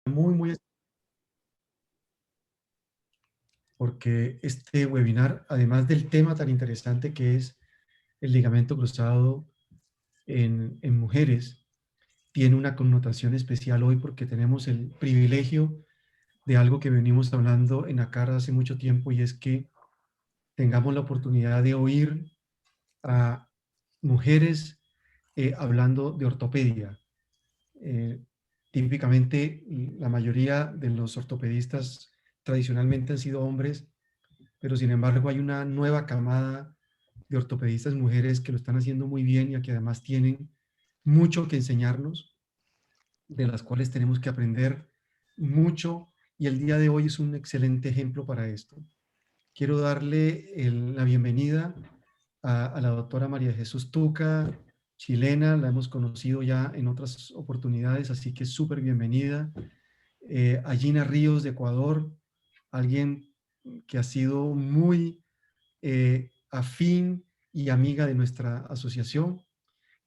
muy porque este webinar, además del tema tan interesante que es el ligamento cruzado en mujeres, tiene una connotación especial hoy porque tenemos el privilegio de algo que venimos hablando en ACAR hace mucho tiempo, y es que tengamos la oportunidad de oír a mujeres hablando de ortopedia. Típicamente la mayoría de los ortopedistas tradicionalmente han sido hombres, pero sin embargo hay una nueva camada de ortopedistas mujeres que lo están haciendo muy bien y que además tienen mucho que enseñarnos, de las cuales tenemos que aprender mucho, y el día de hoy es un excelente ejemplo para esto. Quiero darle la bienvenida a la doctora María Jesús Tuca, chilena. La hemos conocido ya en otras oportunidades, así que súper bienvenida. A Gina Ríos de Ecuador, alguien que ha sido muy afín y amiga de nuestra asociación.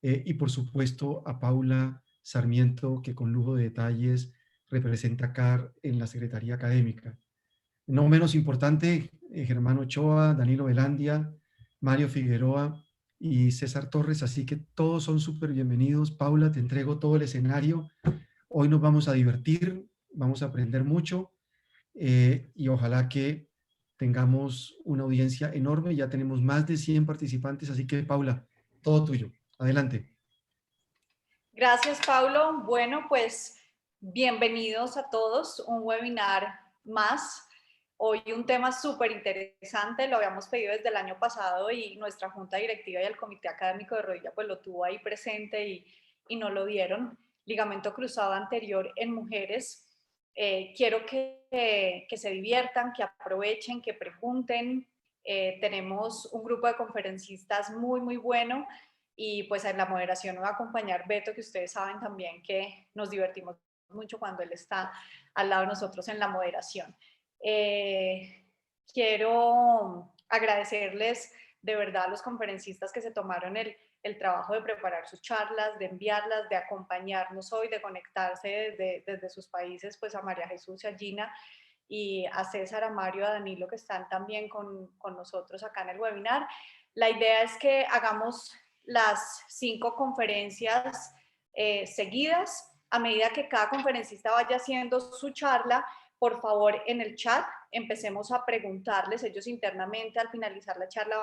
Y por supuesto a Paula Sarmiento, que con lujo de detalles representa CAR en la Secretaría Académica. No menos importante, Germán Ochoa, Danilo Velandia, Mario Figueroa y César Torres, así que todos son súper bienvenidos. Paula, te entrego todo el escenario. Hoy nos vamos a divertir, vamos a aprender mucho, y ojalá que tengamos una audiencia enorme. Ya tenemos más de 100 participantes, así que Paula, todo tuyo. Adelante. Gracias, Paulo. Bueno, pues bienvenidos a todos, un webinar más. Hoy un tema súper interesante, lo habíamos pedido desde el año pasado y nuestra junta directiva y el comité académico de rodilla pues lo tuvo ahí presente y no lo dieron. Ligamento cruzado anterior en mujeres. Quiero que se diviertan, que aprovechen, que pregunten. Tenemos un grupo de conferencistas muy bueno. Y pues en la moderación nos va a acompañar Beto, que ustedes saben también que nos divertimos mucho cuando él está al lado de nosotros en la moderación. Quiero agradecerles de verdad a los conferencistas que se tomaron el trabajo de preparar sus charlas, de enviarlas, de acompañarnos hoy, de conectarse desde sus países, pues a María Jesús y a Gina, y a César, a Mario, a Danilo, que están también con nosotros acá en el webinar. La idea es que hagamos las 5 conferencias seguidas. A medida que cada conferencista vaya haciendo su charla, por favor, en el chat empecemos a preguntarles. Ellos internamente, al finalizar la charla,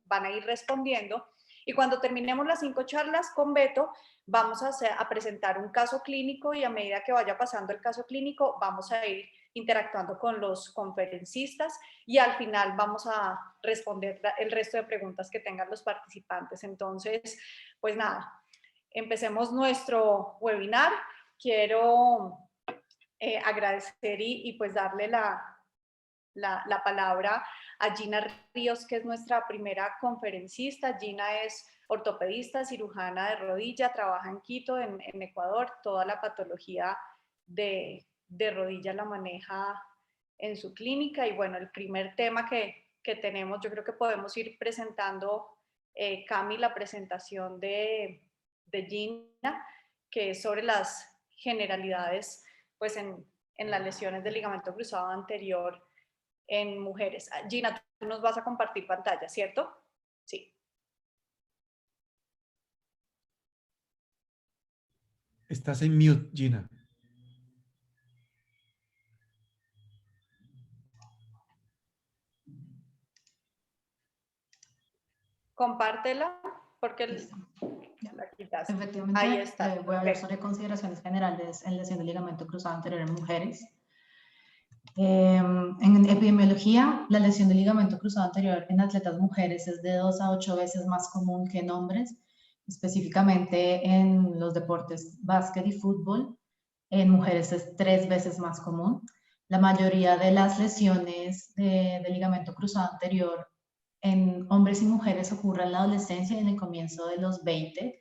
van a ir respondiendo. Y cuando terminemos las 5 charlas con Beto, vamos a presentar un caso clínico, y a medida que vaya pasando el caso clínico, vamos a ir interactuando con los conferencistas, y al final vamos a responder el resto de preguntas que tengan los participantes. Entonces, pues nada, empecemos nuestro webinar. Quiero agradecer y pues darle la palabra a Gina Ríos, que es nuestra primera conferencista. Gina es ortopedista, cirujana de rodilla, trabaja en Quito, en Ecuador. Toda la patología de rodilla la maneja en su clínica. Y bueno, el primer tema que tenemos, yo creo que podemos ir presentando, Cami, la presentación de Gina, que es sobre las generalidades pues en las lesiones del ligamento cruzado anterior en mujeres. Gina, tú nos vas a compartir pantalla, ¿cierto? Sí. Estás en mute, Gina. Compártela, porque la quitaste. Efectivamente, ahí está. voy a hablar sobre consideraciones generales en lesión del ligamento cruzado anterior en mujeres. En epidemiología, la lesión del ligamento cruzado anterior en atletas mujeres es de 2 a 8 veces más común que en hombres, específicamente en los deportes básquet y fútbol. En mujeres es 3 veces más común. La mayoría de las lesiones de ligamento cruzado anterior en hombres y mujeres ocurre en la adolescencia y en el comienzo de los 20,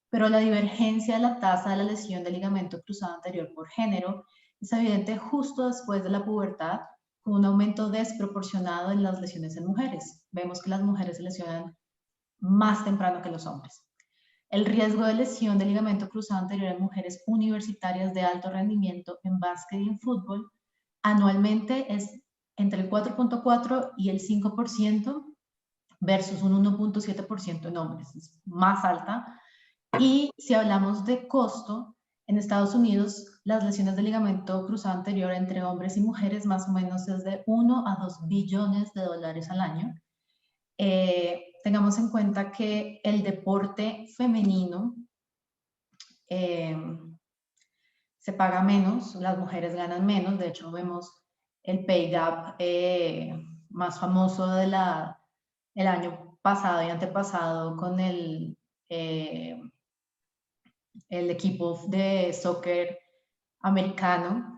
pero la divergencia de la tasa de la lesión del ligamento cruzado anterior por género es evidente justo después de la pubertad, con un aumento desproporcionado en las lesiones en mujeres. Vemos que las mujeres se lesionan más temprano que los hombres. El riesgo de lesión del ligamento cruzado anterior en mujeres universitarias de alto rendimiento en básquet y en fútbol anualmente es entre el 4.4 y el 5% versus un 1.7% en hombres, es más alta. Y si hablamos de costo, en Estados Unidos las lesiones de ligamento cruzado anterior entre hombres y mujeres más o menos es de 1 a 2 billones de dólares al año. Tengamos en cuenta que el deporte femenino se paga menos, las mujeres ganan menos, de hecho vemos el pay gap más famoso el año pasado y antepasado con el equipo de soccer americano.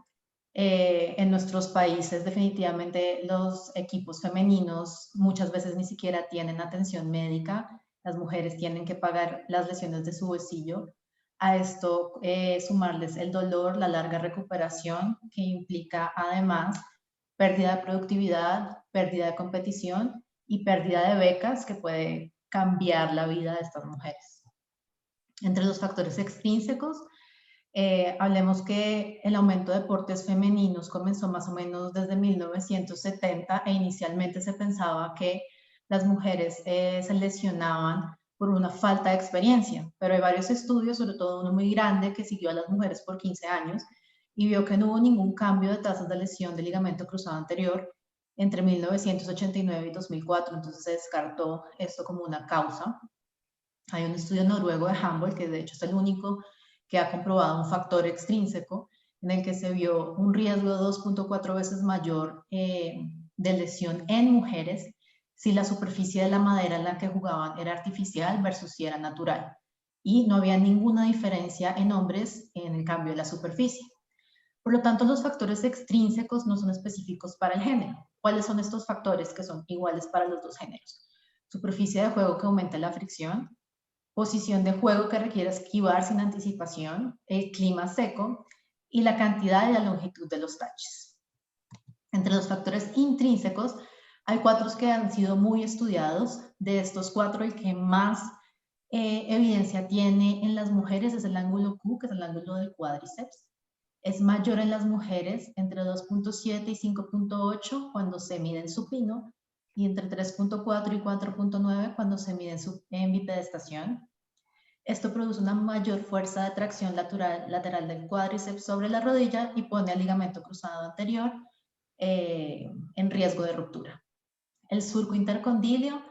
En nuestros países definitivamente los equipos femeninos muchas veces ni siquiera tienen atención médica, las mujeres tienen que pagar las lesiones de su bolsillo. A esto sumarles el dolor, la larga recuperación que implica además pérdida de productividad, pérdida de competición y pérdida de becas que puede cambiar la vida de estas mujeres. Entre los factores extrínsecos, hablemos que el aumento de deportes femeninos comenzó más o menos desde 1970 e inicialmente se pensaba que las mujeres se lesionaban por una falta de experiencia, pero hay varios estudios, sobre todo uno muy grande que siguió a las mujeres por 15 años y vio que no hubo ningún cambio de tasas de lesión de ligamento cruzado anterior entre 1989 y 2004, entonces se descartó esto como una causa. Hay un estudio noruego de Humboldt, que de hecho es el único que ha comprobado un factor extrínseco en el que se vio un riesgo 2.4 veces mayor de lesión en mujeres si la superficie de la madera en la que jugaban era artificial versus si era natural. Y no había ninguna diferencia en hombres en el cambio de la superficie. Por lo tanto, los factores extrínsecos no son específicos para el género. ¿Cuáles son estos factores que son iguales para los dos géneros? Superficie de juego que aumenta la fricción, posición de juego que requiere esquivar sin anticipación, el clima seco y la cantidad y la longitud de los touches. Entre los factores intrínsecos hay 4 que han sido muy estudiados. De estos 4, el que más evidencia tiene en las mujeres es el ángulo Q, que es el ángulo del cuádriceps. Es mayor en las mujeres entre 2.7 y 5.8 cuando se mide en supino y entre 3.4 y 4.9 cuando se mide en bipedestación. Esto produce una mayor fuerza de tracción lateral del cuádriceps sobre la rodilla y pone al ligamento cruzado anterior en riesgo de ruptura. El surco intercondilio,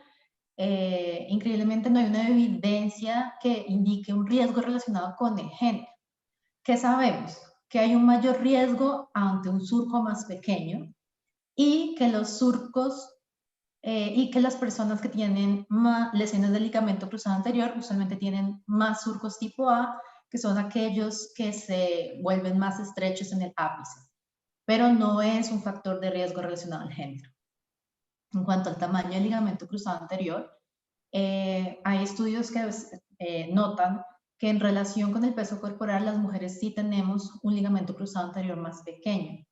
increíblemente no hay una evidencia que indique un riesgo relacionado con el género. ¿Qué sabemos? Que hay un mayor riesgo ante un surco más pequeño y que los surcos y que las personas que tienen lesiones del ligamento cruzado anterior usualmente tienen más surcos tipo A, que son aquellos que se vuelven más estrechos en el ápice, pero no es un factor de riesgo relacionado al género. En cuanto al tamaño del ligamento cruzado anterior, hay estudios que notan que en relación con el peso corporal las mujeres sí tenemos un ligamento cruzado anterior más pequeño.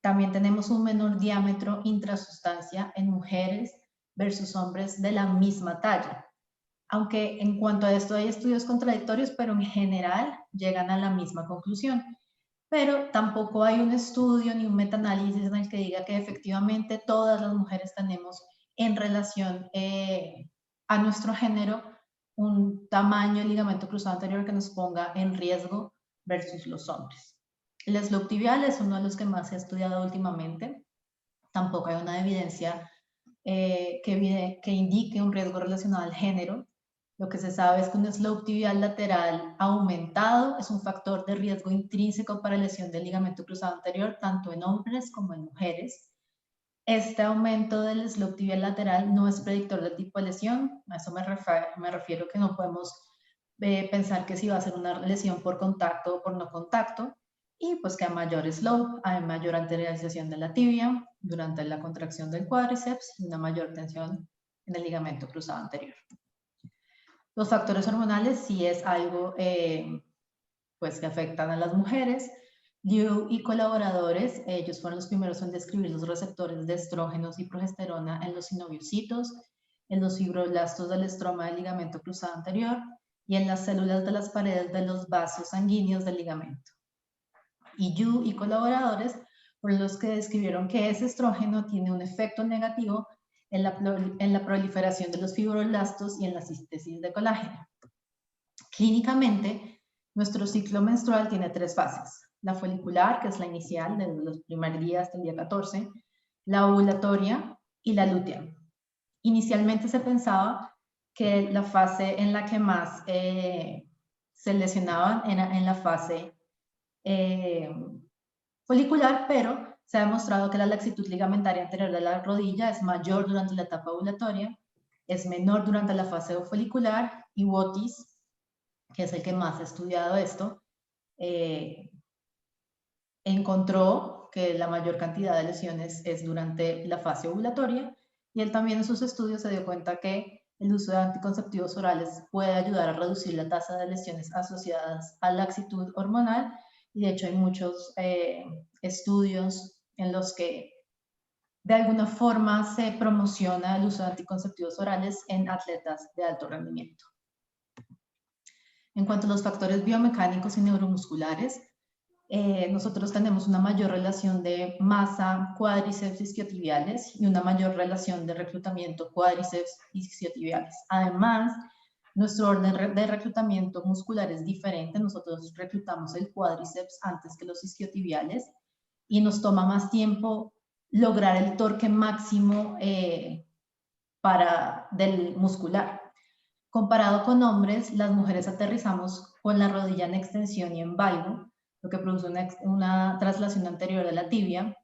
También tenemos un menor diámetro intrasustancia en mujeres versus hombres de la misma talla. Aunque en cuanto a esto hay estudios contradictorios, pero en general llegan a la misma conclusión. Pero tampoco hay un estudio ni un metaanálisis en el que diga que efectivamente todas las mujeres tenemos en relación a nuestro género un tamaño de ligamento cruzado anterior que nos ponga en riesgo versus los hombres. El slope tibial es uno de los que más se ha estudiado últimamente. Tampoco hay una evidencia que indique un riesgo relacionado al género. Lo que se sabe es que un slope tibial lateral aumentado es un factor de riesgo intrínseco para lesión del ligamento cruzado anterior, tanto en hombres como en mujeres. Este aumento del slope tibial lateral no es predictor del tipo de lesión. A eso me refiero que no podemos pensar que si va a ser una lesión por contacto o por no contacto. Y pues que a mayor slope hay mayor anteriorización de la tibia durante la contracción del cuádriceps y una mayor tensión en el ligamento cruzado anterior. Los factores hormonales sí es algo pues que afectan a las mujeres. Liu y colaboradores, ellos fueron los primeros en describir los receptores de estrógenos y progesterona en los sinoviocitos, en los fibroblastos del estroma del ligamento cruzado anterior y en las células de las paredes de los vasos sanguíneos del ligamento. Y Yu y colaboradores fueron los que describieron que ese estrógeno tiene un efecto negativo en la proliferación de los fibroblastos y en la síntesis de colágeno. Clínicamente, nuestro ciclo menstrual tiene 3 fases. La folicular, que es la inicial, desde los primeros días hasta el día 14, la ovulatoria y la lútea. Inicialmente se pensaba que la fase en la que más se lesionaban era en la fase folicular, pero se ha demostrado que la laxitud ligamentaria anterior de la rodilla es mayor durante la etapa ovulatoria, es menor durante la fase folicular, y Wotis, que es el que más ha estudiado esto, encontró que la mayor cantidad de lesiones es durante la fase ovulatoria, y él también en sus estudios se dio cuenta que el uso de anticonceptivos orales puede ayudar a reducir la tasa de lesiones asociadas a laxitud hormonal, y de hecho hay muchos estudios en los que de alguna forma se promociona el uso de anticonceptivos orales en atletas de alto rendimiento. En cuanto a los factores biomecánicos y neuromusculares, nosotros tenemos una mayor relación de masa cuádriceps isquiotibiales y una mayor relación de reclutamiento cuádriceps isquiotibiales. Además, nuestro orden de reclutamiento muscular es diferente. Nosotros reclutamos el cuádriceps antes que los isquiotibiales y nos toma más tiempo lograr el torque máximo del muscular. Comparado con hombres, las mujeres aterrizamos con la rodilla en extensión y en valgo, lo que produce una traslación anterior de la tibia,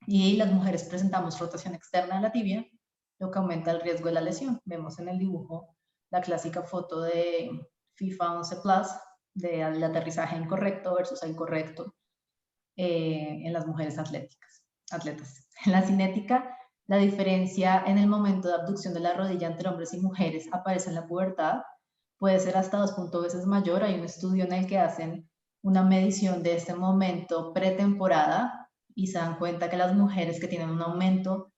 y las mujeres presentamos rotación externa de la tibia, lo que aumenta el riesgo de la lesión. Vemos en el dibujo la clásica foto de FIFA 11 Plus del aterrizaje incorrecto versus el correcto en las mujeres atletas. En la cinética, la diferencia en el momento de abducción de la rodilla entre hombres y mujeres aparece en la pubertad, puede ser hasta 2 veces mayor. Hay un estudio en el que hacen una medición de este momento pretemporada y se dan cuenta que las mujeres que tienen un aumento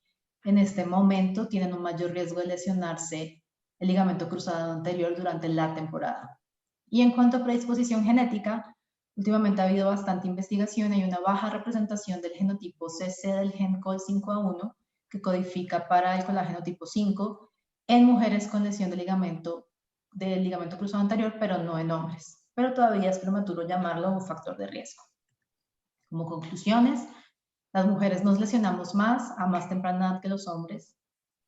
en este momento tienen un mayor riesgo de lesionarse el ligamento cruzado anterior durante la temporada. Y en cuanto a predisposición genética, últimamente ha habido bastante investigación. Hay una baja representación del genotipo CC del gen COL5A1 que codifica para el colágeno tipo 5 en mujeres con lesión del ligamento cruzado anterior, pero no en hombres. Pero todavía es prematuro llamarlo un factor de riesgo. Como conclusiones, las mujeres nos lesionamos más a más temprana edad que los hombres.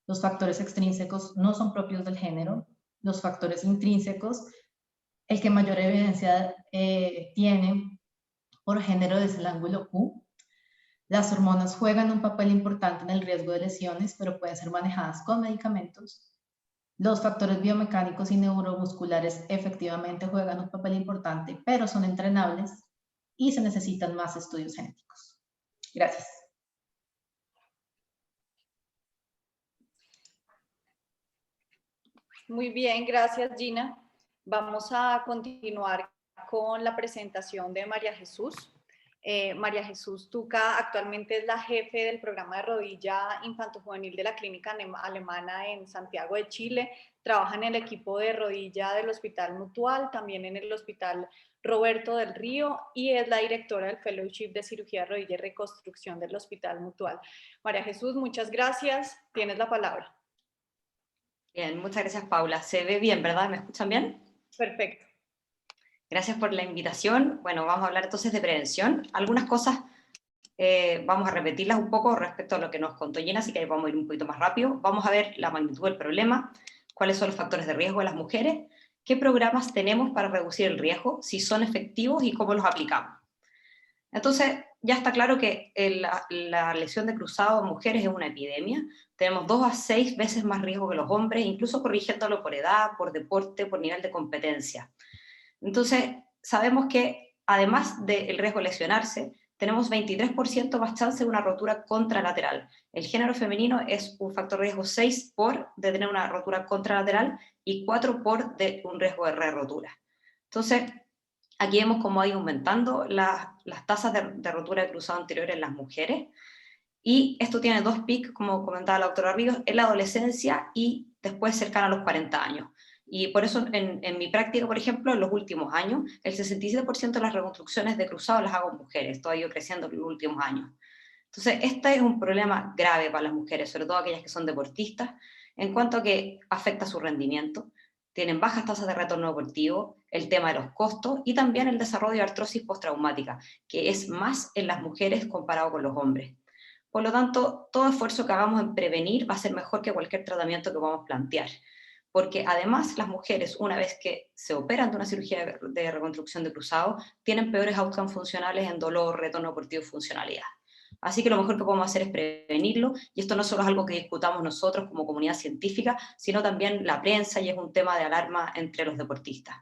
Los factores extrínsecos no son propios del género. Los factores intrínsecos, el que mayor evidencia tiene por género es el ángulo Q. Las hormonas juegan un papel importante en el riesgo de lesiones, pero pueden ser manejadas con medicamentos. Los factores biomecánicos y neuromusculares efectivamente juegan un papel importante, pero son entrenables y se necesitan más estudios genéticos. Gracias. Muy bien, gracias Gina. Vamos a continuar con la presentación de María Jesús. María Jesús Tuca actualmente es la jefe del programa de rodilla infantojuvenil de la clínica alemana en Santiago de Chile. Trabaja en el equipo de rodilla del Hospital Mutual, también en el Hospital Roberto del Río, y es la directora del Fellowship de Cirugía de Rodilla y Reconstrucción del Hospital Mutual. María Jesús, muchas gracias. Tienes la palabra. Bien, muchas gracias, Paula. Se ve bien, ¿verdad? ¿Me escuchan bien? Perfecto. Gracias por la invitación. Bueno, vamos a hablar entonces de prevención. Algunas cosas vamos a repetirlas un poco respecto a lo que nos contó Gina, así que vamos a ir un poquito más rápido. Vamos a ver la magnitud del problema, cuáles son los factores de riesgo de las mujeres, qué programas tenemos para reducir el riesgo, si son efectivos y cómo los aplicamos. Entonces, ya está claro que la lesión de cruzado en mujeres es una epidemia. Tenemos 2 a 6 veces más riesgo que los hombres, incluso corrigiéndolo por edad, por deporte, por nivel de competencia. Entonces, sabemos que además del riesgo de lesionarse, tenemos 23% más chance de una rotura contralateral. El género femenino es un factor de riesgo 6 de tener una rotura contralateral y 4 de un riesgo de re-rotura. Entonces, aquí vemos cómo ha ido aumentando las tasas de rotura de cruzado anterior en las mujeres, y esto tiene 2 picos, como comentaba la doctora Ríos, en la adolescencia y después cercano a los 40 años. Y por eso en mi práctica, por ejemplo, en los últimos años, el 67% de las reconstrucciones de cruzado las hago mujeres, esto ha ido creciendo en los últimos años. Entonces, este es un problema grave para las mujeres, sobre todo aquellas que son deportistas, en cuanto a que afecta su rendimiento, tienen bajas tasas de retorno deportivo, el tema de los costos y también el desarrollo de artrosis postraumática, que es más en las mujeres comparado con los hombres. Por lo tanto, todo esfuerzo que hagamos en prevenir va a ser mejor que cualquier tratamiento que podamos plantear, porque además las mujeres, una vez que se operan de una cirugía de reconstrucción de cruzado, tienen peores outcomes funcionales en dolor, retorno deportivo y funcionalidad. Así que lo mejor que podemos hacer es prevenirlo, y esto no solo es algo que discutamos nosotros como comunidad científica, sino también la prensa, y es un tema de alarma entre los deportistas.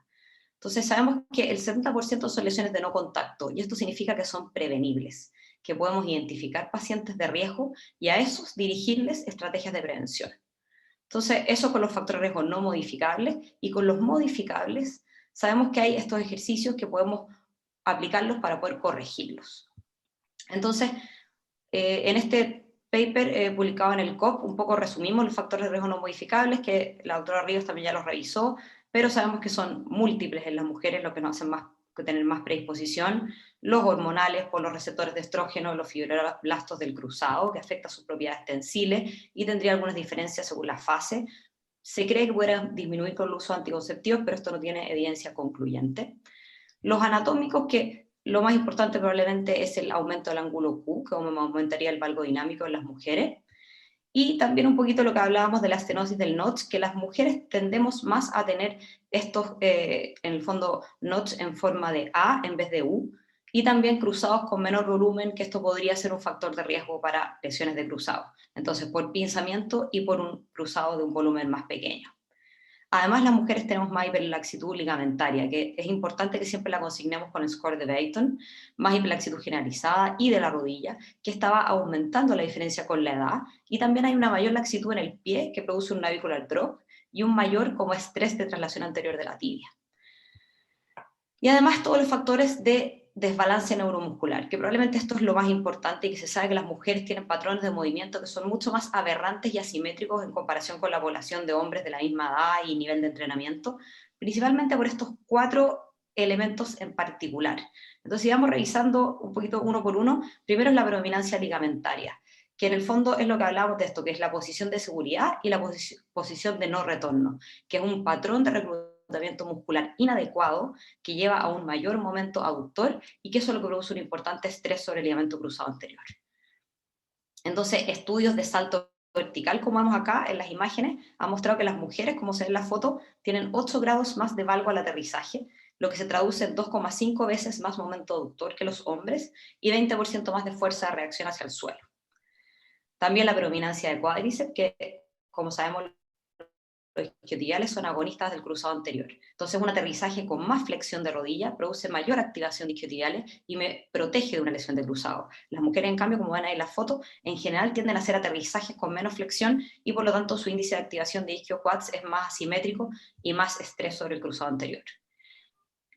Entonces sabemos que el 70% son lesiones de no contacto, y esto significa que son prevenibles, que podemos identificar pacientes de riesgo y a esos dirigirles estrategias de prevención. Entonces, eso con los factores de riesgo no modificables, y con los modificables sabemos que hay estos ejercicios que podemos aplicarlos para poder corregirlos. Entonces, en este paper publicado en el COP, un poco resumimos los factores de riesgo no modificables, que la doctora Ríos también ya los revisó, pero sabemos que son múltiples en las mujeres, lo que nos hacen tener más predisposición, los hormonales por los receptores de estrógeno, los fibroblastos del cruzado, que afecta sus propiedades tensiles y tendría algunas diferencias según la fase. Se cree que pudiera disminuir con el uso de anticonceptivos, pero esto no tiene evidencia concluyente. Los anatómicos, que lo más importante probablemente es el aumento del ángulo Q, que aumentaría el valgo dinámico en las mujeres. Y también un poquito lo que hablábamos de la estenosis del notch, que las mujeres tendemos más a tener estos, en el fondo, notch en forma de A en vez de U, y también cruzados con menor volumen, que esto podría ser un factor de riesgo para lesiones de cruzado. Entonces, por pinzamiento y por un cruzado de un volumen más pequeño. Además, las mujeres tenemos más hiperlaxitud ligamentaria, que es importante que siempre la consignemos con el score de Baton, más hiperlaxitud generalizada y de la rodilla, que estaba aumentando la diferencia con la edad, y también hay una mayor laxitud en el pie, que produce un navicular drop, y un mayor como estrés de traslación anterior de la tibia. Y además todos los factores de desbalance neuromuscular, que probablemente esto es lo más importante, y que se sabe que las mujeres tienen patrones de movimiento que son mucho más aberrantes y asimétricos en comparación con la población de hombres de la misma edad y nivel de entrenamiento, principalmente por estos 4 elementos en particular. Entonces, si vamos revisando un poquito uno por uno, primero es la predominancia ligamentaria, que en el fondo es lo que hablamos de esto, que es la posición de seguridad y la posición de no retorno, que es un patrón de reclutamiento muscular inadecuado que lleva a un mayor momento aductor, y que eso es lo que produce un importante estrés sobre el ligamento cruzado anterior. Entonces, estudios de salto vertical, como vemos acá en las imágenes, han mostrado que las mujeres, como se ve en la foto, tienen 8 grados más de valgo al aterrizaje, lo que se traduce en 2,5 veces más momento aductor que los hombres, y 20% más de fuerza de reacción hacia el suelo. También la predominancia de cuádriceps, que como sabemos los isquiotibiales son agonistas del cruzado anterior. Entonces un aterrizaje con más flexión de rodilla produce mayor activación de isquiotibiales y me protege de una lesión de cruzado. Las mujeres, en cambio, como ven ahí en la foto, en general tienden a hacer aterrizajes con menos flexión, y por lo tanto su índice de activación de isquioquads es más asimétrico y más estrés sobre el cruzado anterior.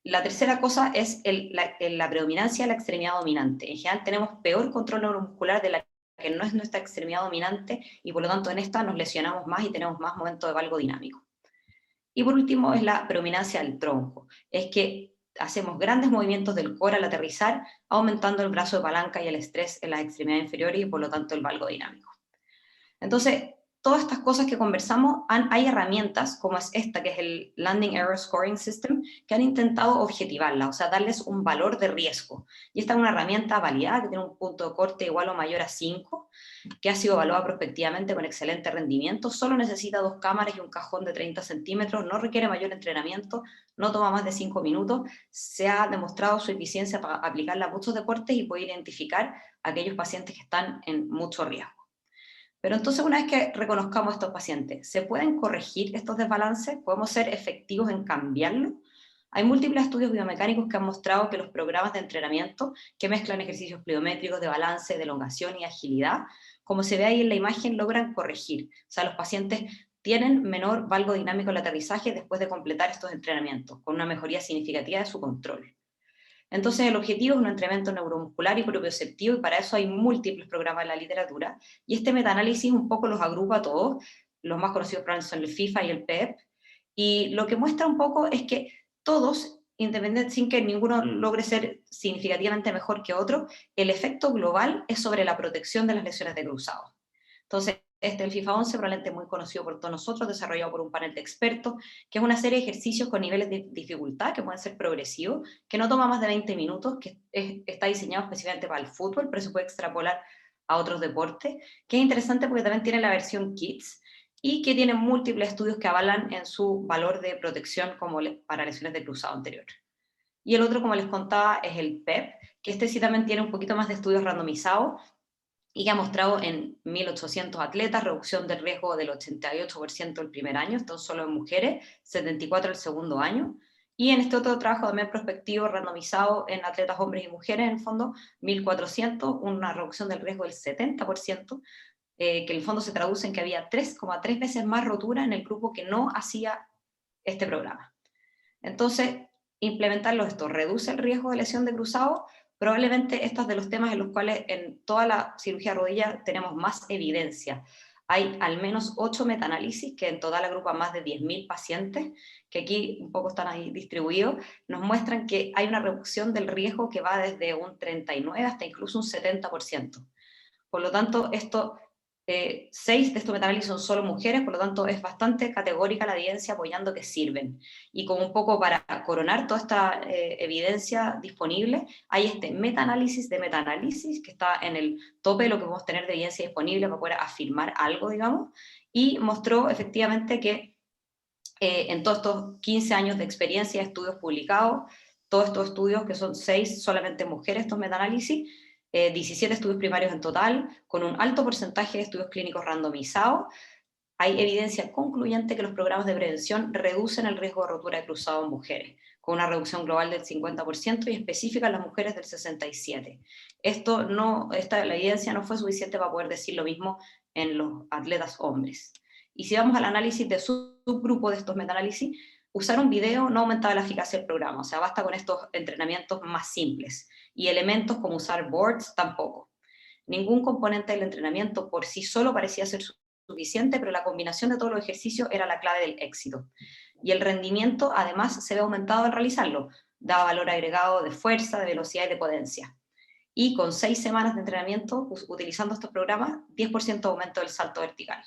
La tercera cosa es la predominancia de la extremidad dominante. En general tenemos peor control neuromuscular de la que no es nuestra extremidad dominante, y por lo tanto en esta nos lesionamos más y tenemos más momento de valgo dinámico. Y por último es la predominancia del tronco, es que hacemos grandes movimientos del core al aterrizar, aumentando el brazo de palanca y el estrés en las extremidades inferiores, y por lo tanto el valgo dinámico. Entonces, todas estas cosas que conversamos, hay herramientas como es esta, que es el Landing Error Scoring System, que han intentado objetivarla, o sea, darles un valor de riesgo. Y esta es una herramienta validada que tiene un punto de corte igual o mayor a 5, que ha sido evaluada prospectivamente con excelente rendimiento, solo necesita 2 cámaras y un cajón de 30 centímetros, no requiere mayor entrenamiento, no toma más de 5 minutos, se ha demostrado su eficiencia para aplicarla a muchos deportes y puede identificar a aquellos pacientes que están en mucho riesgo. Pero entonces, una vez que reconozcamos a estos pacientes, ¿se pueden corregir estos desbalances? ¿Podemos ser efectivos en cambiarlo? Hay múltiples estudios biomecánicos que han mostrado que los programas de entrenamiento que mezclan ejercicios pliométricos de balance, de elongación y agilidad, como se ve ahí en la imagen, logran corregir. O sea, los pacientes tienen menor valgo dinámico al aterrizaje después de completar estos entrenamientos, con una mejoría significativa de su control. Entonces el objetivo es un entrenamiento neuromuscular y propioceptivo, y para eso hay múltiples programas en la literatura, y este metaanálisis un poco los agrupa a todos. Los más conocidos son el FIFA y el PEP, Y lo que muestra un poco es que todos, independientemente, sin que ninguno logre ser significativamente mejor que otro, el efecto global es sobre la protección de las lesiones de cruzado. Entonces, el FIFA 11, probablemente muy conocido por todos nosotros, desarrollado por un panel de expertos, que es una serie de ejercicios con niveles de dificultad que pueden ser progresivos, que no toma más de 20 minutos, que está diseñado específicamente para el fútbol, pero se puede extrapolar a otros deportes, que es interesante porque también tiene la versión Kids, y que tiene múltiples estudios que avalan en su valor de protección como para lesiones de cruzado anterior. Y el otro, como les contaba, es el PEP, que este sí también tiene un poquito más de estudios randomizados, y que ha mostrado en 1.800 atletas reducción del riesgo del 88% el primer año, esto solo en mujeres, 74% el segundo año, y en este otro trabajo también prospectivo randomizado en atletas hombres y mujeres, en el fondo, 1.400, una reducción del riesgo del 70%, que en el fondo se traduce en que había 3,3 veces más rotura en el grupo que no hacía este programa. Entonces, implementarlo esto reduce el riesgo de lesión de cruzado. Probablemente estos de los temas en los cuales en toda la cirugía de rodilla tenemos más evidencia. Hay al menos 8 metaanálisis que en total agrupan más de 10.000 pacientes, que aquí un poco están ahí distribuidos, nos muestran que hay una reducción del riesgo que va desde un 39 hasta incluso un 70%. Por lo tanto, 6 de estos metaanálisis son solo mujeres, por lo tanto es bastante categórica la evidencia apoyando que sirven. Y como un poco para coronar toda esta evidencia disponible, hay este metaanálisis de metaanálisis que está en el tope de lo que podemos tener de evidencia disponible para poder afirmar algo, digamos, y mostró efectivamente que en todos estos 15 años de experiencia de estudios publicados, todos estos estudios, que son 6 solamente mujeres, estos metaanálisis, 17 estudios primarios en total, con un alto porcentaje de estudios clínicos randomizados, hay evidencia concluyente que los programas de prevención reducen el riesgo de rotura de cruzado en mujeres, con una reducción global del 50% y específica en las mujeres del 67%. La evidencia no fue suficiente para poder decir lo mismo en los atletas hombres. Y si vamos al análisis de subgrupo de estos metaanálisis, usar un video no aumentaba la eficacia del programa, o sea, basta con estos entrenamientos más simples, y elementos como usar boards tampoco. Ningún componente del entrenamiento por sí solo parecía ser suficiente, pero la combinación de todos los ejercicios era la clave del éxito. Y el rendimiento además se ve aumentado al realizarlo, daba valor agregado de fuerza, de velocidad y de potencia. Y con 6 semanas de entrenamiento, utilizando estos programas, 10% aumento del salto vertical.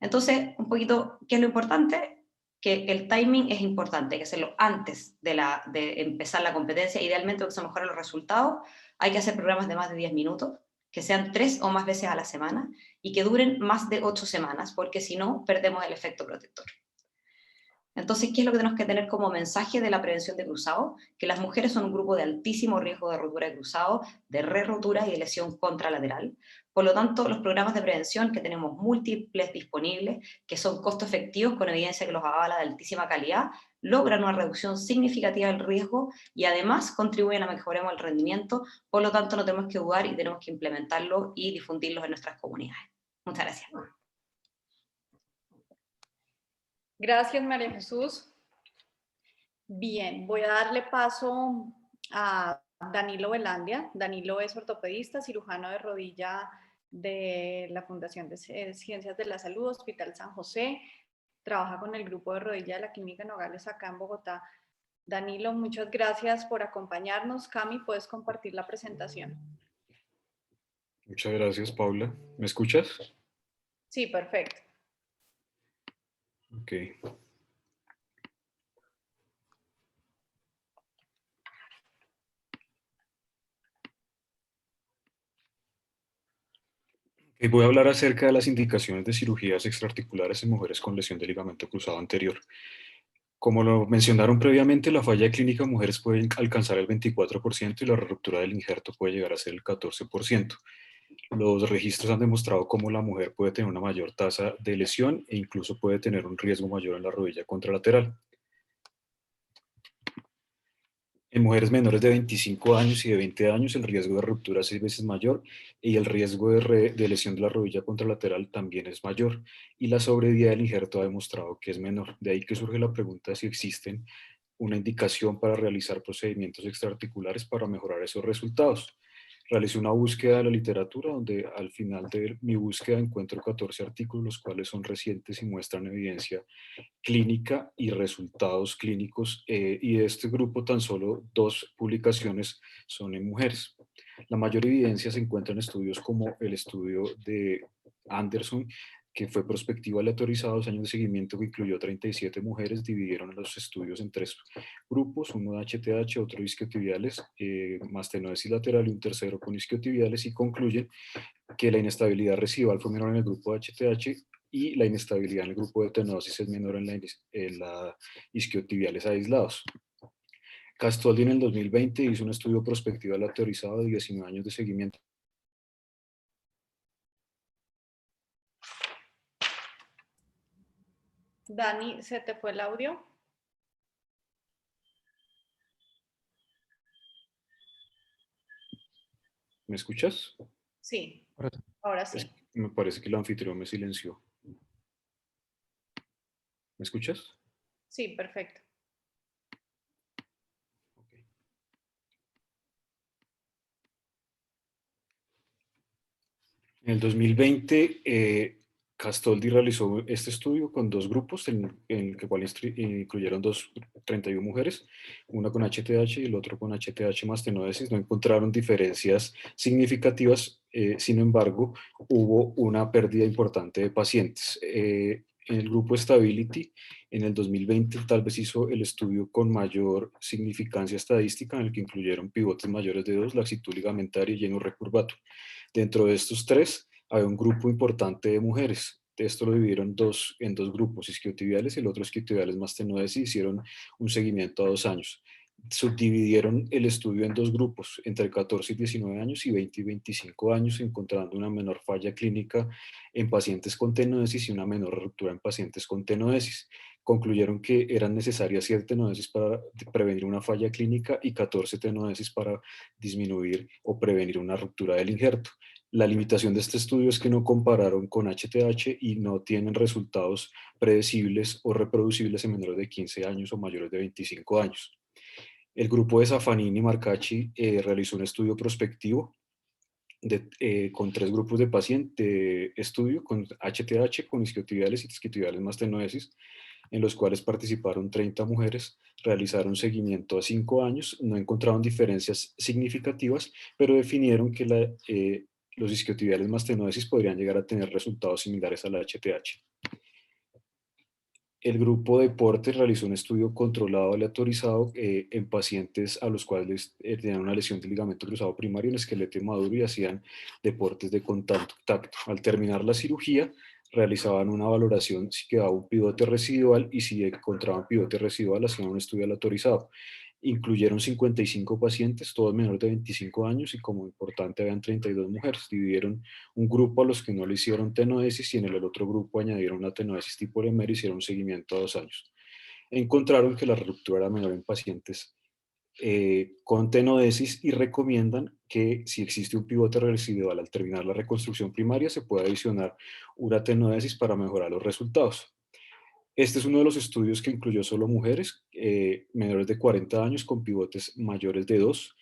Entonces, un poquito, ¿qué es lo importante? Que el timing es importante, hay que hacerlo antes de empezar la competencia. Idealmente, para que se mejoren los resultados, hay que hacer programas de más de 10 minutos, que sean 3 o más veces a la semana, y que duren más de 8 semanas, porque si no, perdemos el efecto protector. Entonces, ¿qué es lo que tenemos que tener como mensaje de la prevención de cruzado? Que las mujeres son un grupo de altísimo riesgo de rotura de cruzado, de re-rotura y de lesión contralateral. Por lo tanto, los programas de prevención, que tenemos múltiples disponibles, que son costo efectivos con evidencia que los avala de altísima calidad, logran una reducción significativa del riesgo y además contribuyen a mejorar el rendimiento. Por lo tanto, no tenemos que dudar y tenemos que implementarlos y difundirlos en nuestras comunidades. Muchas gracias. Gracias, María Jesús. Bien, voy a darle paso a Danilo Velandia. Danilo es ortopedista, cirujano de rodilla de la Fundación de Ciencias de la Salud, Hospital San José. Trabaja con el grupo de rodilla de la Clínica Nogales acá en Bogotá. Danilo, muchas gracias por acompañarnos. Cami, ¿puedes compartir la presentación? Muchas gracias, Paula. ¿Me escuchas? Sí, perfecto. Ok. Voy a hablar acerca de las indicaciones de cirugías extraarticulares en mujeres con lesión de ligamento cruzado anterior. Como lo mencionaron previamente, la falla clínica en mujeres puede alcanzar el 24% y la ruptura del injerto puede llegar a ser el 14%. Los registros han demostrado cómo la mujer puede tener una mayor tasa de lesión e incluso puede tener un riesgo mayor en la rodilla contralateral. En mujeres menores de 25 años y de 20 años, el riesgo de ruptura es 6 veces mayor y el riesgo de lesión de la rodilla contralateral también es mayor. Y la sobrevida del injerto ha demostrado que es menor. De ahí que surge la pregunta si existen una indicación para realizar procedimientos extraarticulares para mejorar esos resultados. Realicé una búsqueda de la literatura donde al final de mi búsqueda encuentro 14 artículos, los cuales son recientes y muestran evidencia clínica y resultados clínicos, y de este grupo tan solo 2 publicaciones son en mujeres. La mayor evidencia se encuentra en estudios como el estudio de Anderson, que fue prospectivo aleatorizado, 2 años de seguimiento que incluyó 37 mujeres, dividieron los estudios en 3 grupos, uno de HTH, otro isquiotibiales, mastenosis lateral y un tercero con isquiotibiales, y concluyen que la inestabilidad residual fue menor en el grupo de HTH y la inestabilidad en el grupo de tenosis es menor en la isquiotibiales aislados. Castoldi en el 2020 hizo un estudio prospectivo aleatorizado de 19 años de seguimiento. Dani, ¿se te fue el audio? ¿Me escuchas? Sí, ahora sí. Me parece que el anfitrión me silenció. ¿Me escuchas? Sí, perfecto. Okay. En el 2020, Castoldi realizó este estudio con 2 grupos, en el cual incluyeron 31 mujeres, una con HTH y el otro con HTH mastenosis. No encontraron diferencias significativas, sin embargo, hubo una pérdida importante de pacientes. En el grupo Stability, en el 2020, tal vez hizo el estudio con mayor significancia estadística, en el que incluyeron pivotes mayores de 2, laxitud ligamentaria y lleno recurvato. Dentro de estos 3, había un grupo importante de mujeres. Esto lo dividieron en dos grupos, isquiotibiales y el otro isquiotibiales mastenosis, y hicieron un seguimiento a 2 años. Subdividieron el estudio en 2 grupos, entre 14 y 19 años y 20 y 25 años, encontrando una menor falla clínica en pacientes con tenodesis y una menor ruptura en pacientes con tenodesis. Concluyeron que eran necesarias 7 tenodesis para prevenir una falla clínica y 14 tenodesis para disminuir o prevenir una ruptura del injerto. La limitación de este estudio es que no compararon con HTH y no tienen resultados predecibles o reproducibles en menores de 15 años o mayores de 25 años. El grupo de Safanini y Marcacci realizó un estudio prospectivo con 3 grupos de pacientes de estudio con HTH, con isquiotibiales y isquiotibiales mastenosis, en los cuales participaron 30 mujeres, realizaron seguimiento a 5 años, no encontraron diferencias significativas, pero definieron que los isquiotibiales mastenosis podrían llegar a tener resultados similares a la HTH. El grupo Deporte realizó un estudio controlado aleatorizado en pacientes a los cuales tenían una lesión del ligamento cruzado primario en esqueleto maduro y hacían deportes de contacto. Al terminar la cirugía, realizaban una valoración si quedaba un pivote residual, y si encontraban pivote residual hacían un estudio aleatorizado. Incluyeron 55 pacientes, todos menores de 25 años, y como importante habían 32 mujeres. Dividieron un grupo a los que no le hicieron tenodesis y en el otro grupo añadieron una tenodesis tipo Lemmer y hicieron un seguimiento a 2 años. Encontraron que la ruptura era menor en pacientes con tenodesis, y recomiendan que si existe un pivote residual al terminar la reconstrucción primaria se puede adicionar una tenodesis para mejorar los resultados. Este es uno de los estudios que incluyó solo mujeres menores de 40 años con pivotes mayores de 2,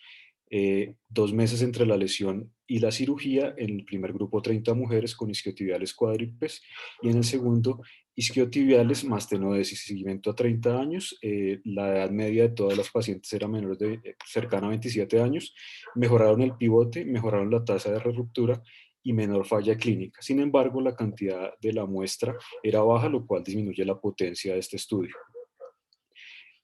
2 meses entre la lesión y la cirugía. En el primer grupo 30 mujeres con isquiotibiales cuádruples y en el segundo isquiotibiales más tenodesis, seguimiento a 30 años. La edad media de todas las pacientes era menor de cercana a 27 años. Mejoraron el pivote, mejoraron la tasa de ruptura y menor falla clínica. Sin embargo, la cantidad de la muestra era baja, lo cual disminuye la potencia de este estudio.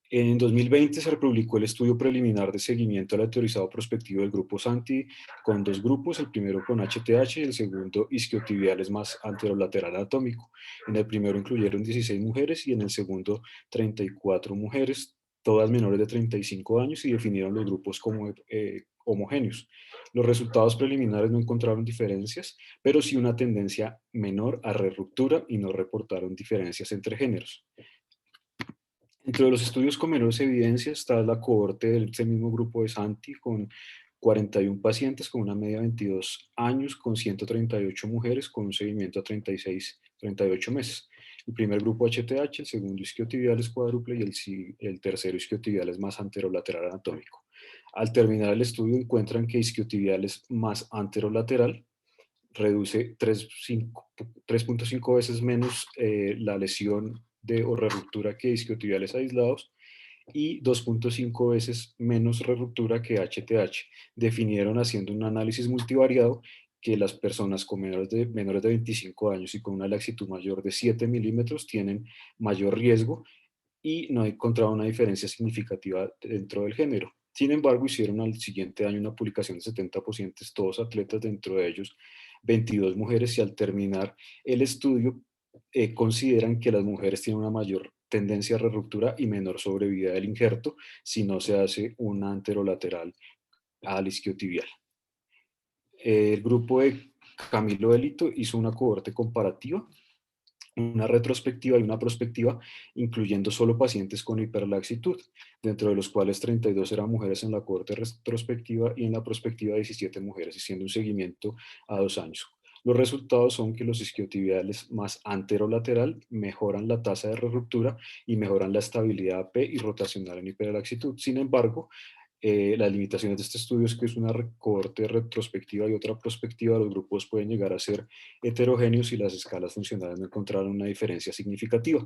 En 2020 se republicó el estudio preliminar de seguimiento aleatorizado prospectivo del grupo Santi, con 2 grupos, el primero con HTH y el segundo isquiotibiales más anterolateral anatómico. En el primero incluyeron 16 mujeres y en el segundo 34 mujeres, todas menores de 35 años, y definieron los grupos como homogéneos. Los resultados preliminares no encontraron diferencias, pero sí una tendencia menor a ruptura, y no reportaron diferencias entre géneros. Entre los estudios con menores evidencias está la cohorte de ese mismo grupo de Santi, con 41 pacientes con una media de 22 años, con 138 mujeres, con un seguimiento a 38 meses. El primer grupo HTH, el segundo isquiotibiales cuádruple y el tercero isquiotibiales más anterolateral anatómico. Al terminar el estudio encuentran que isquiotibiales más anterolateral reduce 3.5 veces menos la lesión o reruptura que isquiotibiales aislados y 2.5 veces menos reruptura que HTH. Definieron haciendo un análisis multivariado que las personas con menores de 25 años y con una laxitud mayor de 7 milímetros tienen mayor riesgo y no encontraron una diferencia significativa dentro del género. Sin embargo, hicieron al siguiente año una publicación de 70 pacientes, todos atletas, dentro de ellos 22 mujeres, y al terminar el estudio consideran que las mujeres tienen una mayor tendencia a ruptura y menor sobrevida del injerto si no se hace una anterolateral al isquiotibial. El grupo de Camilo Elito hizo una cohorte comparativa, una retrospectiva y una prospectiva, incluyendo solo pacientes con hiperlaxitud, dentro de los cuales 32 eran mujeres en la cohorte retrospectiva y en la prospectiva 17 mujeres, haciendo un seguimiento a 2 años. Los resultados son que los isquiotibiales más anterolateral mejoran la tasa de ruptura y mejoran la estabilidad AP y rotacional en hiperlaxitud. Sin embargo, las limitaciones de este estudio es que es una cohorte retrospectiva y otra prospectiva. Los grupos pueden llegar a ser heterogéneos y las escalas funcionales no encontraron una diferencia significativa.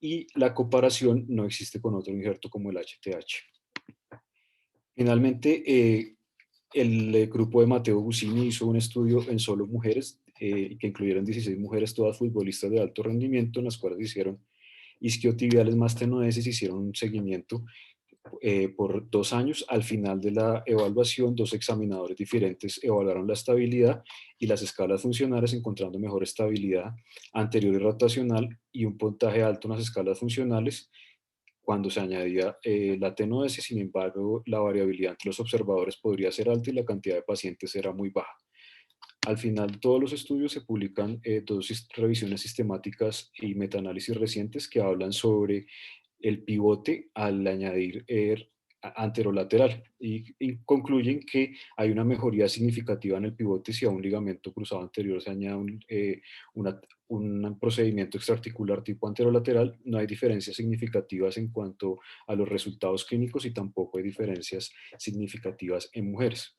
Y la comparación no existe con otro injerto como el HTH. Finalmente, el grupo de Matteo Busini hizo un estudio en solo mujeres, que incluyeron 16 mujeres, todas futbolistas de alto rendimiento, en las cuales hicieron isquiotibiales más tenodesis, hicieron un seguimiento por 2 años. Al final de la evaluación, 2 examinadores diferentes evaluaron la estabilidad y las escalas funcionales, encontrando mejor estabilidad anterior y rotacional y un puntaje alto en las escalas funcionales cuando se añadía la tenodesis. Sin embargo, la variabilidad entre los observadores podría ser alta y la cantidad de pacientes era muy baja. Al final de todos los estudios se publican 2 revisiones sistemáticas y metaanálisis recientes que hablan sobre el pivote al añadir anterolateral y concluyen que hay una mejoría significativa en el pivote si a un ligamento cruzado anterior se añade un procedimiento extraarticular tipo anterolateral. No hay diferencias significativas en cuanto a los resultados clínicos y tampoco hay diferencias significativas en mujeres.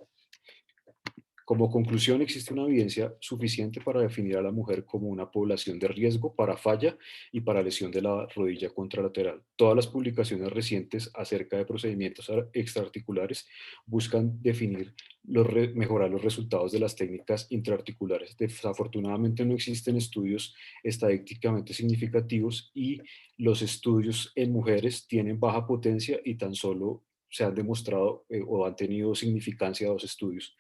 Como conclusión, existe una evidencia suficiente para definir a la mujer como una población de riesgo para falla y para lesión de la rodilla contralateral. Todas las publicaciones recientes acerca de procedimientos extraarticulares buscan definir mejorar los resultados de las técnicas intraarticulares. Desafortunadamente no existen estudios estadísticamente significativos y los estudios en mujeres tienen baja potencia y tan solo se han demostrado o han tenido significancia 2 estudios.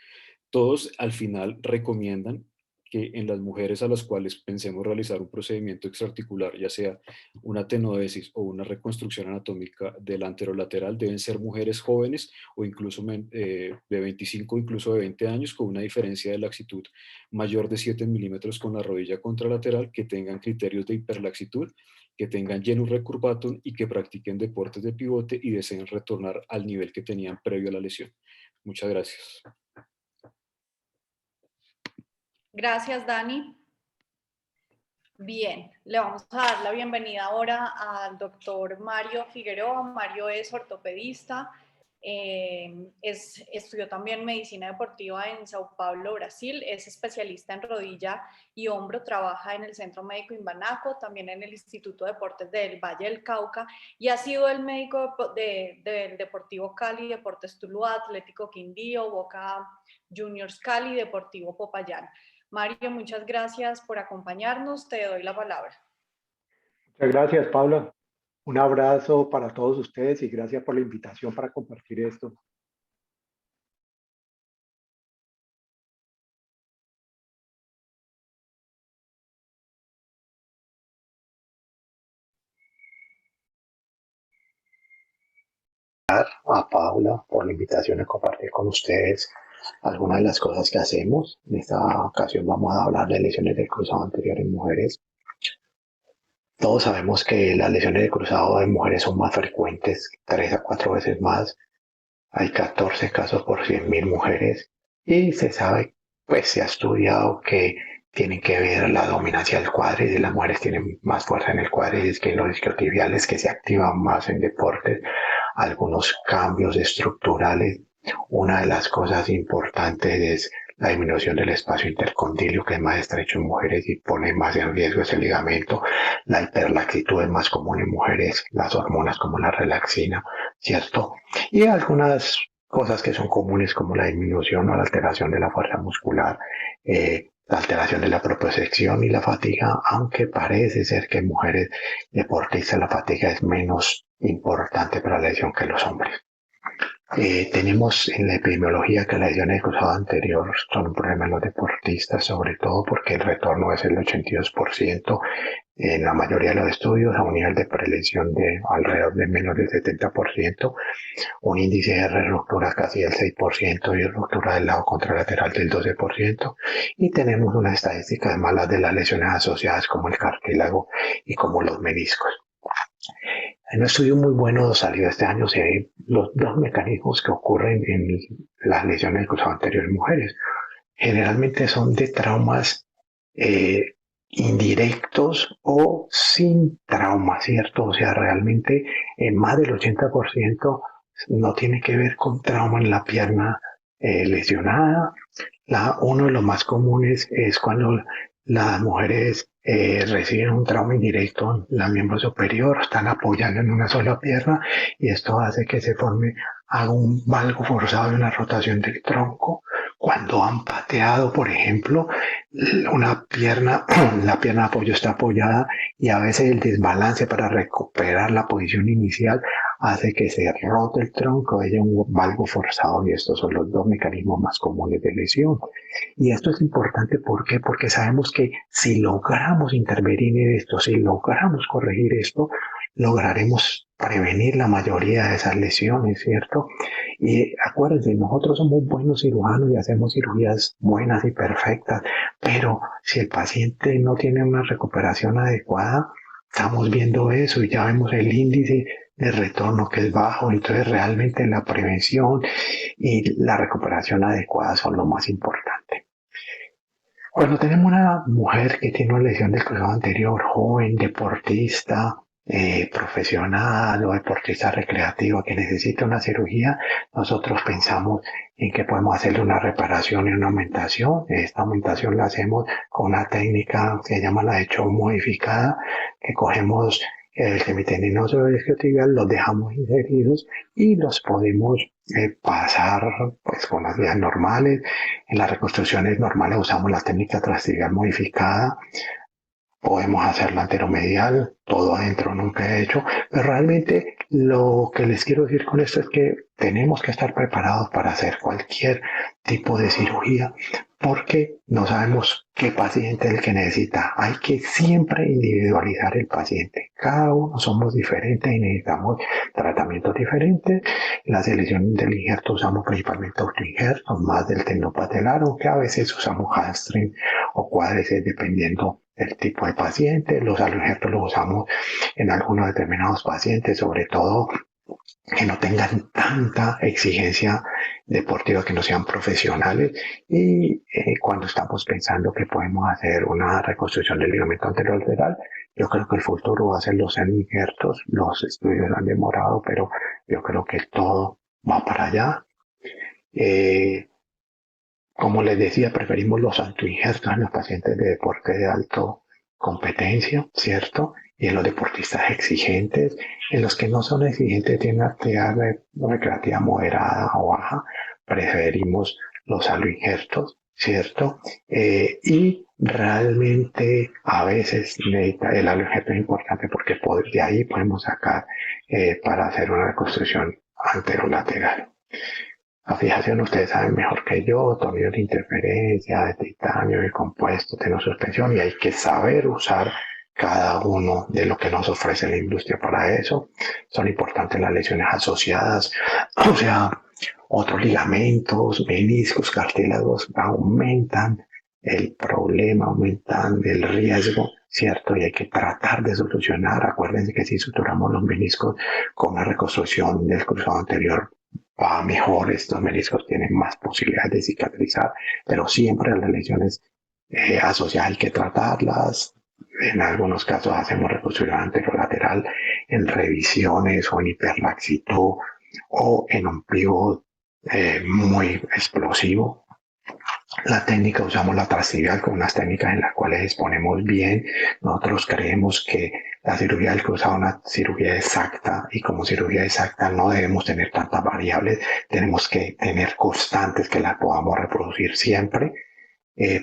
Todos al final recomiendan que en las mujeres a las cuales pensemos realizar un procedimiento extraarticular, ya sea una tenodesis o una reconstrucción anatómica del anterolateral, deben ser mujeres jóvenes o incluso de 25 o incluso de 20 años, con una diferencia de laxitud mayor de 7 milímetros con la rodilla contralateral, que tengan criterios de hiperlaxitud, que tengan genus recurvatum y que practiquen deportes de pivote y deseen retornar al nivel que tenían previo a la lesión. Muchas gracias. Gracias, Dani. Bien, le vamos a dar la bienvenida ahora al doctor Mario Figueroa. Mario es ortopedista, estudió también medicina deportiva en Sao Paulo, Brasil, es especialista en rodilla y hombro, trabaja en el Centro Médico Imbanaco, también en el Instituto de Deportes del Valle del Cauca y ha sido el médico del Deportivo Cali, Deportes Tuluá, Atlético Quindío, Boca Juniors Cali, Deportivo Popayán. Mario, muchas gracias por acompañarnos. Te doy la palabra. Muchas gracias, Paula. Un abrazo para todos ustedes y gracias por la invitación para compartir esto. A Paula por la invitación a compartir con ustedes algunas de las cosas que hacemos. En esta ocasión vamos a hablar de lesiones del cruzado anterior en mujeres. Todos sabemos que las lesiones del cruzado en mujeres son más frecuentes, 3 a 4 veces más. Hay 14 casos por 100.000 mujeres y se sabe, pues se ha estudiado que tienen que ver la dominancia del cuádriceps. Las mujeres tienen más fuerza en el cuádriceps que en los isquiotibiales, que se activan más en deportes. Algunos cambios estructurales Una de las cosas importantes es la disminución del espacio intercondilio, que es más estrecho en mujeres y pone más en riesgo ese ligamento. La hiperlaxitud es más común en mujeres, las hormonas como la relaxina, ¿cierto? Y algunas cosas que son comunes como la disminución o la alteración de la fuerza muscular, la alteración de la propiocepción y la fatiga, aunque parece ser que en mujeres deportistas la fatiga es menos importante para la lesión que en los hombres. Tenemos en la epidemiología que las lesiones de cruzado anterior son un problema en los deportistas, sobre todo porque el retorno es el 82% en la mayoría de los estudios, a un nivel de prelesión de alrededor de menos del 70%, un índice de ruptura casi del 6% y ruptura del lado contralateral del 12%, y tenemos una estadística de malas de las lesiones asociadas como el cartílago y como los meniscos. En un estudio muy bueno salió este año, se ven los dos mecanismos que ocurren en las lesiones del cruzado anterior en mujeres. Generalmente son de traumas indirectos o sin trauma, ¿cierto? O sea, realmente más del 80% no tiene que ver con trauma en la pierna lesionada. Uno de los más comunes es cuando las mujeres reciben un trauma indirecto en la miembro superior, están apoyando en una sola pierna y esto hace que se forme un valgo forzado y una rotación del tronco. Cuando han pateado, por ejemplo, una pierna, la pierna de apoyo está apoyada y a veces el desbalance para recuperar la posición inicial hace que se rote el tronco, haya un valgo forzado, y estos son los dos mecanismos más comunes de lesión. Y esto es importante, ¿por qué? Porque sabemos que si logramos intervenir en esto, si logramos corregir esto, lograremos prevenir la mayoría de esas lesiones, ¿cierto? Y acuérdense, nosotros somos buenos cirujanos y hacemos cirugías buenas y perfectas, pero si el paciente no tiene una recuperación adecuada, estamos viendo eso y ya vemos el índice de retorno que es bajo. Entonces realmente la prevención y la recuperación adecuada son lo más importante. Cuando tenemos una mujer que tiene una lesión del cruzado anterior, joven, deportista, profesional o deportista recreativo que necesita una cirugía, nosotros pensamos en que podemos hacerle una reparación y una aumentación. Esta aumentación la hacemos con una técnica que se llama la de Chow modificada, que cogemos el semitendinoso isquiotibial, los dejamos inseridos y los podemos pasar pues con las vías normales. En las reconstrucciones normales usamos la técnica transtibial modificada. Podemos hacerlo anteromedial, todo adentro, nunca he hecho, pero realmente lo que les quiero decir con esto es que tenemos que estar preparados para hacer cualquier tipo de cirugía, porque no sabemos qué paciente es el que necesita. Hay que siempre individualizar el paciente. Cada uno somos diferentes y necesitamos tratamientos diferentes. En la selección del injerto usamos principalmente autoinjertos, más del tendopatelar, aunque a veces usamos hamstring o cuádriceps dependiendo del tipo de paciente. Los aloinjertos los usamos en algunos determinados pacientes, sobre todo que no tengan tanta exigencia deportiva, que no sean profesionales, y cuando estamos pensando que podemos hacer una reconstrucción del ligamento anterolateral, yo creo que el futuro va a ser los injertos. Los estudios han demorado, pero yo creo que todo va para allá. Como les decía, preferimos los autoinjertos en los pacientes de deporte de alta competencia, ¿cierto? Y en los deportistas exigentes. En los que no son exigentes, tienen actividad recreativa moderada o baja, preferimos los aloinjertos, ¿cierto? Y realmente a veces el aloinjerto es importante porque de ahí podemos sacar para hacer una reconstrucción anterolateral. La fijación, ustedes saben mejor que yo, tornillos de interferencia, de titanio, de compuesto, de suspensión, y hay que saber usar cada uno de lo que nos ofrece la industria para eso. Son importantes las lesiones asociadas, o sea, otros ligamentos, meniscos, cartílagos aumentan el problema, aumentan el riesgo, ¿cierto? Y hay que tratar de solucionar. Acuérdense que si suturamos los meniscos con una reconstrucción del cruzado anterior, va mejor. Estos meniscos tienen más posibilidades de cicatrizar, pero siempre las lesiones asociadas hay que tratarlas. En algunos casos hacemos reconstrucción anterolateral en revisiones o en hiperlaxitud o en un pivot muy explosivo. La técnica, usamos la tractibial con unas técnicas en las cuales exponemos bien. Nosotros creemos que la cirugía del cruzado es una cirugía exacta y como cirugía exacta no debemos tener tantas variables, tenemos que tener constantes que las podamos reproducir siempre.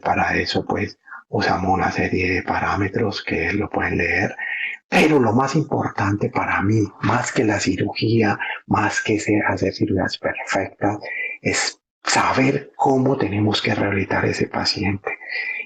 Para eso pues usamos una serie de parámetros que lo pueden leer. Pero lo más importante para mí, más que la cirugía, más que hacer cirugías perfectas, es saber cómo tenemos que rehabilitar a ese paciente.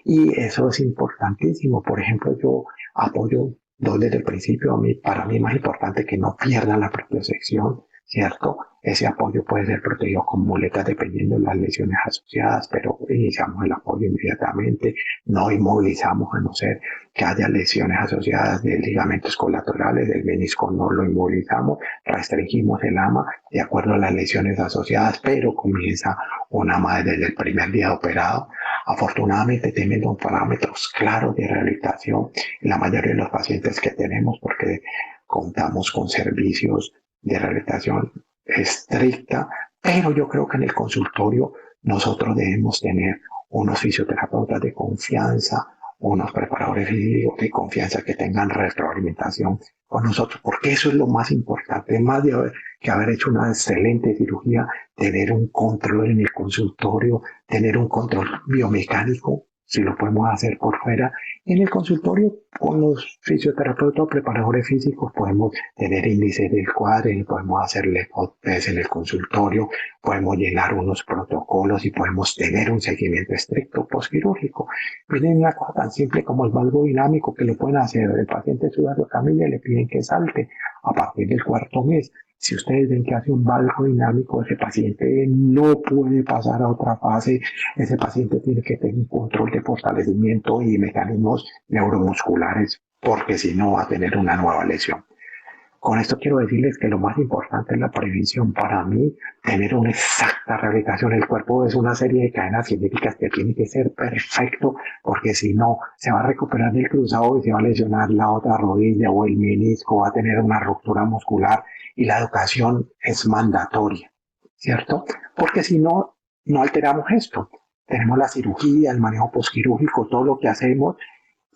Y eso es importantísimo. Por ejemplo, yo apoyo desde el principio, para mí es más importante que no pierdan la propiocepción, ¿cierto? Ese apoyo puede ser protegido con muletas dependiendo de las lesiones asociadas, pero iniciamos el apoyo inmediatamente, no inmovilizamos a no ser que haya lesiones asociadas de ligamentos colaterales, del menisco no lo inmovilizamos, restringimos el AMA de acuerdo a las lesiones asociadas, pero comienza un AMA desde el primer día operado. Afortunadamente tenemos parámetros claros de rehabilitación en la mayoría de los pacientes que tenemos porque contamos con servicios de rehabilitación estricta, pero yo creo que en el consultorio nosotros debemos tener unos fisioterapeutas de confianza, unos preparadores físicos de confianza que tengan retroalimentación con nosotros, porque eso es lo más importante, más de que haber hecho una excelente cirugía, tener un control en el consultorio, tener un control biomecánico, si lo podemos hacer por fuera. En el consultorio, con los fisioterapeutas o preparadores físicos, podemos tener índices del cuádriceps, podemos hacerle test en el consultorio, podemos llenar unos protocolos y podemos tener un seguimiento estricto postquirúrgico. Miren una cosa tan simple como el valgo dinámico que le pueden hacer. El paciente sube a su camilla y le piden que salte a partir del 4º mes. Si ustedes ven que hace un valgo dinámico, ese paciente no puede pasar a otra fase. Ese paciente tiene que tener un control de fortalecimiento y mecanismos neuromusculares, porque si no va a tener una nueva lesión. Con esto quiero decirles que lo más importante es la prevención. Para mí, tener una exacta rehabilitación del cuerpo es una serie de cadenas cinéticas que tiene que ser perfecto, porque si no, se va a recuperar el cruzado y se va a lesionar la otra rodilla o el menisco, va a tener una ruptura muscular y la educación es mandatoria, ¿cierto? Porque si no, no alteramos esto. Tenemos la cirugía, el manejo postquirúrgico, todo lo que hacemos,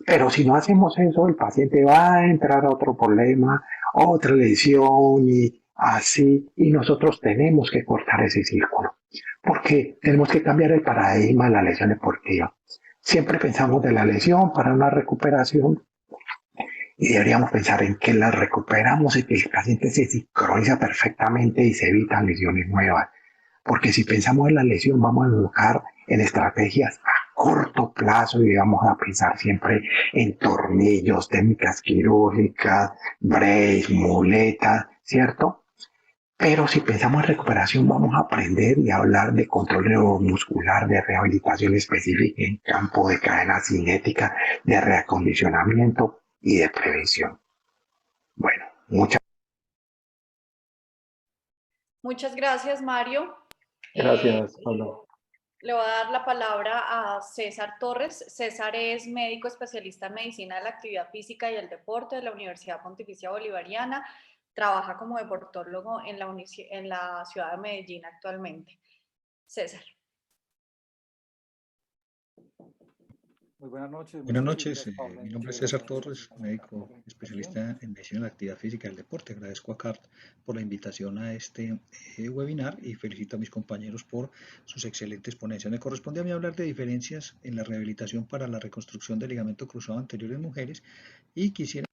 pero si no hacemos eso, el paciente va a entrar a otro problema, otra lesión y así, y nosotros tenemos que cortar ese círculo, porque tenemos que cambiar el paradigma de la lesión deportiva. Siempre pensamos de la lesión para una recuperación y deberíamos pensar en que la recuperamos y que el paciente se sincroniza perfectamente y se evitan lesiones nuevas. Porque si pensamos en la lesión, vamos a buscar en estrategias a corto plazo y vamos a pensar siempre en tornillos, técnicas quirúrgicas, brace, muletas, ¿cierto? Pero si pensamos en recuperación, vamos a aprender y a hablar de control neuromuscular, de rehabilitación específica en campo de cadena cinética, de reacondicionamiento y de prevención. Bueno, Muchas gracias, Mario. Gracias, Pablo. Le voy a dar la palabra a César Torres. César es médico especialista en medicina de la actividad física y el deporte de la Universidad Pontificia Bolivariana. Trabaja como deportólogo en la ciudad de Medellín actualmente. César. Muy buenas noches. Buenas noches, mi nombre es César Torres, médico especialista en medicina de la actividad física y el deporte. Agradezco a CART por la invitación a este webinar y felicito a mis compañeros por sus excelentes ponencias. Me corresponde a mí hablar de diferencias en la rehabilitación para la reconstrucción del ligamento cruzado anterior en mujeres y quisiera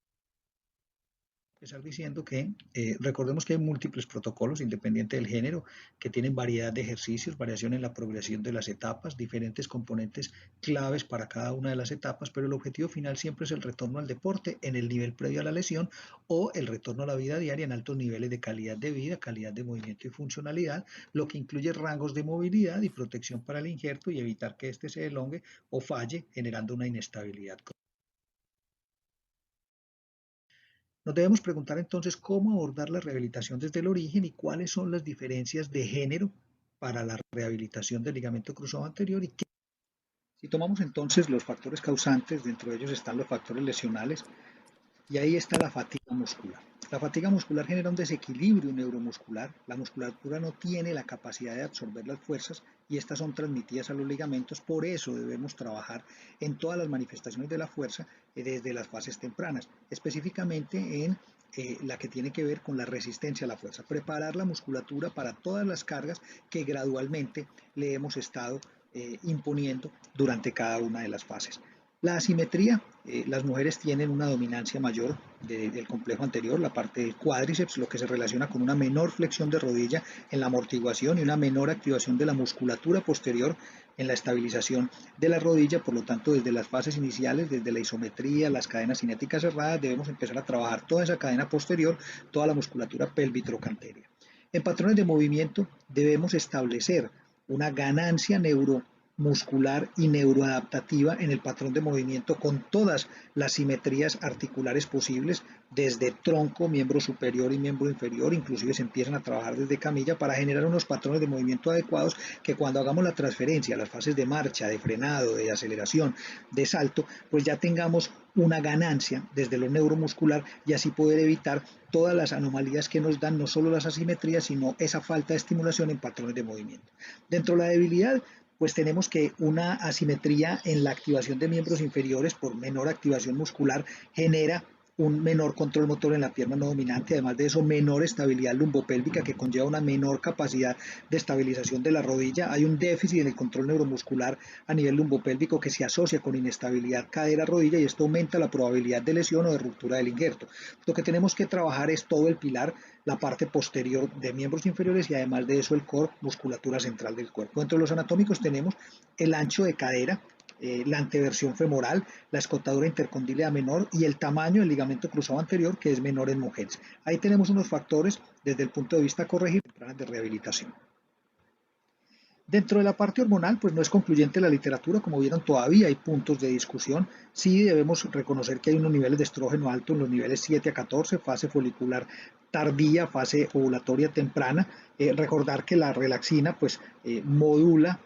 empezar diciendo que recordemos que hay múltiples protocolos independiente del género que tienen variedad de ejercicios, variación en la progresión de las etapas, diferentes componentes claves para cada una de las etapas, pero el objetivo final siempre es el retorno al deporte en el nivel previo a la lesión o el retorno a la vida diaria en altos niveles de calidad de vida, calidad de movimiento y funcionalidad, lo que incluye rangos de movilidad y protección para el injerto y evitar que éste se elongue o falle generando una inestabilidad. Nos debemos preguntar entonces cómo abordar la rehabilitación desde el origen y cuáles son las diferencias de género para la rehabilitación del ligamento cruzado anterior y qué. Si tomamos entonces los factores causantes, dentro de ellos están los factores lesionales y ahí está la fatiga muscular. La fatiga muscular genera un desequilibrio neuromuscular. La musculatura no tiene la capacidad de absorber las fuerzas y estas son transmitidas a los ligamentos. Por eso debemos trabajar en todas las manifestaciones de la fuerza desde las fases tempranas, específicamente en la que tiene que ver con la resistencia a la fuerza. Preparar la musculatura para todas las cargas que gradualmente le hemos estado imponiendo durante cada una de las fases. La asimetría, las mujeres tienen una dominancia mayor del complejo anterior, la parte del cuádriceps, lo que se relaciona con una menor flexión de rodilla en la amortiguación y una menor activación de la musculatura posterior en la estabilización de la rodilla. Por lo tanto, desde las fases iniciales, desde la isometría, las cadenas cinéticas cerradas, debemos empezar a trabajar toda esa cadena posterior, toda la musculatura pelvitrocanteria. En patrones de movimiento debemos establecer una ganancia neuromuscular y neuroadaptativa en el patrón de movimiento con todas las simetrías articulares posibles, desde tronco, miembro superior y miembro inferior, inclusive se empiezan a trabajar desde camilla para generar unos patrones de movimiento adecuados que cuando hagamos la transferencia a las fases de marcha, de frenado, de aceleración, de salto, pues ya tengamos una ganancia desde lo neuromuscular y así poder evitar todas las anomalías que nos dan no solo las asimetrías, sino esa falta de estimulación en patrones de movimiento. Dentro de la debilidad, pues tenemos que una asimetría en la activación de miembros inferiores por menor activación muscular genera un menor control motor en la pierna no dominante, además de eso menor estabilidad lumbopélvica que conlleva una menor capacidad de estabilización de la rodilla. Hay un déficit en el control neuromuscular a nivel lumbopélvico que se asocia con inestabilidad cadera-rodilla y esto aumenta la probabilidad de lesión o de ruptura del injerto. Lo que tenemos que trabajar es todo el pilar, la parte posterior de miembros inferiores y además de eso el core, musculatura central del cuerpo. Entre los anatómicos tenemos el ancho de cadera, la anteversión femoral, la escotadura intercondílea menor y el tamaño del ligamento cruzado anterior que es menor en mujeres. Ahí tenemos unos factores desde el punto de vista corregir tempranas de rehabilitación. Dentro de la parte hormonal, pues no es concluyente la literatura, como vieron todavía hay puntos de discusión. Sí debemos reconocer que hay unos niveles de estrógeno alto en los niveles 7 a 14, fase folicular tardía, fase ovulatoria temprana. Recordar que la relaxina pues modula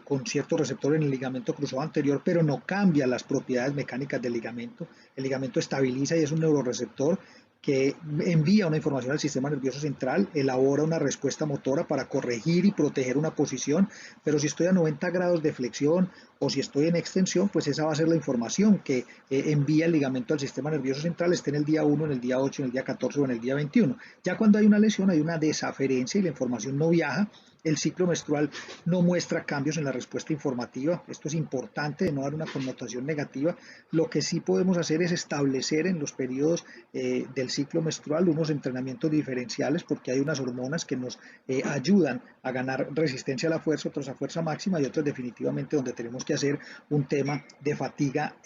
con ciertos receptores en el ligamento cruzado anterior, pero no cambia las propiedades mecánicas del ligamento. El ligamento estabiliza y es un neuroreceptor que envía una información al sistema nervioso central, elabora una respuesta motora para corregir y proteger una posición, pero si estoy a 90 grados de flexión o si estoy en extensión, pues esa va a ser la información que envía el ligamento al sistema nervioso central, esté en el día 1, en el día 8, en el día 14 o en el día 21. Ya cuando hay una lesión hay una desaferencia y la información no viaja. El ciclo menstrual no muestra cambios en la respuesta informativa. Esto es importante de no dar una connotación negativa. Lo que sí podemos hacer es establecer en los periodos del ciclo menstrual unos entrenamientos diferenciales porque hay unas hormonas que nos ayudan a ganar resistencia a la fuerza, otras a fuerza máxima y otras definitivamente donde tenemos que hacer un tema de fatiga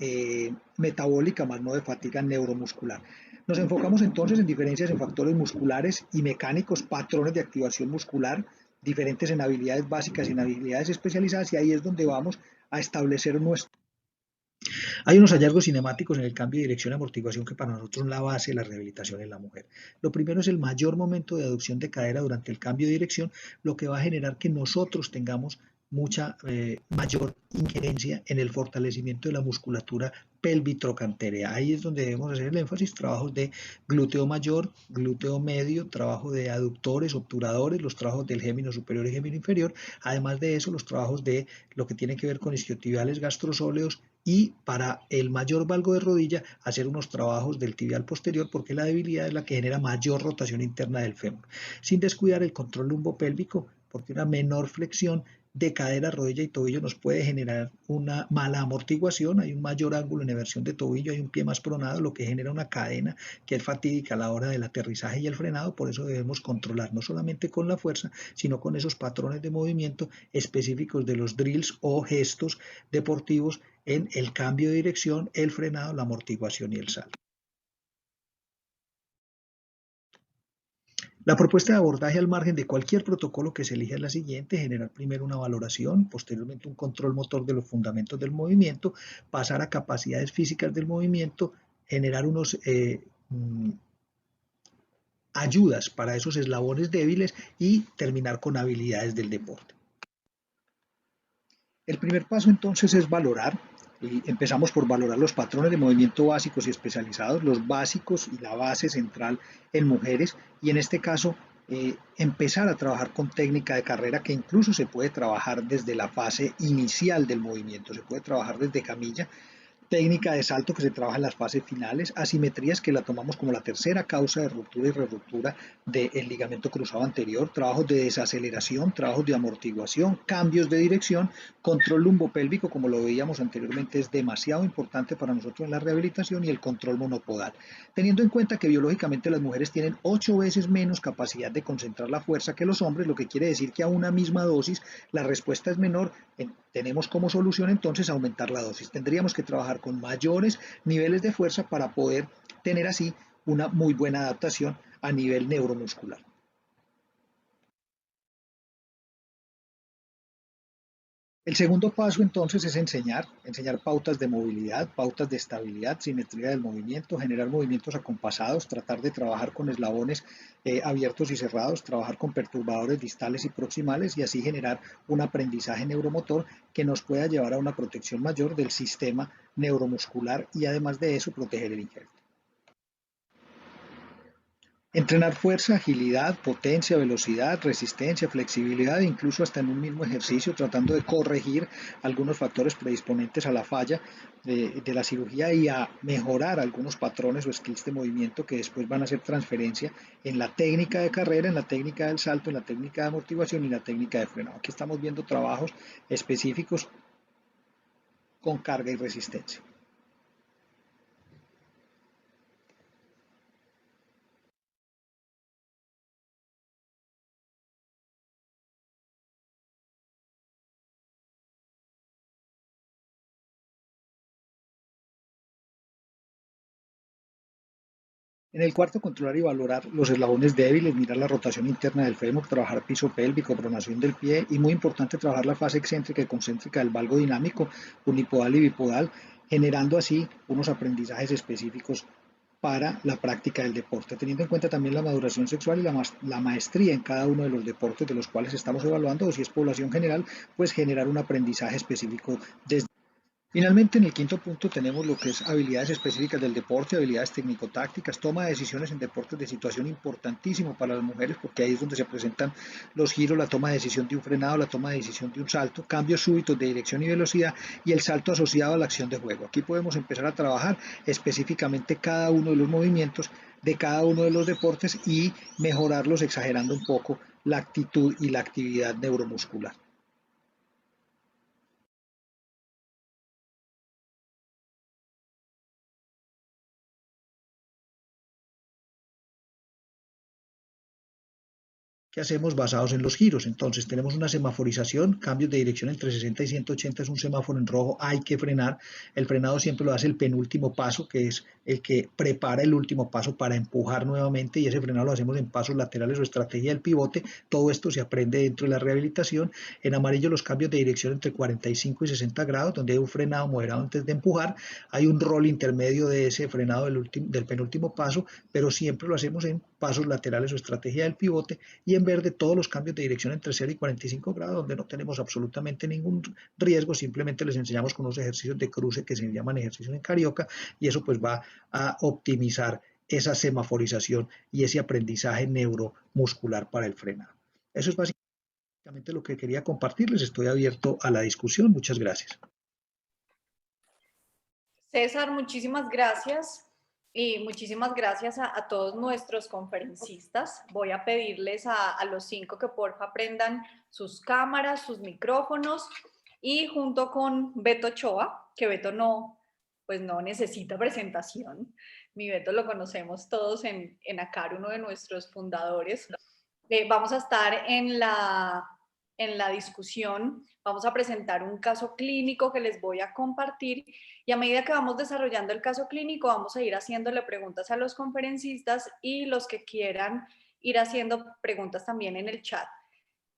metabólica más no de fatiga neuromuscular. Nos enfocamos entonces en diferencias en factores musculares y mecánicos, patrones de activación muscular, diferentes en habilidades básicas y en habilidades especializadas y ahí es donde vamos a establecer nuestro. Hay unos hallazgos cinemáticos en el cambio de dirección y amortiguación que para nosotros son la base de la rehabilitación en la mujer. Lo primero es el mayor momento de aducción de cadera durante el cambio de dirección, lo que va a generar que nosotros tengamos mucha mayor injerencia en el fortalecimiento de la musculatura pelvitrocanterea. Ahí es donde debemos hacer el énfasis, trabajos de glúteo mayor, glúteo medio, trabajo de aductores, obturadores, los trabajos del gémino superior y gémino inferior, además de eso los trabajos de lo que tiene que ver con isquiotibiales gastrosóleos y para el mayor valgo de rodilla hacer unos trabajos del tibial posterior porque la debilidad es la que genera mayor rotación interna del fémur, sin descuidar el control lumbopélvico porque una menor flexión de cadera, rodilla y tobillo nos puede generar una mala amortiguación, hay un mayor ángulo en eversión de tobillo, hay un pie más pronado, lo que genera una cadena que es fatídica a la hora del aterrizaje y el frenado, por eso debemos controlar no solamente con la fuerza, sino con esos patrones de movimiento específicos de los drills o gestos deportivos en el cambio de dirección, el frenado, la amortiguación y el salto. La propuesta de abordaje al margen de cualquier protocolo que se elija es la siguiente: generar primero una valoración, posteriormente un control motor de los fundamentos del movimiento, pasar a capacidades físicas del movimiento, generar unos ayudas para esos eslabones débiles y terminar con habilidades del deporte. El primer paso entonces es valorar Y empezamos por valorar los patrones de movimiento básicos y especializados, los básicos y la base central en mujeres, y en este caso empezar a trabajar con técnica de carrera que incluso se puede trabajar desde la fase inicial del movimiento, se puede trabajar desde camilla, técnica de salto que se trabaja en las fases finales, asimetrías que la tomamos como la tercera causa de ruptura y reruptura del ligamento cruzado anterior, trabajos de desaceleración, trabajos de amortiguación, cambios de dirección, control lumbopélvico, como lo veíamos anteriormente, es demasiado importante para nosotros en la rehabilitación, y el control monopodal. Teniendo en cuenta que biológicamente las mujeres tienen 8 veces menos capacidad de concentrar la fuerza que los hombres, lo que quiere decir que a una misma dosis la respuesta es menor. Tenemos como solución entonces aumentar la dosis. Tendríamos que trabajar con mayores niveles de fuerza para poder tener así una muy buena adaptación a nivel neuromuscular. El segundo paso entonces es enseñar pautas de movilidad, pautas de estabilidad, simetría del movimiento, generar movimientos acompasados, tratar de trabajar con eslabones abiertos y cerrados, trabajar con perturbadores distales y proximales, y así generar un aprendizaje neuromotor que nos pueda llevar a una protección mayor del sistema neuromuscular y además de eso proteger el injerto. Entrenar fuerza, agilidad, potencia, velocidad, resistencia, flexibilidad, incluso hasta en un mismo ejercicio, tratando de corregir algunos factores predisponentes a la falla de la cirugía y a mejorar algunos patrones o skills de movimiento que después van a hacer transferencia en la técnica de carrera, en la técnica del salto, en la técnica de amortiguación y en la técnica de frenado. Aquí estamos viendo trabajos específicos con carga y resistencia. En el cuarto, controlar y valorar los eslabones débiles, mirar la rotación interna del fémur, trabajar piso pélvico, pronación del pie y muy importante trabajar la fase excéntrica y concéntrica del valgo dinámico, unipodal y bipodal, generando así unos aprendizajes específicos para la práctica del deporte, teniendo en cuenta también la maduración sexual y la maestría en cada uno de los deportes de los cuales estamos evaluando, o si es población general, pues generar un aprendizaje específico desde... Finalmente, en el quinto punto tenemos lo que es habilidades específicas del deporte, habilidades técnico-tácticas, toma de decisiones en deportes de situación importantísimo para las mujeres, porque ahí es donde se presentan los giros, la toma de decisión de un frenado, la toma de decisión de un salto, cambios súbitos de dirección y velocidad y el salto asociado a la acción de juego. Aquí podemos empezar a trabajar específicamente cada uno de los movimientos de cada uno de los deportes y mejorarlos exagerando un poco la actitud y la actividad neuromuscular. que hacemos basados en los giros. Entonces tenemos una semaforización, cambios de dirección entre 60 y 180 es un semáforo en rojo, hay que frenar. El frenado siempre lo hace el penúltimo paso, que es el que prepara el último paso para empujar nuevamente, y ese frenado lo hacemos en pasos laterales o estrategia del pivote. Todo esto se aprende dentro de la rehabilitación. En amarillo los cambios de dirección entre 45 y 60 grados, donde hay un frenado moderado antes de empujar. Hay un rol intermedio de ese frenado del penúltimo paso, pero siempre lo hacemos en pasos laterales o estrategia del pivote, y en verde todos los cambios de dirección entre 0 y 45 grados, donde no tenemos absolutamente ningún riesgo, simplemente les enseñamos con unos ejercicios de cruce que se llaman ejercicios en carioca, y eso pues va a optimizar esa semaforización y ese aprendizaje neuromuscular para el frenado. Eso es básicamente lo que quería compartirles. Estoy abierto a la discusión. Muchas gracias. César, muchísimas gracias. Y muchísimas gracias a todos nuestros conferencistas. Voy a pedirles a los 5 que porfa prendan sus cámaras, sus micrófonos, y junto con Beto Ochoa, que Beto no necesita presentación. Mi Beto lo conocemos todos en ACAR, uno de nuestros fundadores. Vamos a estar en la discusión, vamos a presentar un caso clínico que les voy a compartir, y a medida que vamos desarrollando el caso clínico vamos a ir haciéndole preguntas a los conferencistas y los que quieran ir haciendo preguntas también en el chat.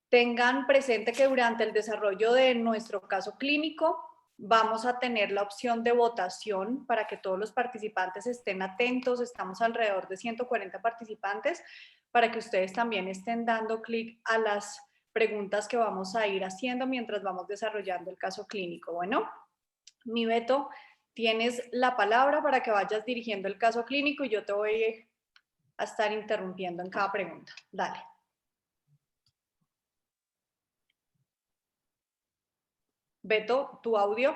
Tengan presente que durante el desarrollo de nuestro caso clínico vamos a tener la opción de votación para que todos los participantes estén atentos. Estamos alrededor de 140 participantes, para que ustedes también estén dando clic a las preguntas que vamos a ir haciendo mientras vamos desarrollando el caso clínico. Bueno, Mi Beto, tienes la palabra para que vayas dirigiendo el caso clínico y yo te voy a estar interrumpiendo en cada pregunta. Dale. Beto, tu audio.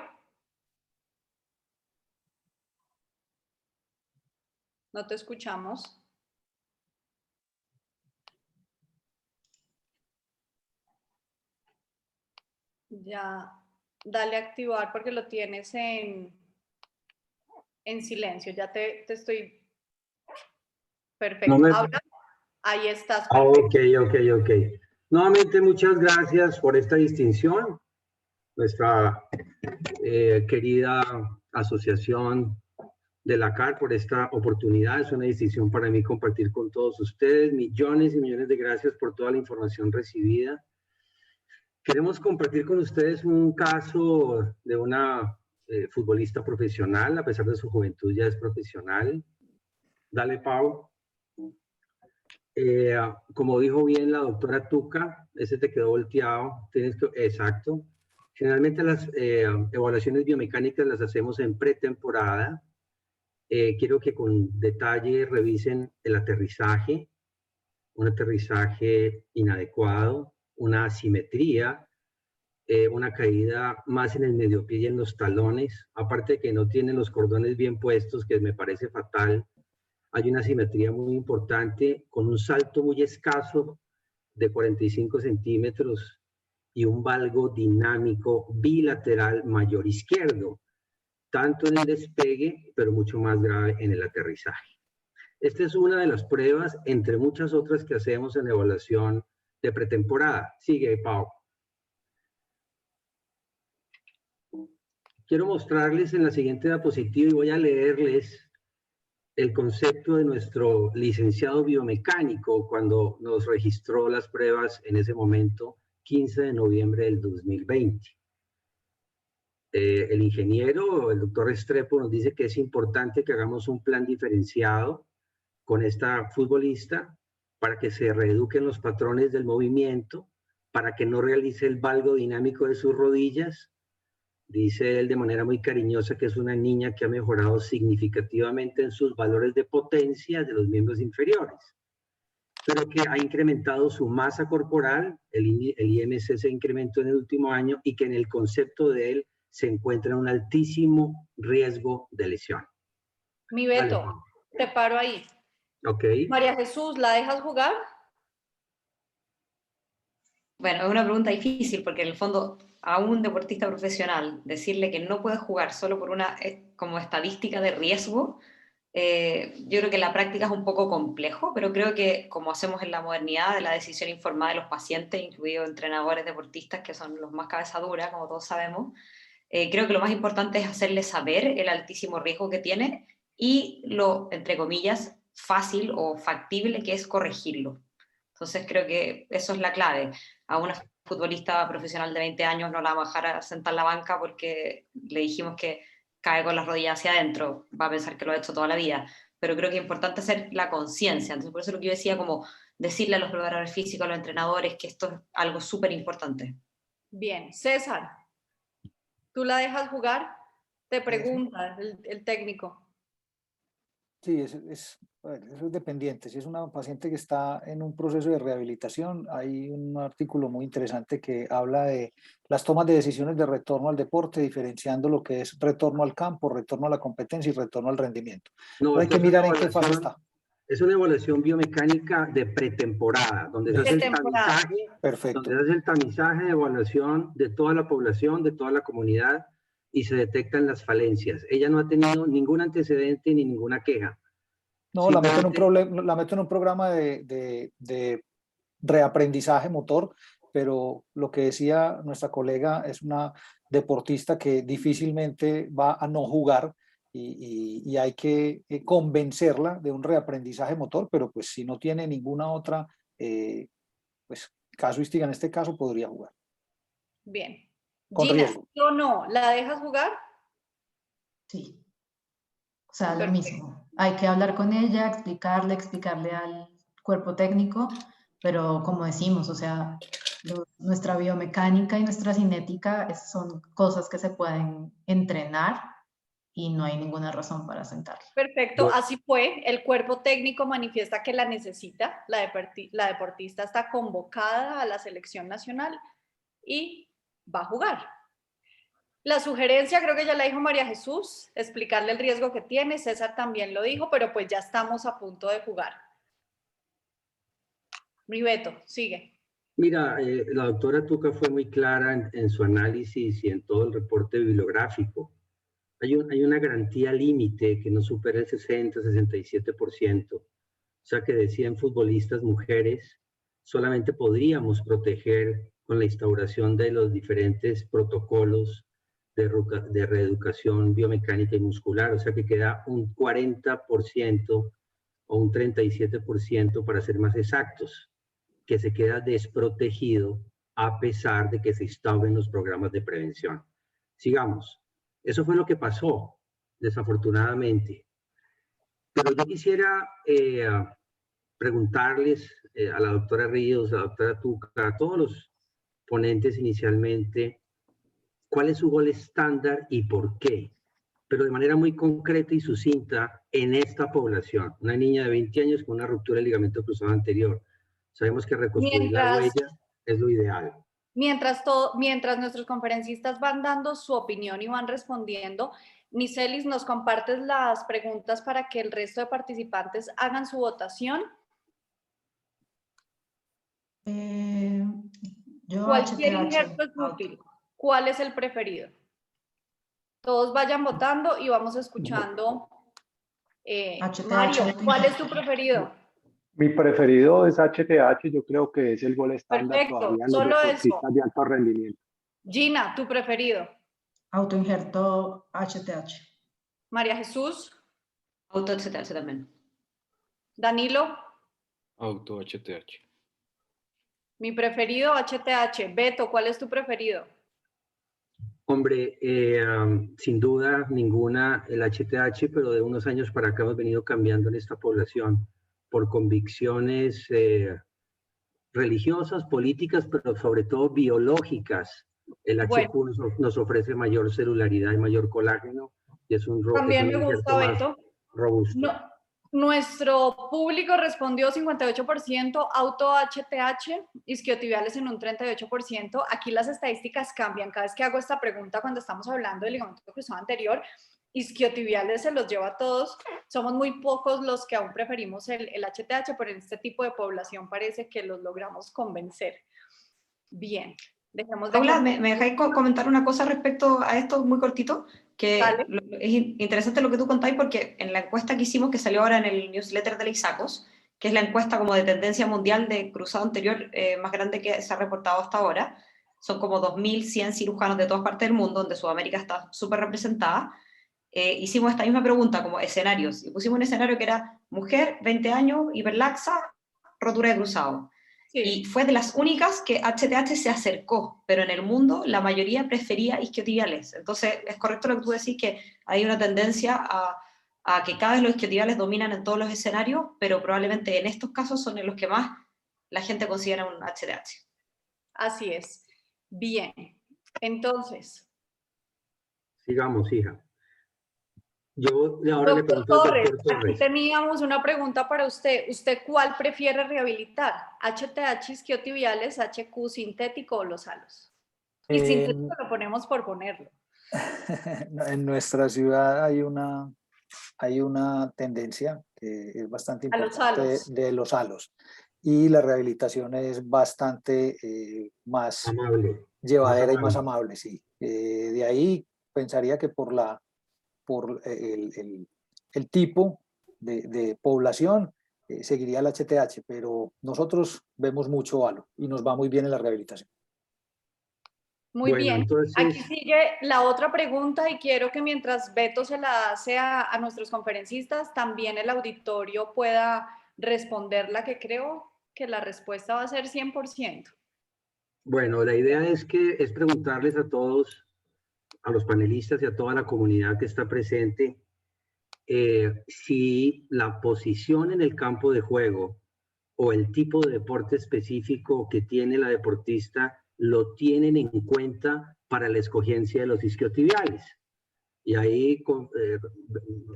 No te escuchamos. Ya, dale a activar porque lo tienes en silencio. Ya te estoy... Perfecto. No me... Habla. Ahí estás. Perfecto. Ok. Nuevamente, muchas gracias por esta distinción. Nuestra querida asociación de la CAR por esta oportunidad. Es una distinción para mí compartir con todos ustedes. Millones y millones de gracias por toda la información recibida. Queremos compartir con ustedes un caso de una futbolista profesional. A pesar de su juventud ya es profesional. Dale, Pau. Como dijo bien la doctora Tuca, ese te quedó volteado. Tienes que, exacto. Generalmente las evaluaciones biomecánicas las hacemos en pretemporada. Quiero que con detalle revisen el aterrizaje, un aterrizaje inadecuado, una asimetría, una caída más en el mediopié y en los talones, aparte de que no tienen los cordones bien puestos, que me parece fatal. Hay una asimetría muy importante, con un salto muy escaso de 45 centímetros y un valgo dinámico bilateral mayor izquierdo, tanto en el despegue, pero mucho más grave en el aterrizaje. Esta es una de las pruebas, entre muchas otras que hacemos en evaluación de pretemporada. Sigue, Pau. Quiero mostrarles en la siguiente diapositiva y voy a leerles el concepto de nuestro licenciado biomecánico cuando nos registró las pruebas en ese momento, 15 de noviembre del 2020. El ingeniero, el doctor Restrepo, nos dice que es importante que hagamos un plan diferenciado con esta futbolista para que se reeduquen los patrones del movimiento, para que no realice el valgo dinámico de sus rodillas. Dice él de manera muy cariñosa que es una niña que ha mejorado significativamente en sus valores de potencia de los miembros inferiores, pero que ha incrementado su masa corporal, el IMC se incrementó en el último año y que en el concepto de él se encuentra en un altísimo riesgo de lesión. Mi Beto, te paro ahí. Ok. María Jesús, ¿la dejas jugar? Bueno, es una pregunta difícil porque en el fondo a un deportista profesional decirle que no puede jugar solo por una como estadística de riesgo, yo creo que en la práctica es un poco complejo, pero creo que como hacemos en la modernidad de la decisión informada de los pacientes, incluidos entrenadores deportistas que son los más cabeza dura, como todos sabemos, creo que lo más importante es hacerle saber el altísimo riesgo que tiene y lo, entre comillas, fácil o factible que es corregirlo. Entonces creo que eso es la clave. A una futbolista profesional de 20 años no la vamos a dejar a sentar en la banca porque le dijimos que cae con las rodillas hacia adentro, va a pensar que lo ha hecho toda la vida. Pero creo que es importante hacer la conciencia. Entonces por eso lo que yo decía, como decirle a los preparadores físicos, a los entrenadores, que esto es algo súper importante. Bien, César, ¿tú la dejas jugar? Te pregunta el técnico. Sí, eso es dependiente. Si es una paciente que está en un proceso de rehabilitación, hay un artículo muy interesante que habla de las tomas de decisiones de retorno al deporte, diferenciando lo que es retorno al campo, retorno a la competencia y retorno al rendimiento. No, hay que mirar en qué fase está. Es una evaluación biomecánica de pretemporada, donde se hace el tamizaje, perfecto, donde se hace el tamizaje de evaluación de toda la población, de toda la comunidad, y se detectan las falencias. Ella no ha tenido ningún antecedente ni ninguna queja. No, la meto en un programa de reaprendizaje motor, pero lo que decía nuestra colega es una deportista que difícilmente va a no jugar y hay que convencerla de un reaprendizaje motor, pero pues si no tiene ninguna otra pues casuística en este caso podría jugar. Bien. Con Gina, riesgo. ¿sí o no? ¿La dejas jugar? Sí. O sea, lo mismo. Hay que hablar con ella, explicarle al cuerpo técnico pero como decimos, o sea, nuestra biomecánica y nuestra cinética son cosas que se pueden entrenar y no hay ninguna razón para sentarla. Perfecto, así fue. El cuerpo técnico manifiesta que la necesita. La deportista está convocada a la selección nacional y va a jugar. La sugerencia, creo que ya la dijo María Jesús, explicarle el riesgo que tiene. César también lo dijo, pero pues ya estamos a punto de jugar. Mi Beto, sigue. Mira, la doctora Tuca fue muy clara en su análisis y en todo el reporte bibliográfico. Hay una garantía límite que no supera el 60-67%. O sea que de 100 futbolistas mujeres, solamente podríamos proteger con la instauración de los diferentes protocolos de reeducación biomecánica y muscular. O sea que queda un 40% o un 37%, para ser más exactos, que se queda desprotegido a pesar de que se instauren los programas de prevención. Sigamos. Eso fue lo que pasó, desafortunadamente. Pero yo quisiera preguntarles a la doctora Ríos, a la doctora Tuca, a todos los ponentes inicialmente, ¿cuál es su gol estándar y por qué? Pero de manera muy concreta y sucinta en esta población. Una niña de 20 años con una ruptura del ligamento cruzado anterior. Sabemos que reconstruir la huella es lo ideal. Mientras nuestros conferencistas van dando su opinión y van respondiendo, Nicelis, ¿nos compartes las preguntas para que el resto de participantes hagan su votación? Cualquier injerto es útil. ¿Cuál es el preferido? Todos vayan votando y vamos escuchando. Mario, ¿cuál es tu preferido? Mi preferido es HTH, yo creo que es el gol estándar. Perfecto, todavía solo los deportistas de alto rendimiento. Gina, ¿tu preferido? Autoinjerto HTH. María Jesús. Auto HTH también. Danilo. Auto HTH. Mi preferido HTH. Beto, ¿cuál es tu preferido? Hombre, sin duda ninguna el HTH, pero de unos años para acá hemos venido cambiando en esta población por convicciones religiosas, políticas, pero sobre todo biológicas. El HQ nos ofrece mayor celularidad y mayor colágeno y es un también me gusta, Beto. Robusto. No, nuestro público respondió 58% auto HTH, isquiotibiales en un 38%. Aquí las estadísticas cambian. Cada vez que hago esta pregunta cuando estamos hablando del ligamento cruzado anterior, isquiotibiales se los lleva a todos. Somos muy pocos los que aún preferimos el HTH, pero en este tipo de población parece que los logramos convencer. Bien. Paula, ¿me dejáis comentar una cosa respecto a esto muy cortito? Que es interesante lo que tú contáis, porque en la encuesta que hicimos, que salió ahora en el newsletter de la ISACOS, que es la encuesta como de tendencia mundial de cruzado anterior más grande que se ha reportado hasta ahora, son como 2.100 cirujanos de todas partes del mundo, donde Sudamérica está súper representada. Hicimos esta misma pregunta como escenarios, y pusimos un escenario que era mujer, 20 años, hiperlaxa, rotura de cruzado. Sí. Y fue de las únicas que HTH se acercó, pero en el mundo la mayoría prefería isquiotibiales. Entonces es correcto lo que tú decís, que hay una tendencia a que cada vez los isquiotibiales dominan en todos los escenarios, pero probablemente en estos casos son en los que más la gente considera un HTH. Así es. Bien, entonces. Sigamos, hija. Yo ahora le pregunto Torres, al doctor Torres. Aquí teníamos una pregunta para usted. ¿Usted cuál prefiere rehabilitar? ¿HTH isquiotibiales, HQ sintético o los halos? Y sintético lo ponemos por ponerlo. En nuestra ciudad hay una tendencia que es bastante importante de los halos. Y la rehabilitación es bastante más amable, llevadera y más amable, sí. De ahí pensaría que por el tipo de población seguiría el HTH, pero nosotros vemos mucho halo y nos va muy bien en la rehabilitación. Muy bien, entonces, aquí sigue la otra pregunta y quiero que mientras Beto se la hace a nuestros conferencistas, también el auditorio pueda responderla, que creo que la respuesta va a ser 100%. Bueno, la idea es preguntarles a todos, a los panelistas y a toda la comunidad que está presente, si la posición en el campo de juego o el tipo de deporte específico que tiene la deportista lo tienen en cuenta para la escogencia de los isquiotibiales. Y ahí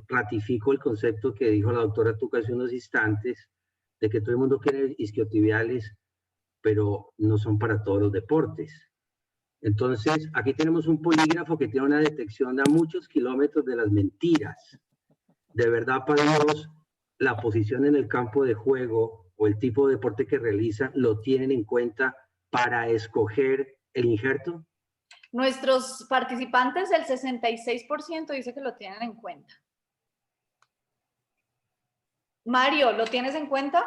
ratifico el concepto que dijo la doctora Tuca hace unos instantes, de que todo el mundo quiere isquiotibiales, pero no son para todos los deportes. Entonces, aquí tenemos un polígrafo que tiene una detección a muchos kilómetros de las mentiras. De verdad, para Dios, la posición en el campo de juego o el tipo de deporte que realizan, ¿lo tienen en cuenta para escoger el injerto? Nuestros participantes, el 66% dice que lo tienen en cuenta. Mario, ¿lo tienes en cuenta?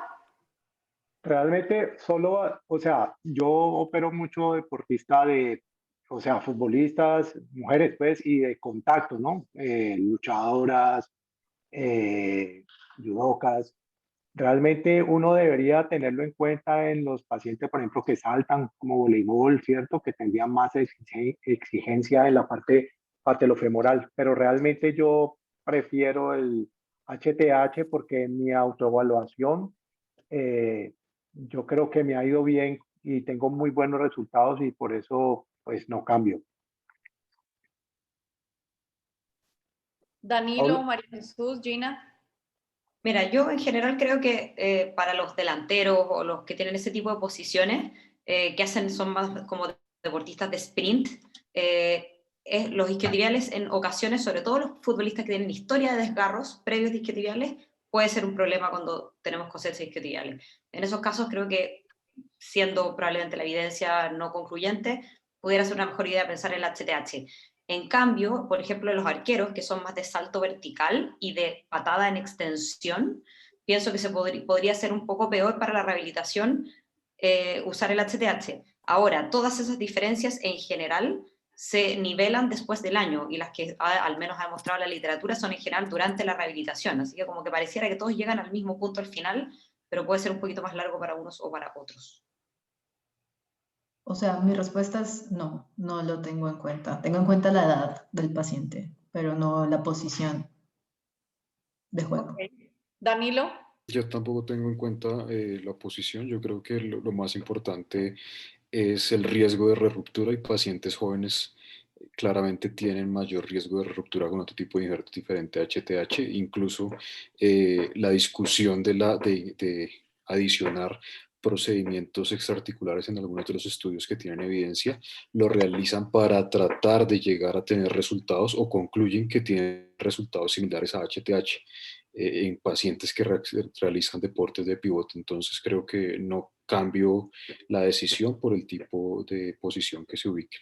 Realmente solo, o sea, yo opero mucho deportista o sea, futbolistas, mujeres pues, y de contacto, ¿no? Luchadoras, judocas. Realmente uno debería tenerlo en cuenta en los pacientes, por ejemplo, que saltan como voleibol, ¿cierto? Que tendrían más exigencia en la parte patelofemoral, pero realmente yo prefiero el HTH porque en mi autoevaluación yo creo que me ha ido bien y tengo muy buenos resultados y por eso pues no cambio. Danilo, María Jesús, Gina. Mira, yo en general creo que para los delanteros o los que tienen ese tipo de posiciones, que son más como deportistas de sprint, los isquiotibiales en ocasiones, sobre todo los futbolistas que tienen historia de desgarros previos de isquiotibiales, puede ser un problema cuando tenemos consensos isquiotibiales. En esos casos creo que, siendo probablemente la evidencia no concluyente, pudiera ser una mejor idea pensar en el HTH. En cambio, por ejemplo, los arqueros, que son más de salto vertical y de patada en extensión, pienso que podría ser un poco peor para la rehabilitación usar el HTH. Ahora, todas esas diferencias en general se nivelan después del año, y las que al menos ha demostrado la literatura son en general durante la rehabilitación, así que como que pareciera que todos llegan al mismo punto al final, pero puede ser un poquito más largo para unos o para otros. O sea, mi respuesta es no, no lo tengo en cuenta. Tengo en cuenta la edad del paciente, pero no la posición de juego. Okay. Danilo. Yo tampoco tengo en cuenta la posición. Yo creo que lo más importante es el riesgo de ruptura, y pacientes jóvenes claramente tienen mayor riesgo de ruptura con otro tipo de injerto diferente a HTH. Incluso la discusión de adicionar procedimientos extraarticulares en algunos de los estudios que tienen evidencia, lo realizan para tratar de llegar a tener resultados, o concluyen que tienen resultados similares a HTH en pacientes que realizan deportes de pivote. Entonces creo que no cambio la decisión por el tipo de posición que se ubique,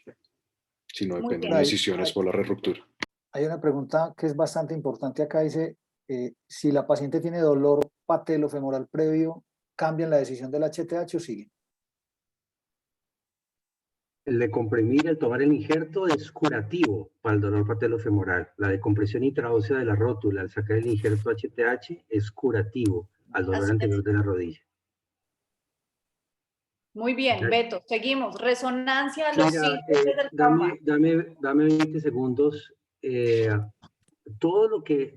sino depende de las decisiones por la reruptura. Hay una pregunta que es bastante importante acá, dice, si la paciente tiene dolor patelofemoral previo, ¿cambian la decisión del HTH o siguen? El de comprimir, el tomar el injerto es curativo para el dolor patelofemoral. La decompresión intraósea de la rótula al sacar el injerto HTH es curativo al dolor anterior de la rodilla. Muy bien, okay. Beto, seguimos. Resonancia de los síntomas del trauma. Dame 20 segundos. Todos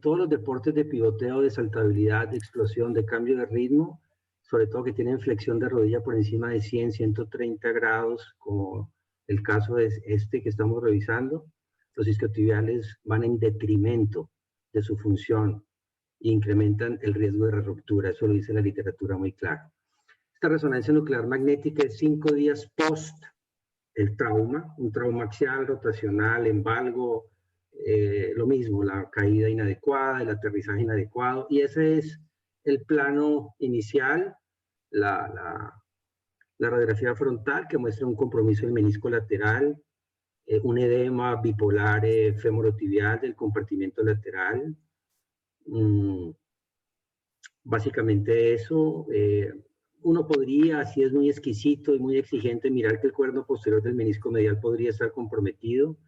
los deportes de pivoteo, de saltabilidad, de explosión, de cambio de ritmo, sobre todo que tienen flexión de rodilla por encima de 100, 130 grados, como el caso es este que estamos revisando, los isquiotibiales van en detrimento de su función e incrementan el riesgo de ruptura. Eso lo dice la literatura muy claro. Esta resonancia nuclear magnética es 5 días post el trauma, un trauma axial, rotacional, en valgo, lo mismo, la caída inadecuada, el aterrizaje inadecuado, y ese es el plano inicial, la radiografía frontal que muestra un compromiso del menisco lateral, un edema bipolar femorotibial del compartimiento lateral. Básicamente eso. Uno podría, si es muy exquisito y muy exigente, mirar que el cuerno posterior del menisco medial podría estar comprometido.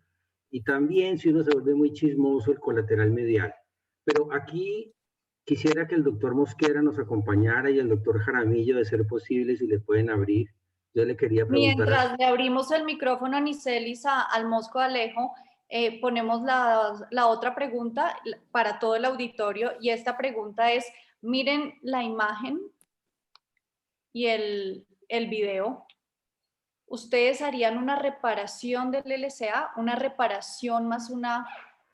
Y también, si uno se vuelve muy chismoso, el colateral medial. Pero aquí quisiera que el doctor Mosquera nos acompañara y el doctor Jaramillo, de ser posible, si le pueden abrir. Yo le quería preguntar... Mientras le abrimos el micrófono a Nicelis, al Mosco Alejo, ponemos la otra pregunta para todo el auditorio, y esta pregunta es, miren la imagen y el video, ¿ustedes harían una reparación del LCA, una reparación más una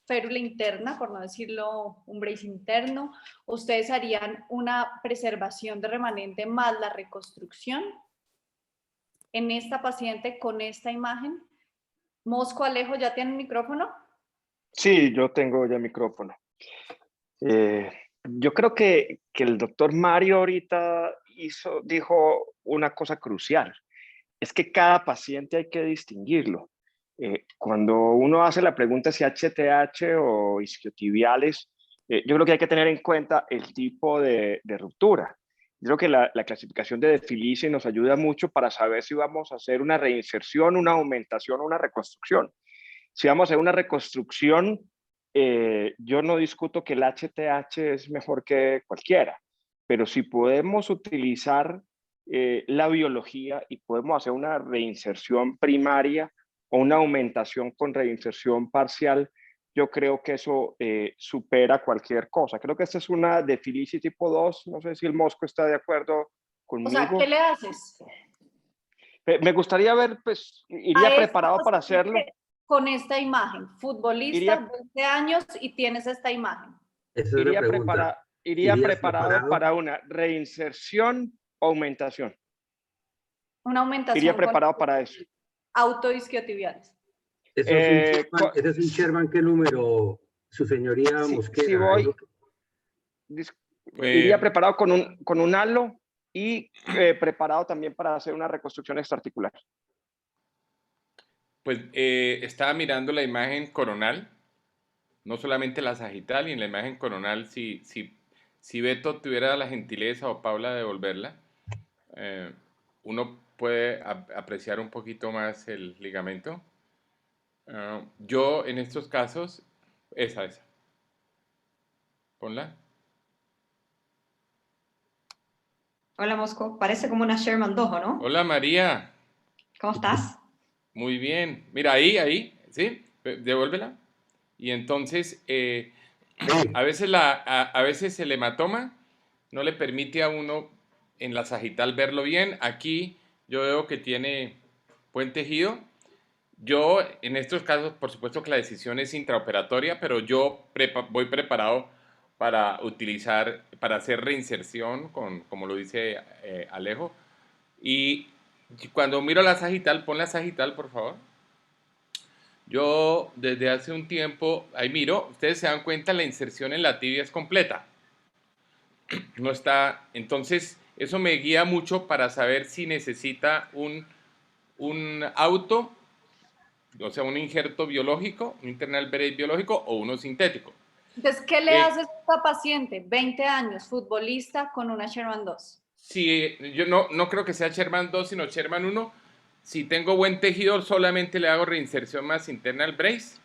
férula interna, por no decirlo, un brace interno? ¿Ustedes harían una preservación de remanente más la reconstrucción en esta paciente con esta imagen? Mosco, Alejo, ¿ya tienen micrófono? Sí, yo tengo ya micrófono. Yo creo que el doctor Mario ahorita dijo una cosa crucial. Es que cada paciente hay que distinguirlo. Cuando uno hace la pregunta si HTH o isquiotibiales, yo creo que hay que tener en cuenta el tipo de ruptura. Yo creo que la clasificación de De Felici nos ayuda mucho para saber si vamos a hacer una reinserción, una aumentación o una reconstrucción. Si vamos a hacer una reconstrucción, yo no discuto que el HTH es mejor que cualquiera, pero si podemos utilizar la biología y podemos hacer una reinserción primaria o una aumentación con reinserción parcial, yo creo que eso supera cualquier cosa. Creo que esta es una De Felici tipo 2, no sé si el Mosco está de acuerdo conmigo. O sea, ¿qué le haces? Me gustaría ver, pues, iría preparado para hacerlo. Con esta imagen, futbolista, 20 años y tienes esta imagen. Iría preparado para una reinserción o aumentación. Una aumentación. Iría preparado para eso. Autoisquiotibiales. ¿Ese es un Sherman qué número, su señoría Mosquera? Sí voy. Iría preparado con un halo y preparado también para hacer una reconstrucción extraarticular. Pues estaba mirando la imagen coronal, no solamente la sagital, y en la imagen coronal, si Beto tuviera la gentileza o Paula de devolverla, uno puede apreciar un poquito más el ligamento. Yo en estos casos, esa. Ponla. Hola Mosco, parece como una Sherman 2, ¿o no? Hola María. ¿Cómo estás? Muy bien. Mira, ahí, ¿sí? Devuélvela. Y entonces, a veces el hematoma no le permite a uno en la sagital verlo bien. Aquí yo veo que tiene buen tejido. Yo, en estos casos, por supuesto que la decisión es intraoperatoria, pero yo voy preparado para hacer reinserción, como lo dice Alejo. Y cuando miro la sagital, pon la sagital, por favor. Yo desde hace un tiempo, ahí miro, ustedes se dan cuenta, la inserción en la tibia es completa. No está, entonces eso me guía mucho para saber si necesita un auto, o sea, un injerto biológico, un internal brace biológico o uno sintético. Entonces, ¿qué le haces a esta paciente? 20 años, futbolista con una Sherman 2. Sí, yo no creo que sea Sherman 2, sino Sherman 1. Si tengo buen tejido, solamente le hago reinserción más internal brace.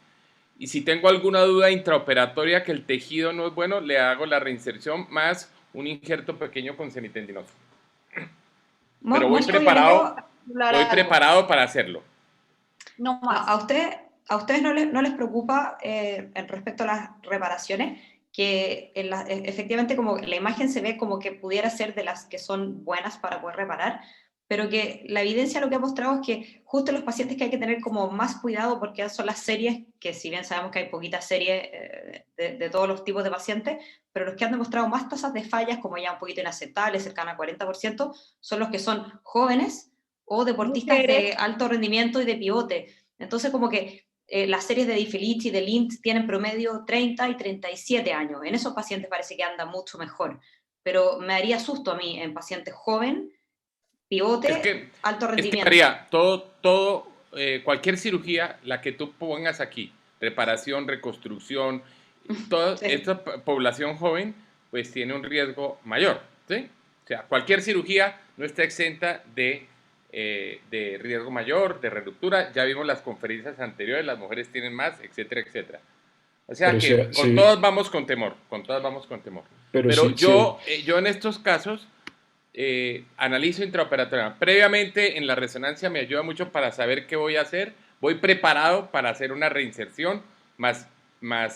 Y si tengo alguna duda intraoperatoria que el tejido no es bueno, le hago la reinserción más un injerto pequeño con semitendinoso. Pero voy preparado para hacerlo. No más. ¿A ustedes no les preocupa respecto a las reparaciones? Que efectivamente como la imagen se ve como que pudiera ser de las que son buenas para poder reparar, pero que la evidencia lo que ha mostrado es que justo los pacientes que hay que tener como más cuidado, porque son las series, que si bien sabemos que hay poquitas series de todos los tipos de pacientes, pero los que han demostrado más tasas de fallas, como ya un poquito inaceptables, cercana a 40%, son los que son jóvenes o deportistas de alto rendimiento y de pivote. Entonces como que las series de De Felici y de Lindt tienen promedio 30 y 37 años. En esos pacientes parece que anda mucho mejor, pero me daría susto a mí en pacientes joven, pivote, alto rendimiento. María, cualquier cirugía, la que tú pongas aquí, reparación, reconstrucción, toda esta población joven, pues tiene un riesgo mayor, ¿sí? O sea, cualquier cirugía no está exenta de riesgo mayor, de ruptura. Ya vimos las conferencias anteriores, las mujeres tienen más, etcétera, etcétera. O sea, pero que con todas vamos con temor, Pero yo en estos casos analizo intraoperatoriamente. Previamente en la resonancia me ayuda mucho para saber qué voy a hacer. Voy preparado para hacer una reinserción más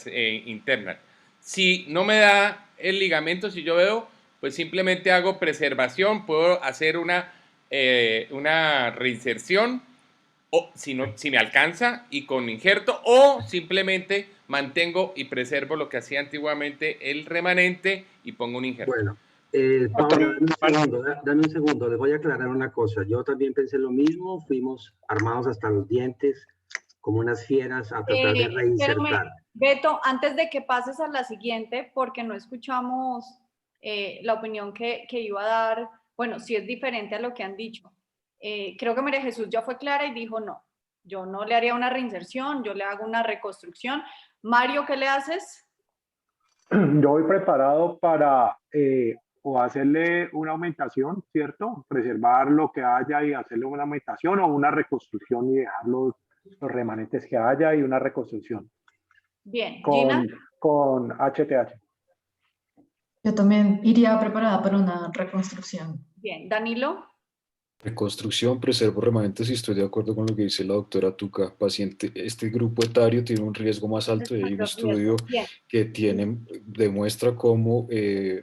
interna. Si no me da el ligamento, si yo veo, pues simplemente hago preservación, puedo hacer una reinserción, o si me alcanza, y con injerto, o simplemente mantengo y preservo lo que hacía antiguamente el remanente y pongo un injerto. Bueno, Paula, dame un segundo, les voy a aclarar una cosa. Yo también pensé lo mismo, fuimos armados hasta los dientes, como unas fieras, a tratar de reinsertar. Beto, antes de que pases a la siguiente, porque no escuchamos la opinión que iba a dar, bueno, si es diferente a lo que han dicho. Creo que María Jesús ya fue clara y dijo no, yo no le haría una reinserción, yo le hago una reconstrucción. Mario, ¿qué le haces? Yo voy preparado para o hacerle una aumentación, ¿cierto? Preservar lo que haya y hacerle una aumentación, o una reconstrucción y dejar los remanentes que haya y una reconstrucción. Bien, Gina. Con HTH. Yo también iría preparada para una reconstrucción. Bien, Danilo. Reconstrucción, preservo remanentes y estoy de acuerdo con lo que dice la doctora Tuca. Paciente, este grupo etario tiene un riesgo más alto y hay un estudio que demuestra cómo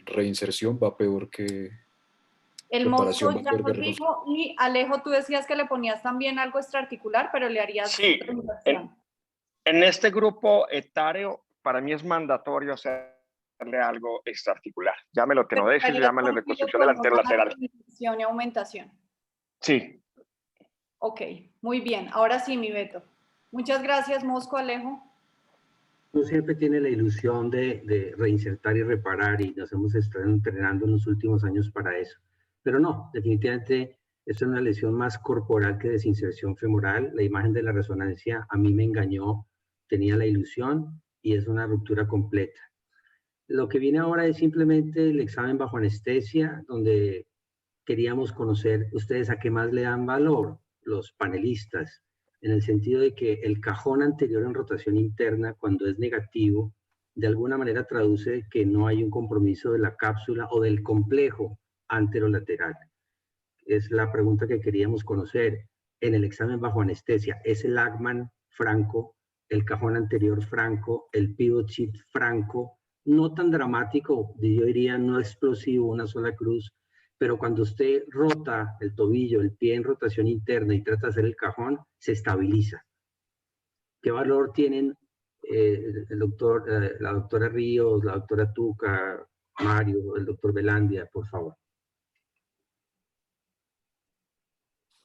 reinserción va peor que el monstruo ya lo dijo. Y Alejo, tú decías que le ponías también algo extraarticular, pero le harías... Sí, en este grupo etario para mí es mandatorio hacerle algo extraarticular. Llámelo tenodesis, llámelo reconstrucción del anterolateral. Y aumentación. Sí. Ok, muy bien. Ahora sí, mi Beto. Muchas gracias, Mosco, Alejo. Uno siempre tiene la ilusión de reinsertar y reparar, y nos hemos estado entrenando en los últimos años para eso. Pero no, definitivamente es una lesión más corporal que desinserción femoral. La imagen de la resonancia a mí me engañó, tenía la ilusión y es una ruptura completa. Lo que viene ahora es simplemente el examen bajo anestesia, donde queríamos conocer ustedes a qué más le dan valor, los panelistas, en el sentido de que el cajón anterior en rotación interna, cuando es negativo, de alguna manera traduce que no hay un compromiso de la cápsula o del complejo anterolateral. Es la pregunta que queríamos conocer en el examen bajo anestesia. ¿Es el Lachman franco, el cajón anterior franco, el pivot shift franco? No tan dramático, yo diría no explosivo, una sola cruz, pero cuando usted rota el tobillo, el pie en rotación interna y trata de hacer el cajón, se estabiliza. ¿Qué valor tienen la doctora Ríos, la doctora Tuca, Mario, el doctor Velandia, por favor?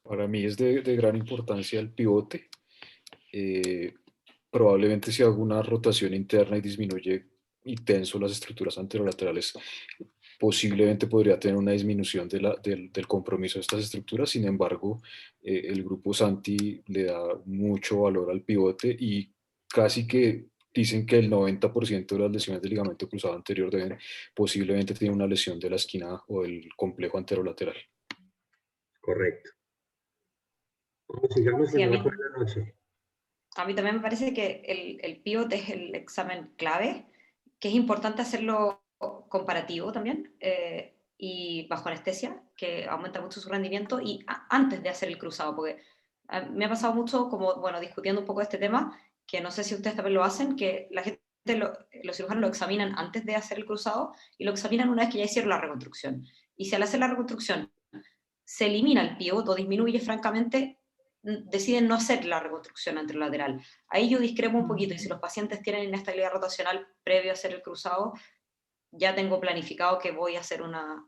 Para mí es de gran importancia el pivote. Probablemente si hago una rotación interna y disminuye y tenso las estructuras anterolaterales, posiblemente podría tener una disminución del compromiso de estas estructuras. Sin embargo, el grupo Santi le da mucho valor al pivote y casi que dicen que el 90% de las lesiones del ligamento cruzado anterior posiblemente tienen una lesión de la esquina o del complejo anterolateral. Correcto. Sigamos en el ojo de la noche. A mí también me parece que el pivot es el examen clave, que es importante hacerlo comparativo también, y bajo anestesia, que aumenta mucho su rendimiento, y antes de hacer el cruzado, porque me ha pasado mucho, como, bueno, discutiendo un poco este tema, que no sé si ustedes también lo hacen, que la gente, los cirujanos lo examinan antes de hacer el cruzado, y lo examinan una vez que ya hicieron la reconstrucción. Y si al hacer la reconstrucción se elimina el pivot o disminuye francamente, deciden no hacer la reconstrucción anterolateral. Ahí yo discrepo un poquito, y si los pacientes tienen inestabilidad rotacional previo a hacer el cruzado, ya tengo planificado que voy a hacer una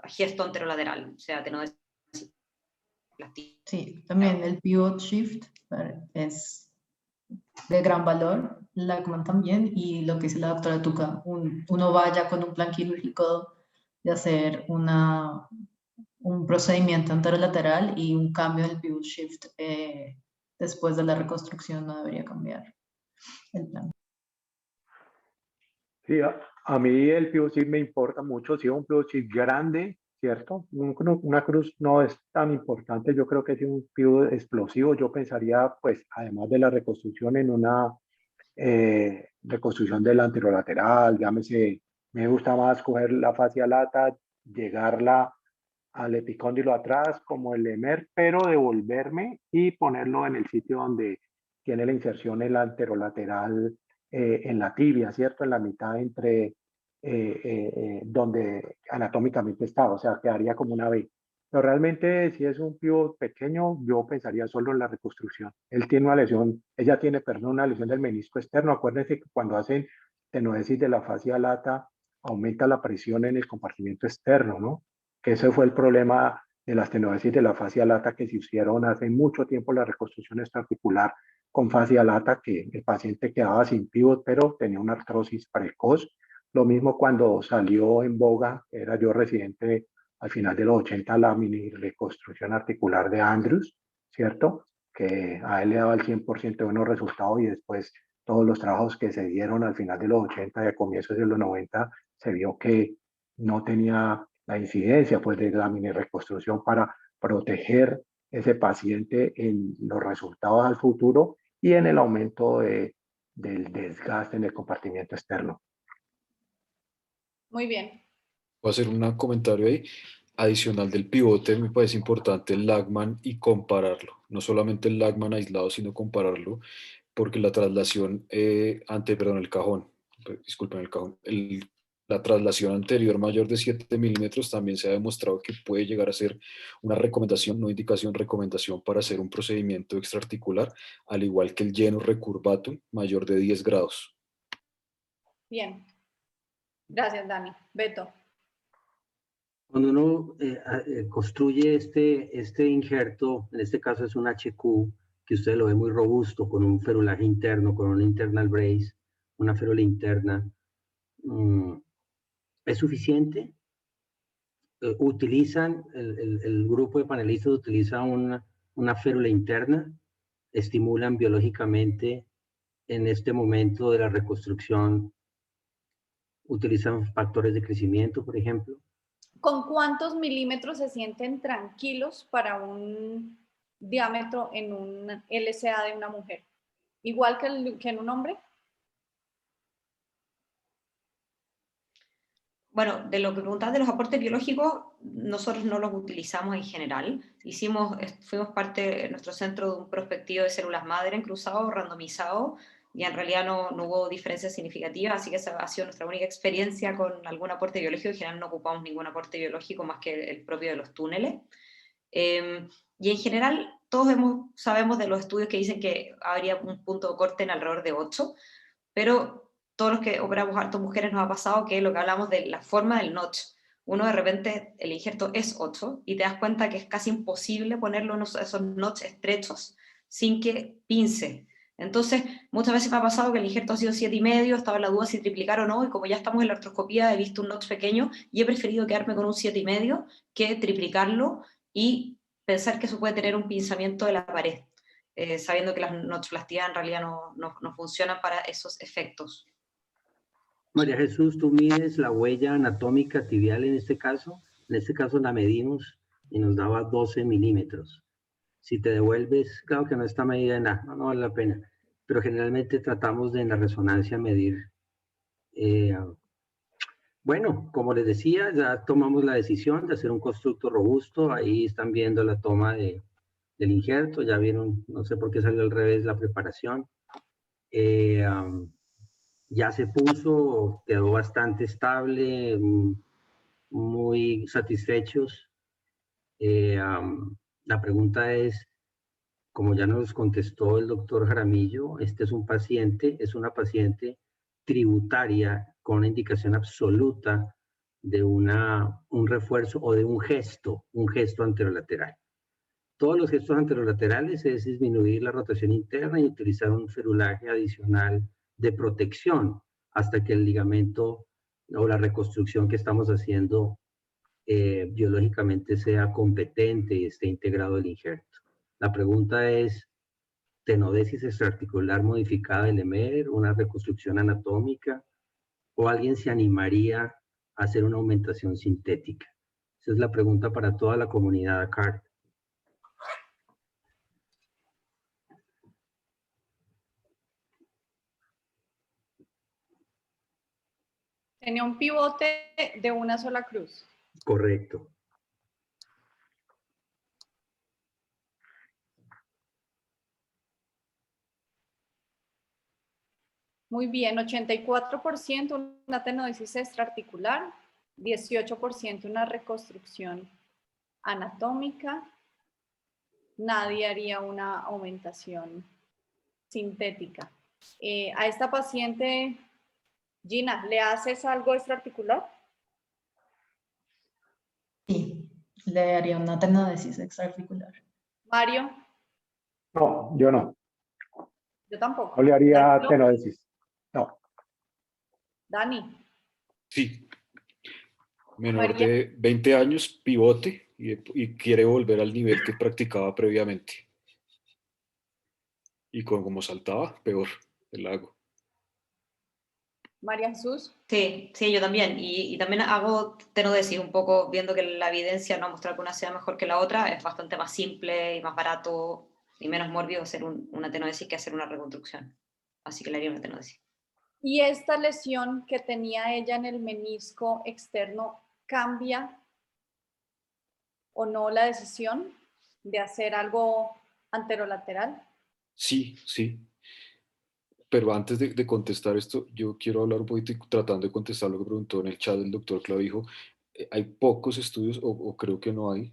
gesto anterolateral, o sea, tenodesis. Sí, también el pivot shift es de gran valor, Lachman también, y lo que dice la doctora Tuca, uno vaya con un plan quirúrgico de hacer un procedimiento anterolateral, y un cambio del pivot shift después de la reconstrucción no debería cambiar el plan. Sí, a mí el pivot shift me importa mucho. Si es un pivot shift grande, ¿cierto? Una cruz no es tan importante. Yo creo que si un pivot explosivo, yo pensaría, pues, además de la reconstrucción, en una reconstrucción del anterolateral, llámese, me gusta más coger la fascia lata, llegarla al epicóndilo atrás como el Lemer, pero devolverme y ponerlo en el sitio donde tiene la inserción el anterolateral, en la tibia, ¿cierto? En la mitad entre donde anatómicamente está, o sea, quedaría como una V. Pero realmente si es un pivot pequeño, yo pensaría solo en la reconstrucción. Él tiene una lesión, ella tiene, perdón, una lesión del menisco externo. Acuérdense que cuando hacen tenodesis de la fascia lata, aumenta la presión en el compartimento externo, ¿no? Que ese fue el problema de las tenodesis de la fascia lata que se hicieron hace mucho tiempo, la reconstrucción extraarticular con fascia lata, que el paciente quedaba sin pivot, pero tenía una artrosis precoz. Lo mismo cuando salió en boga, era yo residente al final de los 80, la mini reconstrucción articular de Andrews, ¿cierto? Que a él le daba el 100% de buenos resultados y después todos los trabajos que se dieron al final de los 80 y a comienzos de los 90 se vio que no tenía la incidencia pues, de la mini reconstrucción para proteger ese paciente en los resultados al futuro y en el aumento del desgaste en el compartimiento externo. Muy bien. Voy a hacer un comentario ahí. Adicional del pivote, me parece importante el Lagman y compararlo. No solamente el Lagman aislado, sino compararlo, porque la traslación perdón, el cajón, disculpen, el cajón, la traslación anterior mayor de 7 milímetros también se ha demostrado que puede llegar a ser una recomendación, no indicación, recomendación para hacer un procedimiento extraarticular, al igual que el genus recurvatum mayor de 10 grados. Bien. Gracias, Dani. Beto. Cuando uno construye este injerto, en este caso es un HQ, que usted lo ve muy robusto, con un ferulaje interno, con una internal brace, una férula interna, ¿es suficiente? ¿Utilizan, el grupo de panelistas utiliza una férula interna? ¿Estimulan biológicamente en este momento de la reconstrucción? ¿Utilizan factores de crecimiento, por ejemplo? ¿Con cuántos milímetros se sienten tranquilos para un diámetro en un LCA de una mujer? ¿Igual que en un hombre? Bueno, de lo que preguntabas de los aportes biológicos, nosotros no los utilizamos en general. Fuimos parte en nuestro centro de un prospectivo de células madre en cruzado, randomizado, y en realidad no hubo diferencias significativas, así que esa ha sido nuestra única experiencia con algún aporte biológico. En general no ocupamos ningún aporte biológico más que el propio de los túneles. Y en general todos sabemos de los estudios que dicen que habría un punto de corte en alrededor de 8, pero todos los que operamos harto mujeres nos ha pasado que lo que hablamos de la forma del notch, uno de repente el injerto es 8 y te das cuenta que es casi imposible ponerlo en esos notch estrechos sin que pince. Entonces, muchas veces me ha pasado que el injerto ha sido 7,5, estaba en la duda si triplicar o no, y como ya estamos en la artroscopía, he visto un notch pequeño y he preferido quedarme con un 7,5 que triplicarlo y pensar que eso puede tener un pinzamiento de la pared, sabiendo que las notchplastías en realidad no funcionan para esos efectos. María Jesús, tú mides la huella anatómica tibial en este caso la medimos y nos daba 12 milímetros. Si te devuelves, claro que no está medida en nada, no vale la pena, pero generalmente tratamos de en la resonancia medir. Bueno, como les decía, ya tomamos la decisión de hacer un constructo robusto, ahí están viendo la toma del injerto, ya vieron, no sé por qué salió al revés la preparación. Ya se puso, quedó bastante estable, muy satisfechos. La pregunta es, como ya nos contestó el doctor Jaramillo, este es una paciente tributaria con una indicación absoluta de un refuerzo o de un gesto anterolateral. Todos los gestos anterolaterales es disminuir la rotación interna y utilizar un ferulaje adicional de protección hasta que el ligamento o la reconstrucción que estamos haciendo biológicamente sea competente y esté integrado el injerto. La pregunta es, ¿tenodesis extraarticular modificada del EMER, una reconstrucción anatómica, o alguien se animaría a hacer una aumentación sintética? Esa es la pregunta para toda la comunidad ACART. Tenía un pivote de una sola cruz. Correcto. Muy bien, 84% una tenodesis extraarticular, 18% una reconstrucción anatómica. Nadie haría una aumentación sintética. A esta paciente, Gina, ¿le haces algo extraarticular? Sí, le haría una tenodesis extraarticular. Mario, No, yo no. yo tampoco. No le haría Danilo, tenodesis. No. Dani, Sí, menor María, de 20 años, pivote y quiere volver al nivel que practicaba previamente. Y como saltaba, peor, el lago. María Jesús. Sí, sí, yo también. Y también hago tenodesis un poco, viendo que la evidencia no ha mostrado que una sea mejor que la otra. Es bastante más simple y más barato y menos mórbido hacer una tenodesis que hacer una reconstrucción. Así que le haría una tenodesis. ¿Y esta lesión que tenía ella en el menisco externo cambia o no la decisión de hacer algo anterolateral? Sí, sí. Pero antes de contestar esto, yo quiero hablar un poquito y tratando de contestar lo que preguntó en el chat el doctor Clavijo. Hay pocos estudios, o creo que no hay,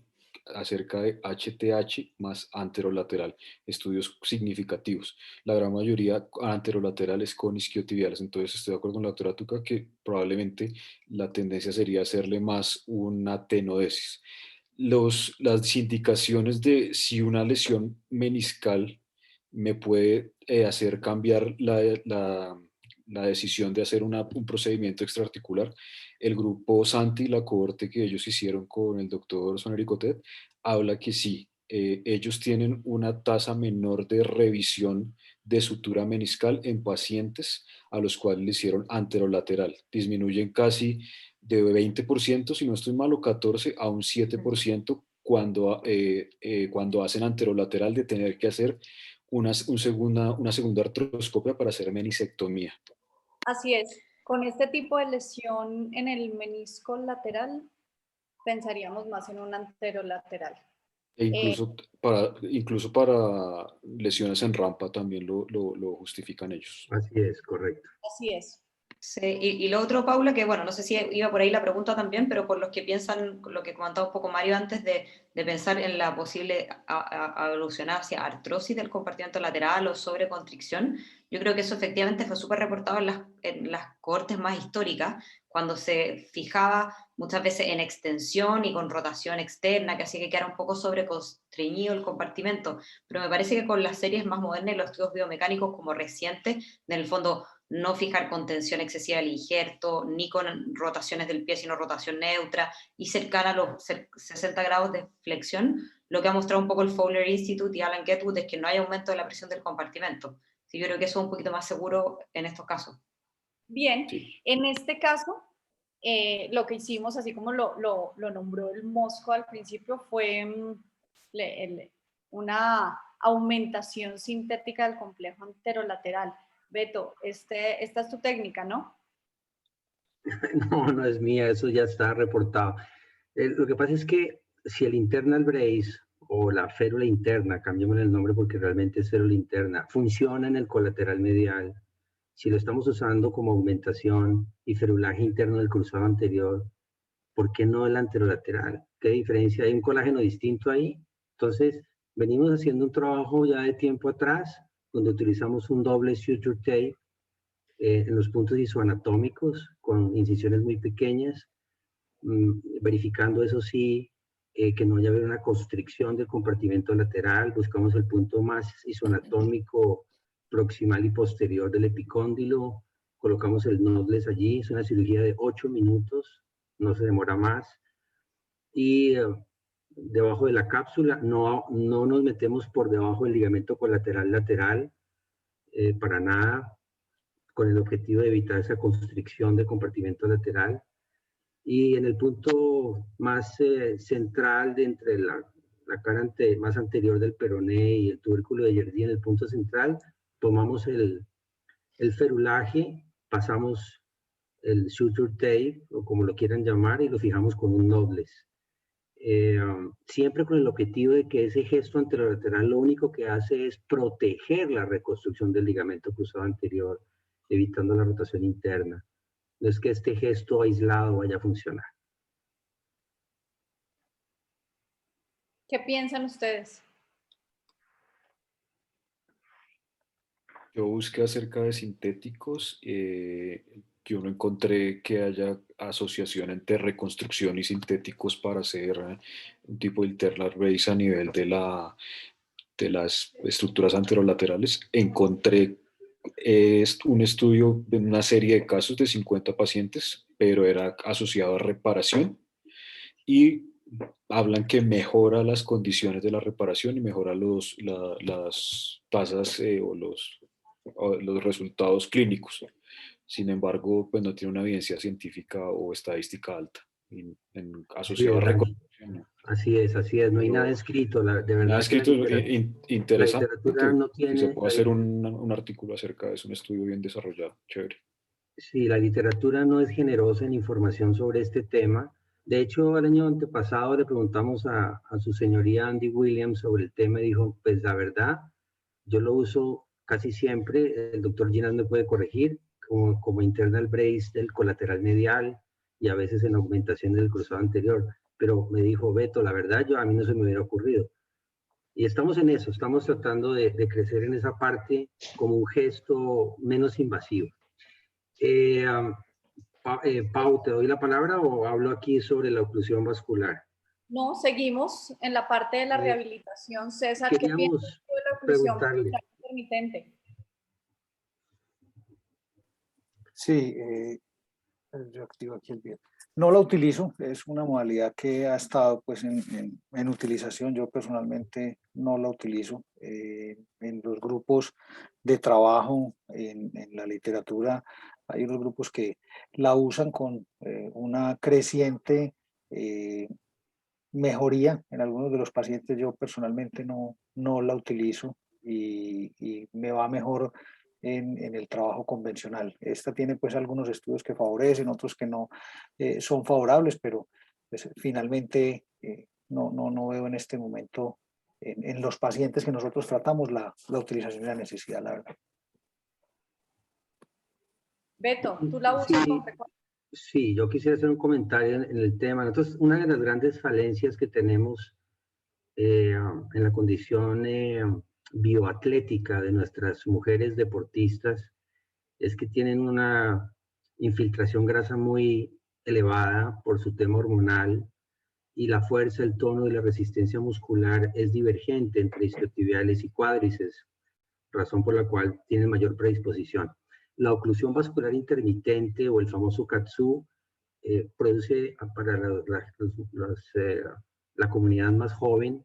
acerca de HTH más anterolateral, estudios significativos. La gran mayoría anterolaterales con isquiotibiales. Entonces estoy de acuerdo con la doctora Tuca que probablemente la tendencia sería hacerle más una tenodesis. Las indicaciones de si una lesión meniscal me puede hacer cambiar la decisión de hacer un procedimiento extraarticular. El grupo Santi, la cohorte que ellos hicieron con el doctor Sonericotet, habla que sí, ellos tienen una tasa menor de revisión de sutura meniscal en pacientes a los cuales le hicieron anterolateral. Disminuyen casi de 20%, si no estoy mal, o 14 a un 7% cuando hacen anterolateral de tener que hacer una segunda artroscopia para hacer menisectomía. Así es. Con este tipo de lesión en el menisco lateral, pensaríamos más en un anterolateral. E incluso para lesiones en rampa también lo justifican ellos. Así es, correcto. Así es. Sí, y lo otro, Paula, que bueno, no sé si iba por ahí la pregunta también, pero por los que piensan, lo que comentaba un poco Mario antes, de pensar en la posible evolucionar hacia artrosis del compartimento lateral o sobreconstricción, yo creo que eso efectivamente fue súper reportado en las cohortes más históricas, cuando se fijaba muchas veces en extensión y con rotación externa, que hacía que quedara un poco sobreconstreñido el compartimento, pero me parece que con las series más modernas y los estudios biomecánicos como recientes, en el fondo no fijar con tensión excesiva del injerto, ni con rotaciones del pie, sino rotación neutra y cercana a los 60 grados de flexión, lo que ha mostrado un poco el Fowler Institute y Alan Getwood es que no hay aumento de la presión del compartimento. Sí, yo creo que eso es un poquito más seguro en estos casos. Bien, Sí. en este caso, lo que hicimos, así como lo nombró el Mosco al principio, fue una aumentación sintética del complejo anterolateral. Beto, esta es tu técnica, ¿no? No, no es mía, eso ya está reportado. Lo que pasa es que si el internal brace o la férula interna, cambiemos el nombre porque realmente es férula interna, funciona en el colateral medial, si lo estamos usando como aumentación y ferulaje interno del cruzado anterior, ¿por qué no el anterolateral? ¿Qué diferencia? ¿Hay un colágeno distinto ahí? Entonces, venimos haciendo un trabajo ya de tiempo atrás, donde utilizamos un doble suture tape en los puntos isoanatómicos con incisiones muy pequeñas, verificando eso sí, que no haya habido una constricción del compartimento lateral, buscamos el punto más isoanatómico proximal y posterior del epicóndilo, colocamos el nodeless allí, es una cirugía de 8 minutos, no se demora más, y debajo de la cápsula no nos metemos por debajo del ligamento colateral lateral, para nada, con el objetivo de evitar esa constricción del compartimento lateral. Y en el punto más central de entre la cara más anterior del peroné y el tubérculo de Jardí, en el punto central, tomamos el ferulaje, pasamos el suture tape, o como lo quieran llamar, y lo fijamos con un nodeless. Siempre con el objetivo de que ese gesto anterolateral lo único que hace es proteger la reconstrucción del ligamento cruzado anterior evitando la rotación interna. No es que este gesto aislado vaya a funcionar. ¿Qué piensan ustedes? Yo busqué acerca de sintéticos, yo no encontré que haya asociación entre reconstrucción y sintéticos para hacer un tipo de internal raise a nivel de las estructuras anterolaterales. Encontré un estudio de una serie de casos de 50 pacientes, pero era asociado a reparación y hablan que mejora las condiciones de la reparación y mejora las tasas o los resultados clínicos. Sin embargo, pues no tiene una evidencia científica o estadística alta asociada a reconstrucción. Así es, no hay nada escrito, de verdad. Nada escrito, interesante. La literatura no Si tiene... se puede hacer un artículo acerca de eso, un estudio bien desarrollado, chévere. Sí, la literatura no es generosa en información sobre este tema. De hecho, el año antepasado le preguntamos a su señoría Andy Williams sobre el tema y dijo, pues la verdad, yo lo uso casi siempre, el doctor Ginas me puede corregir, como internal brace del colateral medial y a veces en augmentación del cruzado anterior. Pero me dijo, Beto, la verdad, a mí no se me hubiera ocurrido. Y estamos en eso, estamos tratando de crecer en esa parte como un gesto menos invasivo. Pau, ¿te doy la palabra o hablo aquí sobre la oclusión vascular? No, seguimos en la parte de la rehabilitación. César, ¿qué piensas de la oclusión vascular intermitente? Sí, yo activo aquí el video. No la utilizo, es una modalidad que ha estado pues en utilización. Yo personalmente no la utilizo. En los grupos de trabajo, en la literatura, hay unos grupos que la usan con una creciente mejoría en algunos de los pacientes. Yo personalmente no la utilizo y me va mejor en el trabajo convencional. Esta tiene pues algunos estudios que favorecen, otros que no son favorables, pero pues, finalmente no veo en este momento en los pacientes que nosotros tratamos la utilización y la necesidad, la verdad. Beto, ¿tú la usas con frecuencia? Sí, yo quisiera hacer un comentario en el tema. Entonces, una de las grandes falencias que tenemos en la condición bioatlética de nuestras mujeres deportistas es que tienen una infiltración grasa muy elevada por su tema hormonal y la fuerza, el tono y la resistencia muscular es divergente entre isquiotibiales y cuádriceps, razón por la cual tienen mayor predisposición. La oclusión vascular intermitente o el famoso KATSU produce para la comunidad más joven,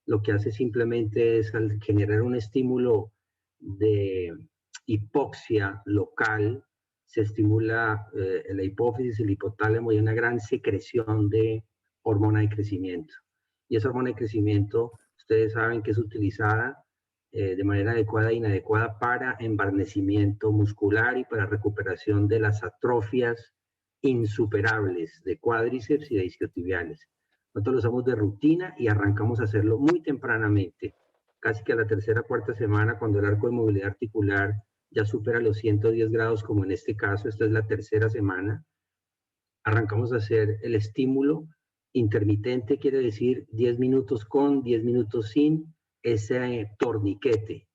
lo que hace simplemente es al generar un estímulo de hipoxia local, se estimula la hipófisis, el hipotálamo y una gran secreción de hormona de crecimiento. Y esa hormona de crecimiento, ustedes saben que es utilizada de manera adecuada e inadecuada para embarnecimiento muscular y para recuperación de las atrofias insuperables de cuádriceps y de isquiotibiales. Nosotros lo usamos de rutina y arrancamos a hacerlo muy tempranamente, casi que a la tercera o cuarta semana, cuando el arco de movilidad articular ya supera los 110 grados, como en este caso. Esta es la tercera semana. Arrancamos a hacer el estímulo intermitente, quiere decir 10 minutos con, 10 minutos sin, ese torniquete.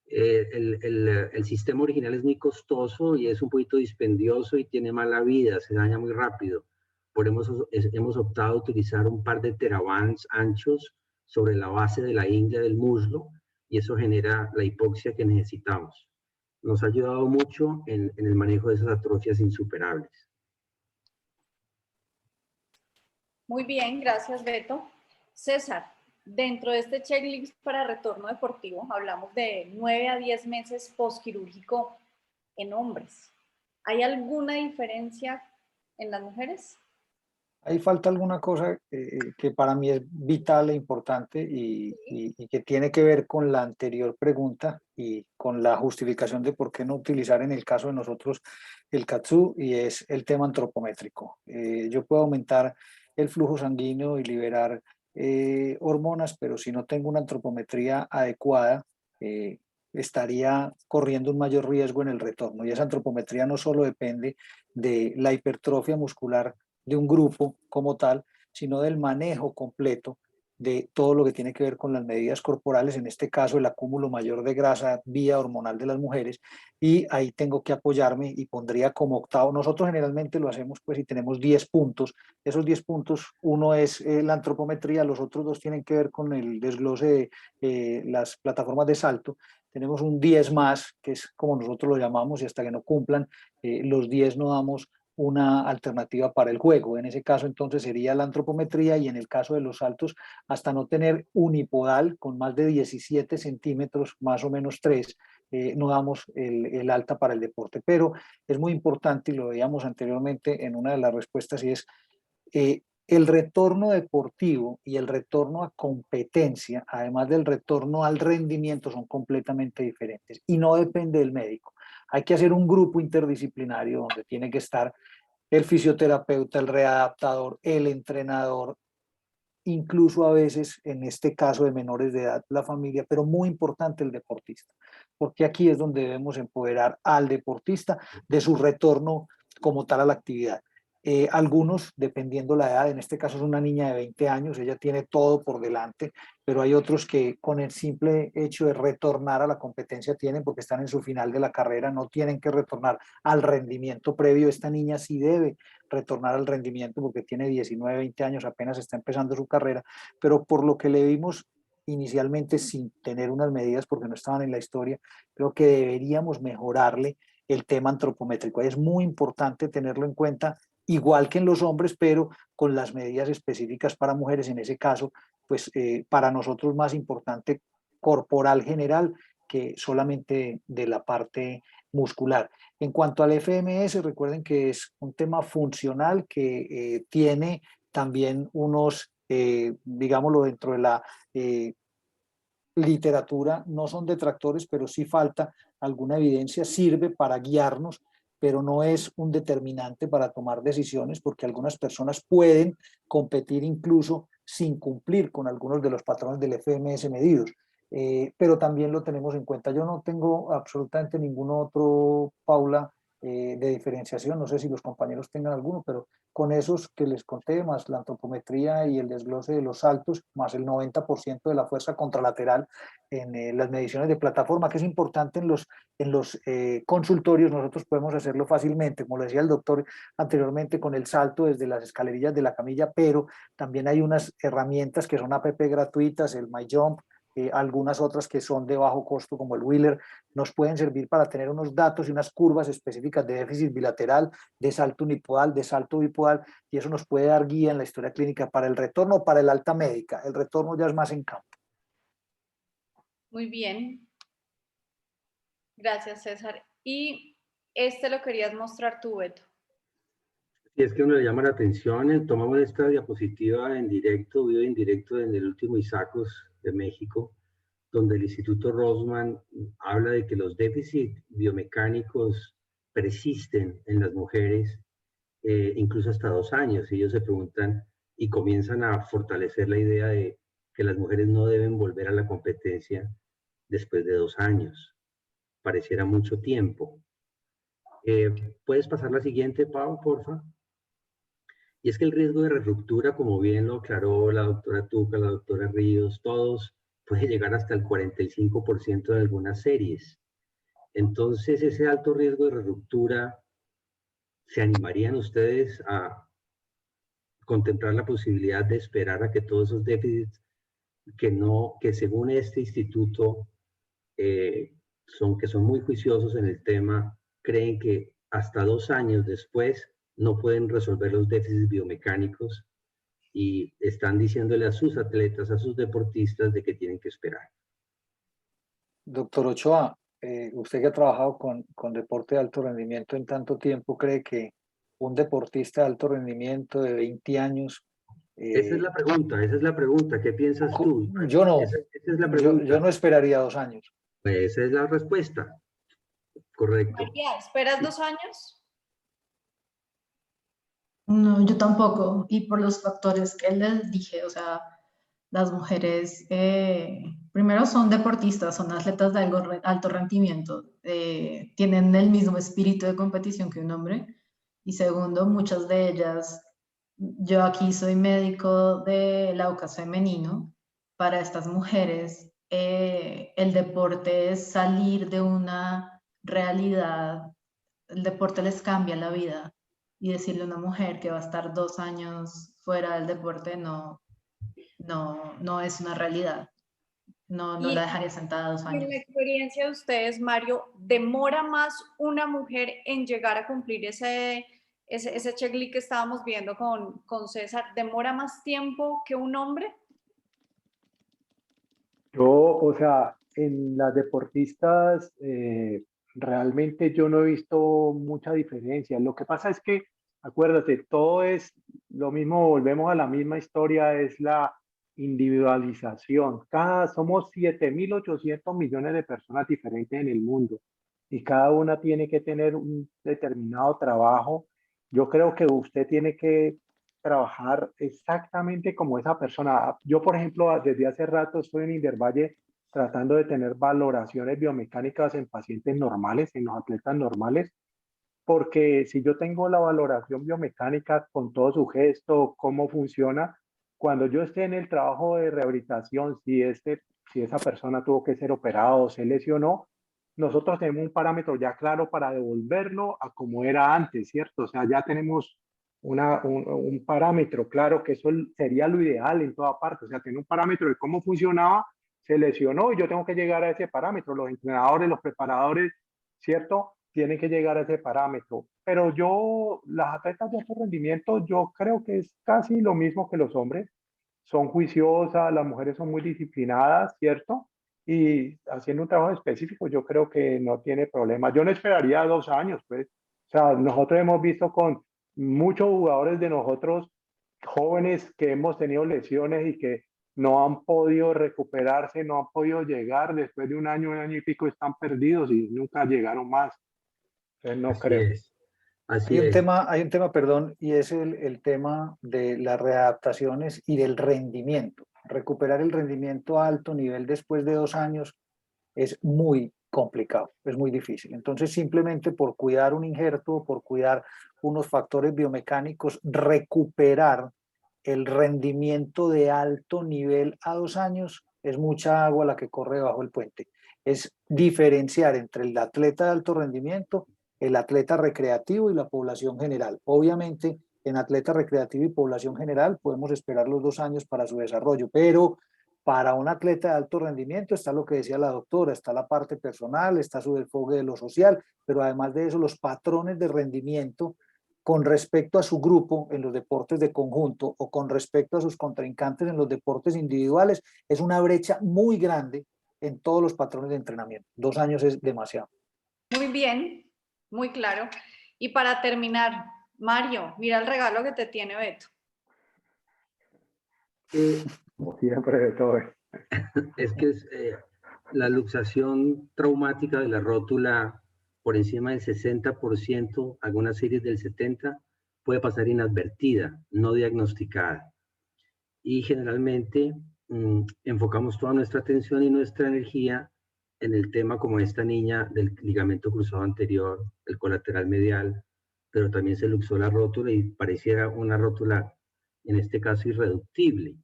El sistema original es muy costoso y es un poquito dispendioso y tiene mala vida, se daña muy rápido. Por eso hemos optado a utilizar un par de terabands anchos sobre la base de la ingle del muslo y eso genera la hipoxia que necesitamos. Nos ha ayudado mucho en el manejo de esas atrofias insuperables. Muy bien, gracias Beto. César, dentro de este checklist para retorno deportivo hablamos de 9 a 10 meses postquirúrgico en hombres. ¿Hay alguna diferencia en las mujeres? Ahí falta alguna cosa que para mí es vital e importante y que tiene que ver con la anterior pregunta y con la justificación de por qué no utilizar en el caso de nosotros el KATSU, y es el tema antropométrico. Yo puedo aumentar el flujo sanguíneo y liberar hormonas, pero si no tengo una antropometría adecuada, estaría corriendo un mayor riesgo en el retorno. Y esa antropometría no solo depende de la hipertrofia muscular de un grupo como tal, sino del manejo completo de todo lo que tiene que ver con las medidas corporales, en este caso el acúmulo mayor de grasa vía hormonal de las mujeres, y ahí tengo que apoyarme y pondría como octavo. Nosotros generalmente lo hacemos pues y tenemos 10 puntos. Esos 10 puntos, uno es la antropometría, los otros dos tienen que ver con el desglose de las plataformas de salto. Tenemos un 10 más, que es como nosotros lo llamamos, y hasta que no cumplan los 10 no damos una alternativa para el juego. En ese caso entonces sería la antropometría, y en el caso de los saltos, hasta no tener unipodal con más de 17 centímetros, más o menos 3, no damos el alta para el deporte. Pero es muy importante, y lo veíamos anteriormente en una de las respuestas, y es el retorno deportivo y el retorno a competencia, además del retorno al rendimiento, son completamente diferentes y no depende del médico. Hay que hacer un grupo interdisciplinario donde tiene que estar el fisioterapeuta, el readaptador, el entrenador, incluso a veces, en este caso de menores de edad, la familia, pero muy importante el deportista, porque aquí es donde debemos empoderar al deportista de su retorno como tal a la actividad. Algunos, dependiendo la edad, en este caso es una niña de 20 años, ella tiene todo por delante, pero hay otros que con el simple hecho de retornar a la competencia tienen, porque están en su final de la carrera, no tienen que retornar al rendimiento previo. Esta niña sí debe retornar al rendimiento porque tiene 19, 20 años, apenas está empezando su carrera, pero por lo que le vimos inicialmente sin tener unas medidas porque no estaban en la historia, creo que deberíamos mejorarle el tema antropométrico. Es muy importante tenerlo en cuenta, igual que en los hombres, pero con las medidas específicas para mujeres. En ese caso, pues para nosotros más importante corporal general que solamente de la parte muscular. En cuanto al FMS, recuerden que es un tema funcional que tiene también unos, digámoslo, dentro de la literatura, no son detractores, pero sí falta alguna evidencia, sirve para guiarnos, pero no es un determinante para tomar decisiones, porque algunas personas pueden competir incluso sin cumplir con algunos de los patrones del FMS medidos. Pero también lo tenemos en cuenta. Yo no tengo absolutamente ningún otro, Paula, de diferenciación. No sé si los compañeros tengan alguno, pero con esos que les conté, más la antropometría y el desglose de los saltos, más el 90% de la fuerza contralateral en las mediciones de plataforma, que es importante en los consultorios. Nosotros podemos hacerlo fácilmente, como lo decía el doctor anteriormente, con el salto desde las escalerillas de la camilla, pero también hay unas herramientas que son app gratuitas, el MyJump, algunas otras que son de bajo costo como el Wheeler, nos pueden servir para tener unos datos y unas curvas específicas de déficit bilateral, de salto unipodal, de salto bipodal, y eso nos puede dar guía en la historia clínica para el retorno o para el alta médica. El retorno ya es más en campo. Muy bien. Gracias, César. Y este lo querías mostrar tú, Beto. Y es que uno le llama la atención, tomamos esta diapositiva en directo, video en directo en el último ISACOS de México, donde el Instituto Rossmann habla de que los déficits biomecánicos persisten en las mujeres incluso hasta 2 años. Ellos se preguntan y comienzan a fortalecer la idea de que las mujeres no deben volver a la competencia después de 2 años. Pareciera mucho tiempo. ¿Puedes pasar la siguiente, Pau, porfa? Y es que el riesgo de ruptura, como bien lo aclaró la doctora Tuca, la doctora Ríos, todos, puede llegar hasta el 45% de algunas series. Entonces, ese alto riesgo de ruptura, ¿se animarían ustedes a contemplar la posibilidad de esperar a que todos esos déficits que según este instituto son muy juiciosos en el tema, creen que hasta 2 años después no pueden resolver los déficits biomecánicos y están diciéndole a sus atletas, a sus deportistas de que tienen que esperar? Doctor Ochoa, usted que ha trabajado con deporte de alto rendimiento en tanto tiempo, ¿cree que un deportista de alto rendimiento de 20 años... esa es la pregunta, ¿qué piensas tú? Yo no, esa es la pregunta. Yo no esperaría 2 años. Pues esa es la respuesta, correcto. María, ¿esperas 2 años? No, yo tampoco, y por los factores que les dije, o sea, las mujeres Primero, son deportistas, son atletas de alto rendimiento, tienen el mismo espíritu de competición que un hombre. Y segundo, muchas de ellas, yo aquí soy médico de AUCAS femenino, para estas mujeres el deporte es salir de una realidad, el deporte les cambia la vida, y decirle a una mujer que va a estar 2 años fuera del deporte no es una realidad. No la dejaría sentada 2 años. En la experiencia de ustedes, Mario, ¿demora más una mujer en llegar a cumplir ese checklist que estábamos viendo con César? ¿Demora más tiempo que un hombre? O sea, en las deportistas realmente yo no he visto mucha diferencia. Lo que pasa es que, acuérdate, todo es lo mismo, volvemos a la misma historia, es la individualización. Somos 7.800 millones de personas diferentes en el mundo y cada una tiene que tener un determinado trabajo. Yo creo que usted tiene que trabajar exactamente como esa persona. Yo, por ejemplo, desde hace rato estoy en Indervalle tratando de tener valoraciones biomecánicas en pacientes normales, en los atletas normales, porque si yo tengo la valoración biomecánica con todo su gesto, cómo funciona, cuando yo esté en el trabajo de rehabilitación, si esa persona tuvo que ser operado o se lesionó, nosotros tenemos un parámetro ya claro para devolverlo a como era antes, ¿cierto? O sea, ya tenemos un parámetro claro, que eso sería lo ideal en toda parte. O sea, tener un parámetro de cómo funcionaba, se lesionó y yo tengo que llegar a ese parámetro. Los entrenadores, los preparadores, ¿cierto? Tienen que llegar a ese parámetro. Pero las atletas de alto rendimiento, yo creo que es casi lo mismo que los hombres. Son juiciosas, las mujeres son muy disciplinadas, ¿cierto? Y haciendo un trabajo específico, yo creo que no tiene problema. Yo no esperaría 2 años, pues. O sea, nosotros hemos visto con muchos jugadores de nosotros, jóvenes, que hemos tenido lesiones y que no han podido recuperarse, no han podido llegar, después de un año y pico están perdidos y nunca llegaron más. Entonces no creo. Hay un tema, perdón, y es el tema de las readaptaciones y del rendimiento. Recuperar el rendimiento a alto nivel después de 2 años es muy complicado, es muy difícil. Entonces, simplemente por cuidar un injerto, por cuidar unos factores biomecánicos, recuperar el rendimiento de alto nivel a 2 años es mucha agua la que corre bajo el puente. Es diferenciar entre el atleta de alto rendimiento, el atleta recreativo y la población general. Obviamente, en atleta recreativo y población general podemos esperar los 2 años para su desarrollo, pero para un atleta de alto rendimiento está lo que decía la doctora, está la parte personal, está su desfogue de lo social, pero además de eso los patrones de rendimiento con respecto a su grupo en los deportes de conjunto o con respecto a sus contrincantes en los deportes individuales, es una brecha muy grande en todos los patrones de entrenamiento. 2 años es demasiado. Muy bien, muy claro. Y para terminar, Mario, mira el regalo que te tiene Beto. Como siempre, de todo. Es que la luxación traumática de la rótula por encima del 60%, algunas series del 70%, puede pasar inadvertida, no diagnosticada. Y generalmente enfocamos toda nuestra atención y nuestra energía en el tema como esta niña del ligamento cruzado anterior, el colateral medial, pero también se luxó la rótula y pareciera una rótula, en este caso, irreductible.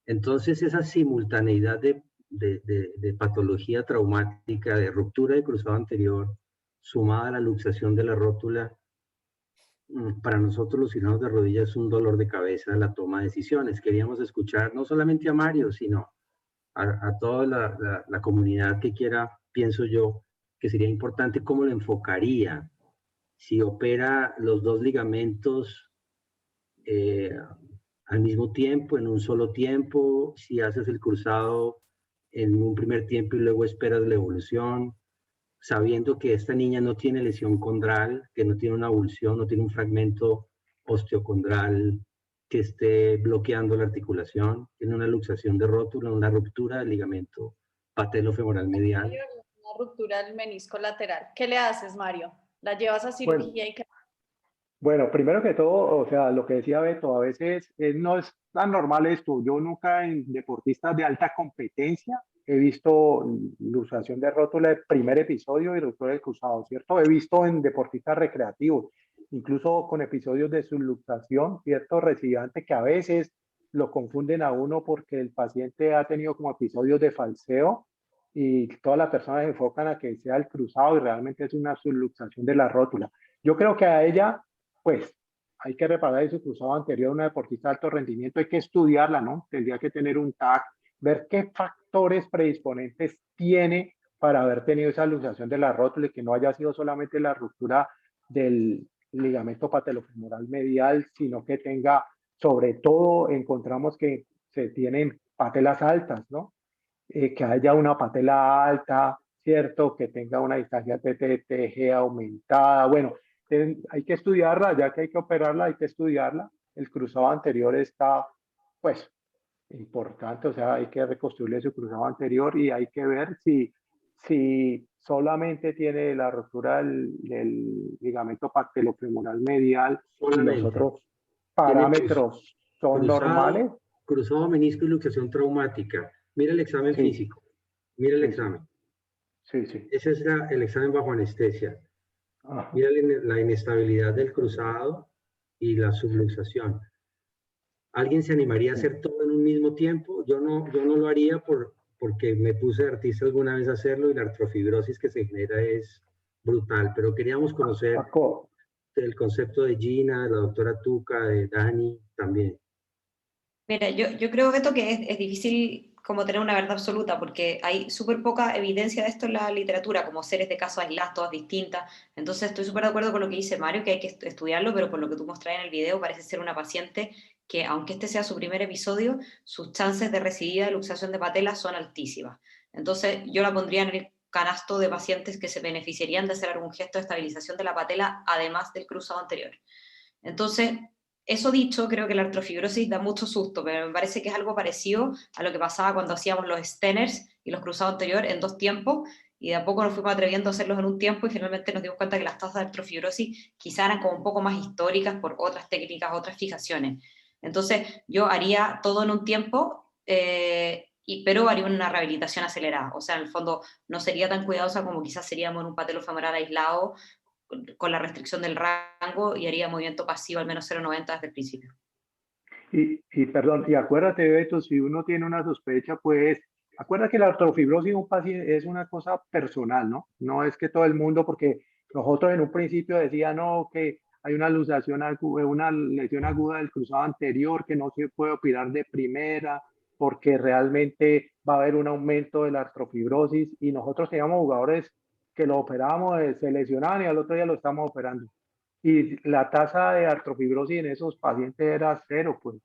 Entonces, esa simultaneidad de patología traumática, de ruptura de cruzado anterior, sumada a la luxación de la rótula, para nosotros los cirujanos de rodillas es un dolor de cabeza la toma de decisiones. Queríamos escuchar no solamente a Mario, sino a toda la comunidad que quiera, pienso yo, que sería importante cómo lo enfocaría. Si opera los 2 ligamentos al mismo tiempo, en un solo tiempo, si haces el cruzado en un primer tiempo y luego esperas la evolución, sabiendo que esta niña no tiene lesión condral, que no tiene una avulsión, no tiene un fragmento osteocondral que esté bloqueando la articulación, tiene una luxación de rótula, una ruptura del ligamento patelofemoral medial. Una ruptura del menisco lateral. ¿Qué le haces, Mario? ¿La llevas a cirugía y qué? Bueno, primero que todo, o sea, lo que decía Beto, a veces no es tan normal esto. Yo nunca en deportistas de alta competencia he visto luxación de rótula de primer episodio y ruptura del cruzado, ¿cierto? He visto en deportistas recreativos, incluso con episodios de subluxación, ¿cierto? Recidivante que a veces lo confunden a uno porque el paciente ha tenido como episodios de falseo y todas las personas se enfocan a que sea el cruzado y realmente es una subluxación de la rótula. Yo creo que a ella pues hay que reparar su cruzado anterior, una deportista de alto rendimiento, hay que estudiarla, ¿no? Tendría que tener un TAC, ver qué factores predisponentes tiene para haber tenido esa luxación de la rótula y que no haya sido solamente la ruptura del ligamento patelofemoral medial, sino que tenga, sobre todo, encontramos que se tienen patelas altas, ¿no? Que haya una patela alta, ¿cierto? Que tenga una distancia TTG aumentada. Bueno, hay que estudiarla, ya que hay que operarla, hay que estudiarla. El cruzado anterior está, pues, importante, o sea, hay que reconstruirle su cruzado anterior y hay que ver si solamente tiene la ruptura del ligamento patelofemoral medial y los Solamente. otros parámetros son normales. Cruzado, menisco y luxación traumática. Mira el examen Sí. físico. Mira el Sí, examen. Sí, sí. Ese es el examen bajo anestesia. Ajá. Mira la inestabilidad del cruzado y la subluxación. ¿Alguien se animaría a hacer todo en un mismo tiempo? Yo no lo haría porque me puse de artista alguna vez a hacerlo y la artrofibrosis que se genera es brutal, pero queríamos conocer el concepto de Gina, de la doctora Tuca, de Dani también. Mira, yo creo, Beto, que es difícil como tener una verdad absoluta, porque hay súper poca evidencia de esto en la literatura, como series de casos aislados, todas distintas. Entonces estoy súper de acuerdo con lo que dice Mario, que hay que estudiarlo, pero por lo que tú mostras en el video, parece ser una paciente que, aunque este sea su primer episodio, sus chances de recidiva de luxación de patela son altísimas. Entonces yo la pondría en el canasto de pacientes que se beneficiarían de hacer algún gesto de estabilización de la patela, además del cruzado anterior. Entonces, eso dicho, creo que la artrofibrosis da mucho susto, pero me parece que es algo parecido a lo que pasaba cuando hacíamos los Stenners y los cruzados anteriores en 2 tiempos, y de a poco nos fuimos atreviendo a hacerlos en un tiempo y finalmente nos dimos cuenta que las tasas de artrofibrosis quizá eran como un poco más históricas por otras técnicas, otras fijaciones. Entonces, yo haría todo en un tiempo, pero haría una rehabilitación acelerada. O sea, en el fondo no sería tan cuidadosa como quizás seríamos en un patelofemoral aislado con la restricción del rango y haría movimiento pasivo al menos 0,90 desde el principio. Perdón, y acuérdate, Beto, si uno tiene una sospecha, pues, acuérdate que la artrofibrosis en un paciente es una cosa personal, ¿no? No es que todo el mundo, porque nosotros en un principio decían, no, que hay una luxación, una lesión aguda del cruzado anterior que no se puede operar de primera, porque realmente va a haber un aumento de la artrofibrosis, y nosotros teníamos jugadores que lo operábamos, se lesionaban y al otro día lo estamos operando. Y la tasa de artrofibrosis en esos pacientes era 0, pues,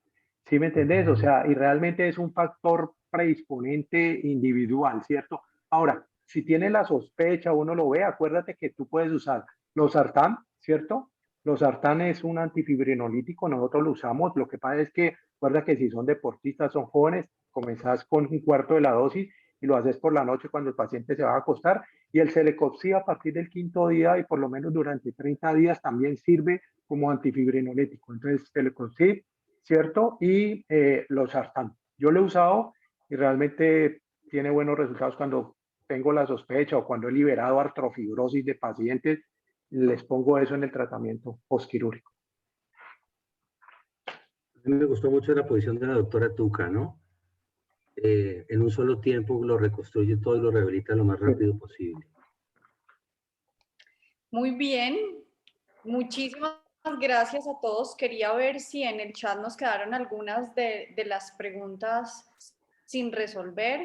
¿sí me entendés? O sea, y realmente es un factor predisponente individual, ¿cierto? Ahora, si tiene la sospecha, uno lo ve, acuérdate que tú puedes usar los sartán, ¿cierto? Los sartán es un antifibrinolítico, nosotros lo usamos, lo que pasa es que, recuerda que si son deportistas, son jóvenes, comenzás con 1/4 de la dosis y lo haces por la noche cuando el paciente se va a acostar, y el Celecoxib a partir del 5.º día y por lo menos durante 30 días también sirve como antifibrinolítico. Entonces, Celecoxib, ¿cierto? Y los sartán. Yo lo he usado y realmente tiene buenos resultados cuando tengo la sospecha o cuando he liberado artrofibrosis de pacientes, les pongo eso en el tratamiento postquirúrgico. A mí me gustó mucho la posición de la doctora Tuca, ¿no? En un solo tiempo lo reconstruye todo y lo rehabilita lo más rápido posible. Muy bien, muchísimas gracias a todos. Quería ver si en el chat nos quedaron algunas de las preguntas sin resolver.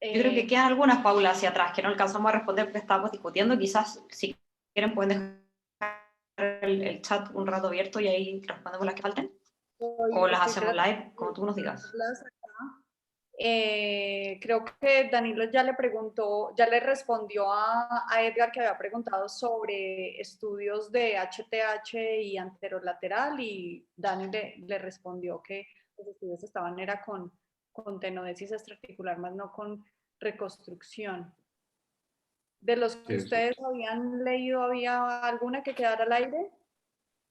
Yo creo que quedan algunas, Paula, hacia atrás, que no alcanzamos a responder porque estábamos discutiendo. Quizás, si quieren, pueden dejar el chat un rato abierto y ahí respondemos las que falten. O las hacemos live, como tú nos digas. Creo que Danilo ya le respondió a Edgar, que había preguntado sobre estudios de HTH y anterolateral, y Dani le respondió que los estudios estaban con tenodesis extraarticular, más no con reconstrucción. De los que ustedes habían leído, ¿había alguna que quedara al aire?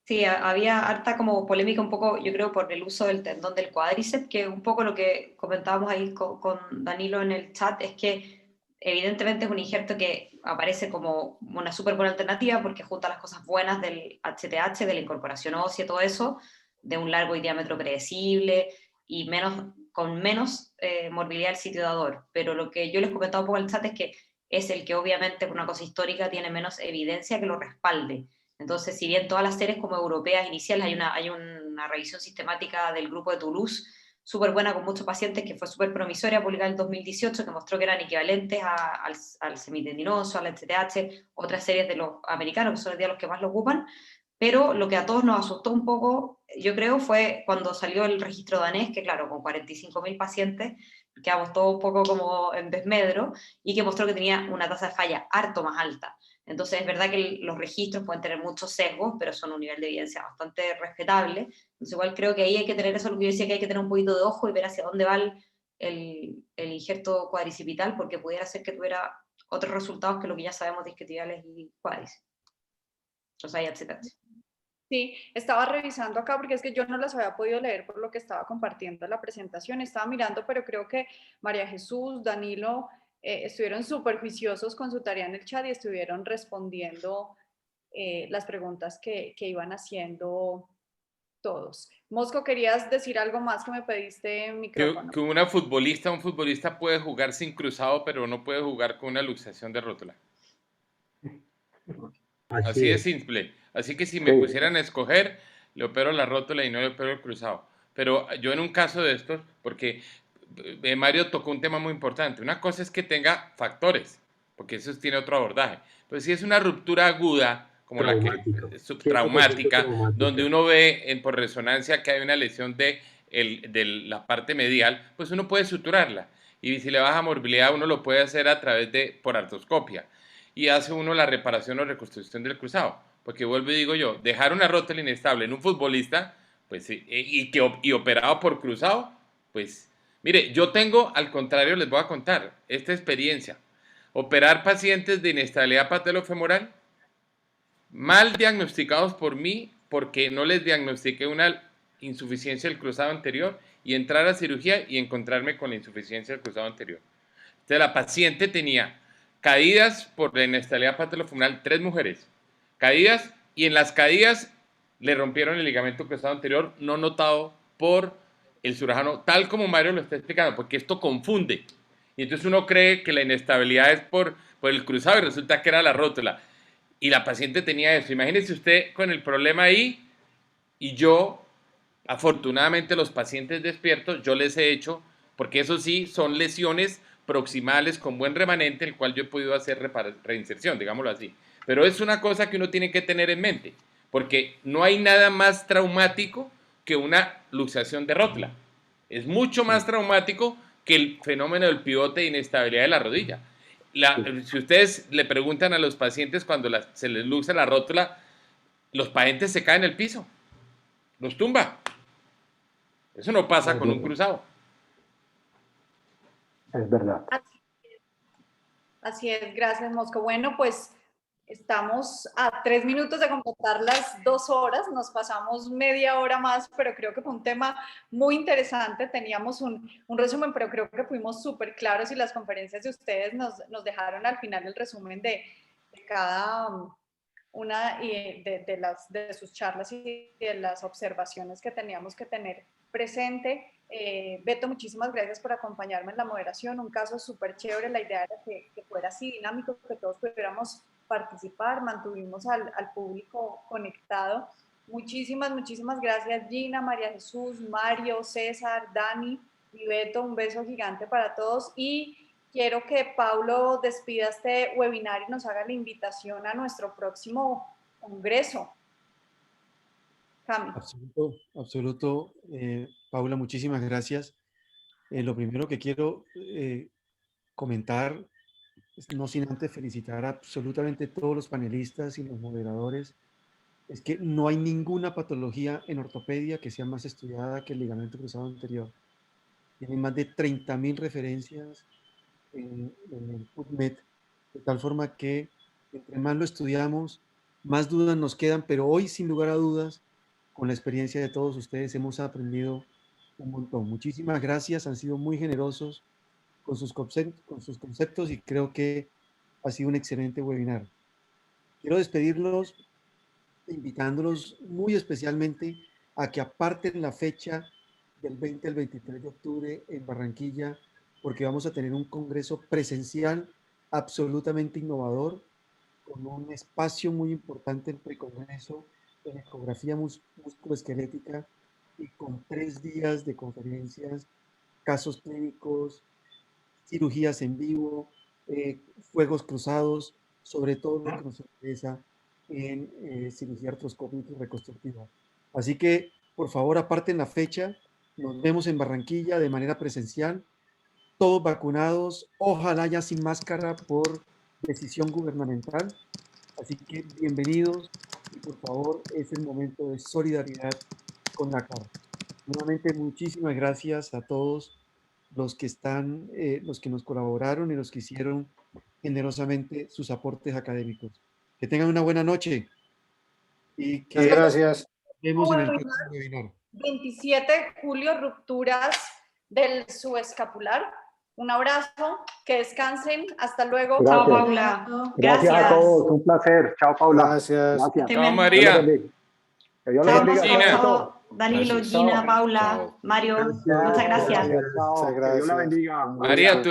Sí, había harta como polémica un poco, yo creo, por el uso del tendón del cuádriceps, que un poco lo que comentábamos ahí con Danilo en el chat es que evidentemente es un injerto que aparece como una súper buena alternativa porque junta las cosas buenas del HTH, de la incorporación ósea, todo eso, de un largo y diámetro predecible y con menos morbilidad del sitio dador. Pero lo que yo les comentaba un poco en el chat es que es el que obviamente por una cosa histórica tiene menos evidencia que lo respalde. Entonces, si bien todas las series como europeas iniciales, hay una revisión sistemática del grupo de Toulouse, súper buena con muchos pacientes, que fue súper promisoria, publicada en el 2018, que mostró que eran equivalentes al semitendinoso, al HTH, otras series de los americanos, que son hoy día los que más lo ocupan, pero lo que a todos nos asustó un poco, yo creo, fue cuando salió el registro danés, que claro, con 45.000 pacientes, quedamos todos un poco como en desmedro, y que mostró que tenía una tasa de falla harto más alta. Entonces es verdad que los registros pueden tener muchos sesgos, pero son un nivel de evidencia bastante respetable. Entonces igual creo que ahí hay que tener eso, lo que yo decía, que hay que tener un poquito de ojo y ver hacia dónde va el injerto cuadricipital, porque pudiera ser que tuviera otros resultados que lo que ya sabemos de isquiotibiales y cuádriceps. O sea, ya HTH. Sí, estaba revisando acá porque es que yo no las había podido leer por lo que estaba compartiendo la presentación. Estaba mirando, pero creo que María Jesús, Danilo, estuvieron súper juiciosos con su tarea en el chat y estuvieron respondiendo las preguntas que iban haciendo todos. Mosco, ¿querías decir algo más que me pediste micrófono? Que un futbolista puede jugar sin cruzado, pero no puede jugar con una luxación de rótula. Así de simple. Así que si me pusieran a escoger, le opero la rótula y no le opero el cruzado. Pero yo en un caso de estos, porque Mario tocó un tema muy importante. Una cosa es que tenga factores, porque eso tiene otro abordaje. Pero si es una ruptura aguda, como la que subtraumática, donde uno ve por resonancia que hay una lesión de la parte medial, pues uno puede suturarla. Y si le baja morbilidad, uno lo puede hacer a través por artroscopia. Y hace uno la reparación o reconstrucción del cruzado. Porque vuelvo y digo yo, dejar una rótula inestable en un futbolista, pues, y operado por cruzado, pues, mire, yo tengo, al contrario, les voy a contar esta experiencia. Operar pacientes de inestabilidad patelofemoral, mal diagnosticados por mí, porque no les diagnostiqué una insuficiencia del cruzado anterior, y entrar a cirugía y encontrarme con la insuficiencia del cruzado anterior. Entonces, la paciente tenía caídas por la inestabilidad patelofemoral, 3 mujeres, caídas, y en las caídas le rompieron el ligamento cruzado anterior no notado por el cirujano, tal como Mario lo está explicando, porque esto confunde. Y entonces uno cree que la inestabilidad es por el cruzado y resulta que era la rótula. Y la paciente tenía eso. Imagínese usted con el problema ahí, y yo, afortunadamente, los pacientes despiertos, yo les he hecho, porque eso sí, son lesiones proximales con buen remanente, el cual yo he podido hacer reinserción, digámoslo así. Pero es una cosa que uno tiene que tener en mente, porque no hay nada más traumático que una luxación de rótula. Es mucho más traumático que el fenómeno del pivote de inestabilidad de la rodilla. Si ustedes le preguntan a los pacientes cuando se les luxa la rótula, los pacientes se caen en el piso, los tumba. Eso no pasa con un cruzado. Es verdad. Así es, gracias, Mosco. Bueno, pues estamos a 3 minutos de completar las 2 horas, nos pasamos media hora más, pero creo que fue un tema muy interesante. Teníamos un resumen, pero creo que fuimos súper claros y las conferencias de ustedes nos dejaron al final el resumen de cada una de sus charlas y de las observaciones que teníamos que tener presente. Beto, muchísimas gracias por acompañarme en la moderación, un caso súper chévere, la idea era que fuera así dinámico, que todos pudiéramos participar, mantuvimos al público conectado. Muchísimas gracias Gina, María Jesús, Mario, César, Dani y Beto, un beso gigante para todos y quiero que Paulo despida este webinar y nos haga la invitación a nuestro próximo congreso. Cami. Absoluto. Paula, muchísimas gracias. Lo primero que quiero comentar, no sin antes felicitar a absolutamente todos los panelistas y los moderadores, es que no hay ninguna patología en ortopedia que sea más estudiada que el ligamento cruzado anterior. Tienen más de 30.000 referencias en el PubMed de tal forma que entre más lo estudiamos, más dudas nos quedan, pero hoy, sin lugar a dudas, con la experiencia de todos ustedes, hemos aprendido un montón. Muchísimas gracias, han sido muy generosos con sus conceptos y creo que ha sido un excelente webinar. Quiero despedirlos invitándolos muy especialmente a que aparten la fecha del 20 al 23 de octubre en Barranquilla, porque vamos a tener un congreso presencial absolutamente innovador, con un espacio muy importante en precongreso en ecografía musculoesquelética y con 3 días de conferencias, casos clínicos, cirugías en vivo, fuegos cruzados, sobre todo lo que nos interesa en cirugía artroscópica y reconstructiva. Así que, por favor, aparten la fecha. Nos vemos en Barranquilla de manera presencial, todos vacunados, ojalá ya sin máscara por decisión gubernamental. Así que bienvenidos y por favor es el momento de solidaridad con la CAR. Nuevamente, muchísimas gracias a todos los que están, los que nos colaboraron y los que hicieron generosamente sus aportes académicos. Que tengan una buena noche y que Gracias. nos vemos en el próximo webinar. 27 de julio, rupturas del subescapular. Un abrazo, que descansen. Hasta luego. Gracias. Chao, Paula. Gracias a todos, un placer. Chao, Paula. Gracias. Chao, María. Que Dios les bendiga. Chao, Danilo, Gracias. Gina, Chao. Paula, Chao. Mario, Gracias. muchas gracias. Chao. Que Dios la bendiga. María, tú